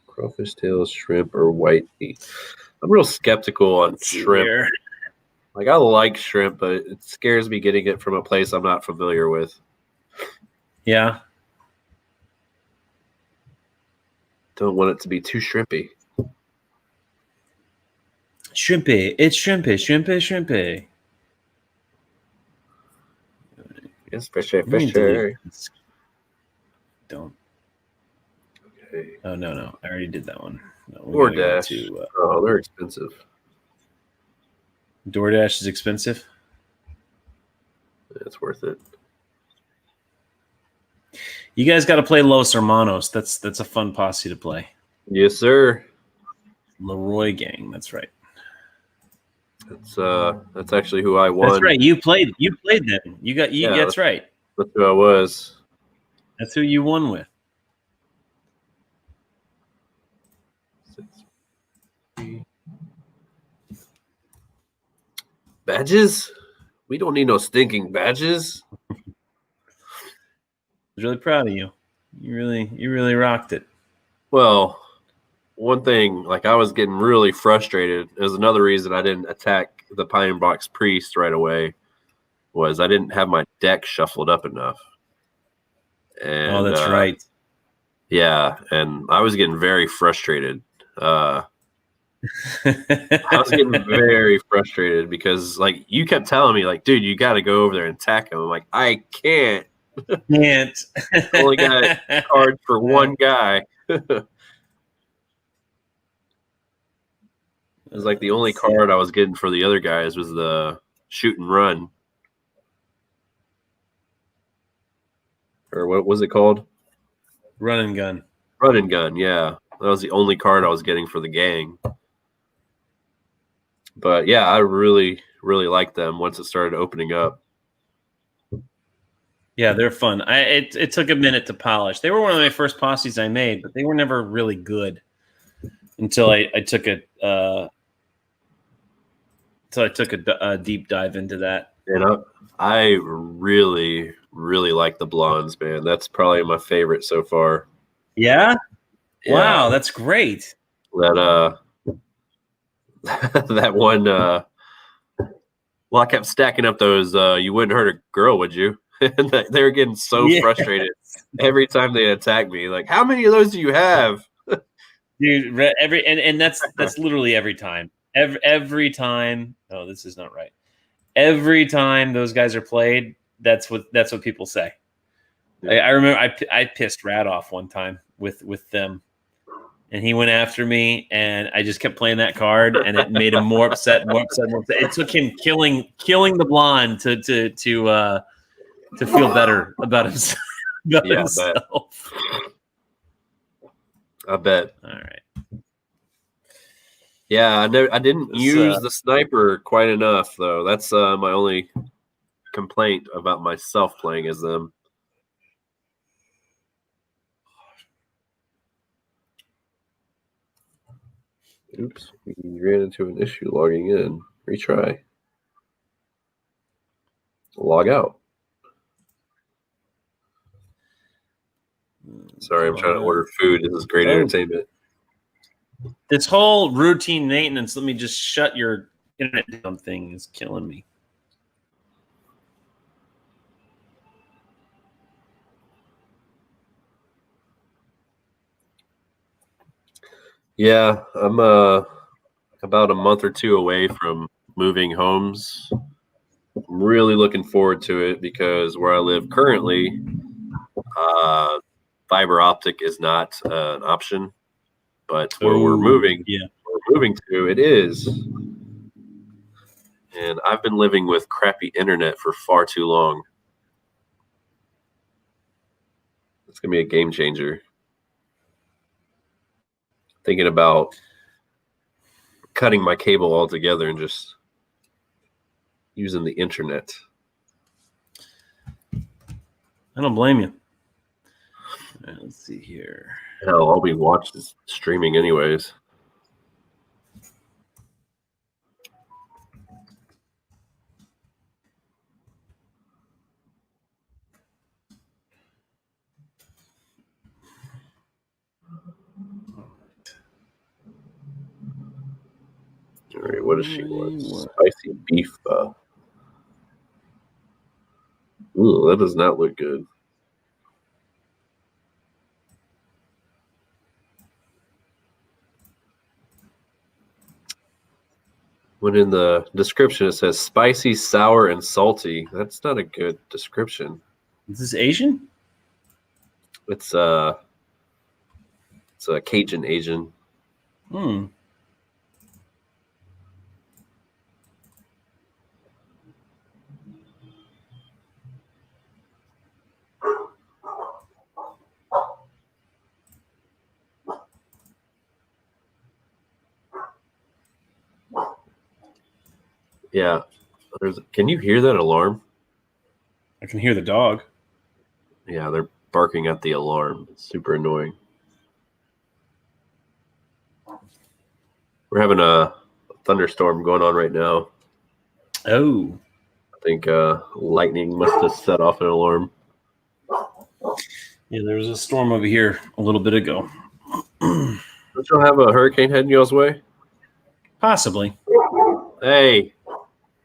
Crawfish tails, shrimp, or white meat. I'm real skeptical on shrimp. Like, I like shrimp, but it scares me getting it from a place I'm not familiar with. Yeah. Don't want it to be too shrimpy. Shrimpy. It's shrimpy. Yes, for sure. Don't. Okay. Oh, no. I already did that one. No, DoorDash. Oh, they're expensive. DoorDash is expensive? It's worth it. You guys got to play Los Hermanos. That's a fun posse to play. Yes, sir. Leroy Gang. That's right. That's actually who I won. That's right. You played them. That's right. That's who I was. That's who you won with. Badges? We don't need no stinking badges. I was really proud of you. You really rocked it. Well, one thing, like, I was getting really frustrated. There's another reason I didn't attack the Pine Box Priest right away, was I didn't have my deck shuffled up enough. And, that's right. Yeah, and I was getting very frustrated. I was getting very frustrated because, like, you kept telling me, like, dude, you got to go over there and attack him. I'm like, I can't. Only got cards for one guy. It was like the only card I was getting for the other guys was the shoot and run. Or what was it called? Run and gun. Run and gun, yeah. That was the only card I was getting for the gang. But yeah, I really, really liked them once it started opening up. Yeah, they're fun. It took a minute to polish. They were one of my first posses I made, but they were never really good until I took a deep dive into that. And I really, really like the blondes, man. That's probably my favorite so far. Yeah? Wow, that's great. That that one. Well, I kept stacking up those. You wouldn't hurt a girl, would you? And they were getting so frustrated every time they attacked me. Like, how many of those do you have? Dude, that's literally every time. Every time. Oh, this is not right. Every time those guys are played, that's what people say. I remember I pissed Rad off one time with them, and he went after me, and I just kept playing that card, and it made him more upset. It took him killing the blonde to feel better about himself. I bet. All right. Yeah, I didn't use the sniper quite enough, though. That's my only complaint about myself playing as them. Oops, we ran into an issue logging in. Retry. Log out. Sorry, I'm trying to order food. This is great entertainment. This whole routine maintenance, let me just shut your internet down thing, is killing me. Yeah, I'm about a month or two away from moving homes. I'm really looking forward to it because where I live currently, fiber optic is not an option, but where we're moving to, it is. And I've been living with crappy internet for far too long. It's gonna be a game changer. Thinking about cutting my cable altogether and just using the internet. I don't blame you. Let's see here. Hell, I'll be watching streaming anyways. All right, what does she want? Spicy beef. Ooh, that does not look good. When in the description it says spicy, sour, and salty, that's not a good description. Is this Asian? It's a Cajun Asian. Yeah. Can you hear that alarm? I can hear the dog. Yeah, they're barking at the alarm. It's super annoying. We're having a thunderstorm going on right now. Oh. I think lightning must have set off an alarm. Yeah, there was a storm over here a little bit ago. Don't y'all have a hurricane heading y'all's way? Possibly. Hey.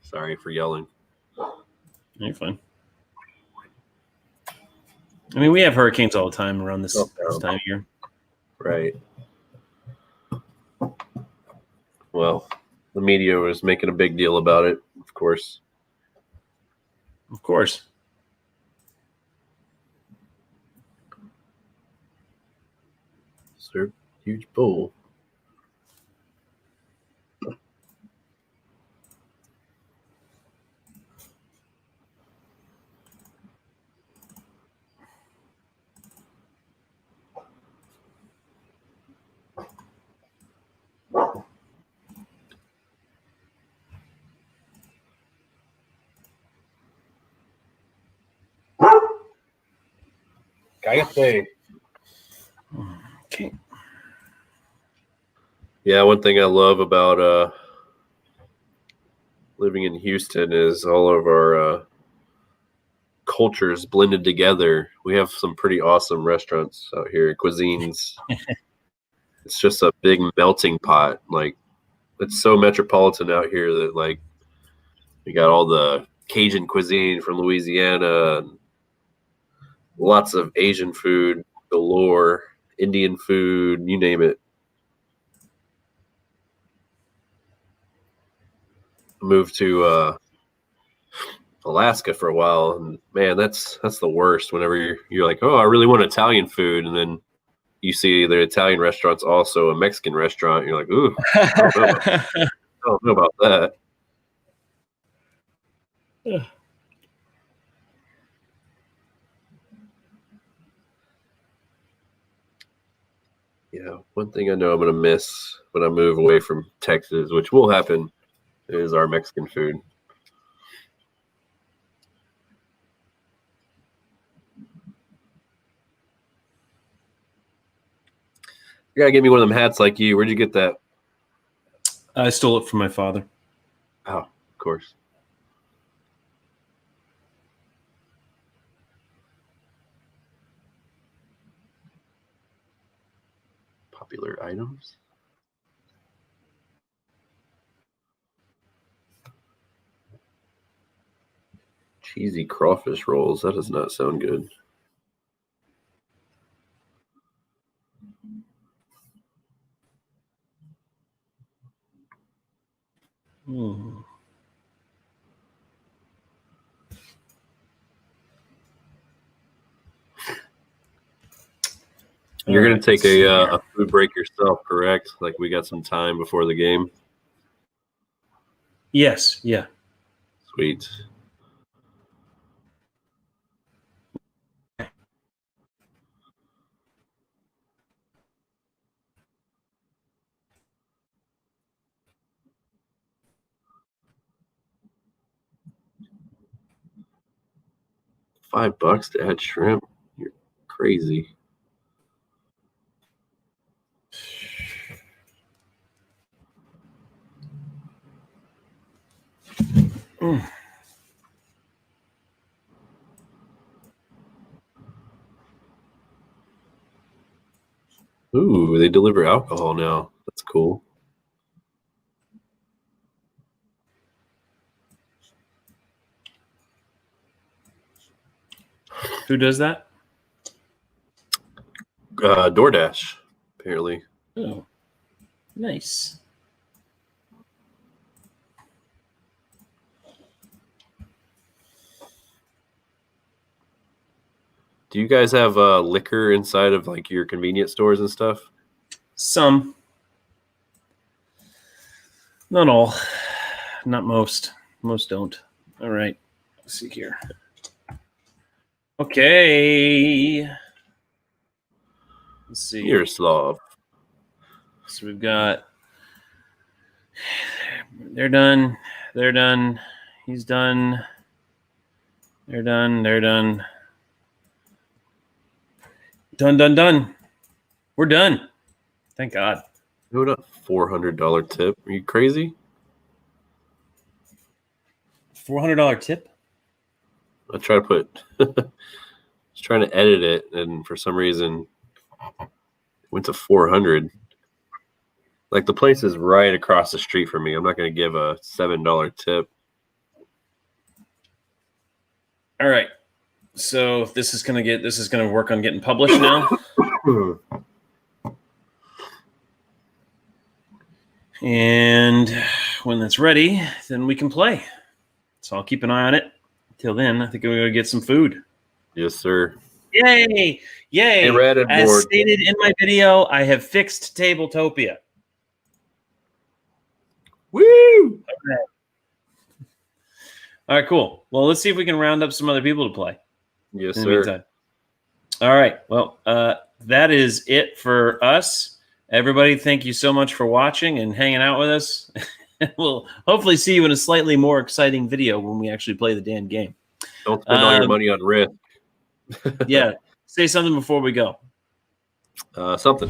Sorry for yelling. You're fine. I mean, we have hurricanes all the time around this time of year. Right. Well, the media was making a big deal about it, of course. Of course. Serve huge bowl. Okay. Yeah, one thing I love about living in Houston is all of our cultures blended together. We have some pretty awesome restaurants out here, cuisines. It's just a big melting pot. Like, it's so metropolitan out here that, like, we got all the Cajun cuisine from Louisiana, and lots of Asian food galore, Indian food, you name it. Moved to Alaska for a while, and man, that's the worst. Whenever you're like, oh, I really want Italian food, and then you see the Italian restaurant's also a Mexican restaurant. You're like, ooh, I don't know about that. Yeah, one thing I know I'm gonna miss when I move away from Texas, which will happen, is our Mexican food. You gotta get me one of them hats like you. Where'd you get that? I stole it from my father. Oh, of course. Popular items. Cheesy crawfish rolls. That does not sound good. You're going to take a food break yourself, correct? Like we got some time before the game? Yes, yeah. Sweet. $5 to add shrimp? You're crazy. Ooh, they deliver alcohol now. That's cool. Who does that? DoorDash, apparently. Oh, nice. Do you guys have liquor inside of like your convenience stores and stuff? Some. Not all. Not most. Most don't. All right. Let's see here. Okay. Let's see. Yaroslav. So we've got. They're done. They're done. He's done. They're done. They're done. Done. We're done. Thank God. What a $400 tip. Are you crazy? $400 tip? I try to put was trying to edit it, and for some reason it went to 400. Like the place is right across the street from me. I'm not going to give a $7 tip. All right. So this is gonna work on getting published now. And when that's ready, then we can play. So I'll keep an eye on it. Till then, I think we're gonna get some food. Yes, sir. Yay! Hey, Reddit As board. stated in my video, I have fixed Tabletopia. Woo! All right, cool. Well, let's see if we can round up some other people to play. Yes, in the sir. meantime. All right. Well, that is it for us. Everybody, thank you so much for watching and hanging out with us. We'll hopefully see you in a slightly more exciting video when we actually play the damn game. Don't spend all your money on risk. Yeah. Say something before we go. Something.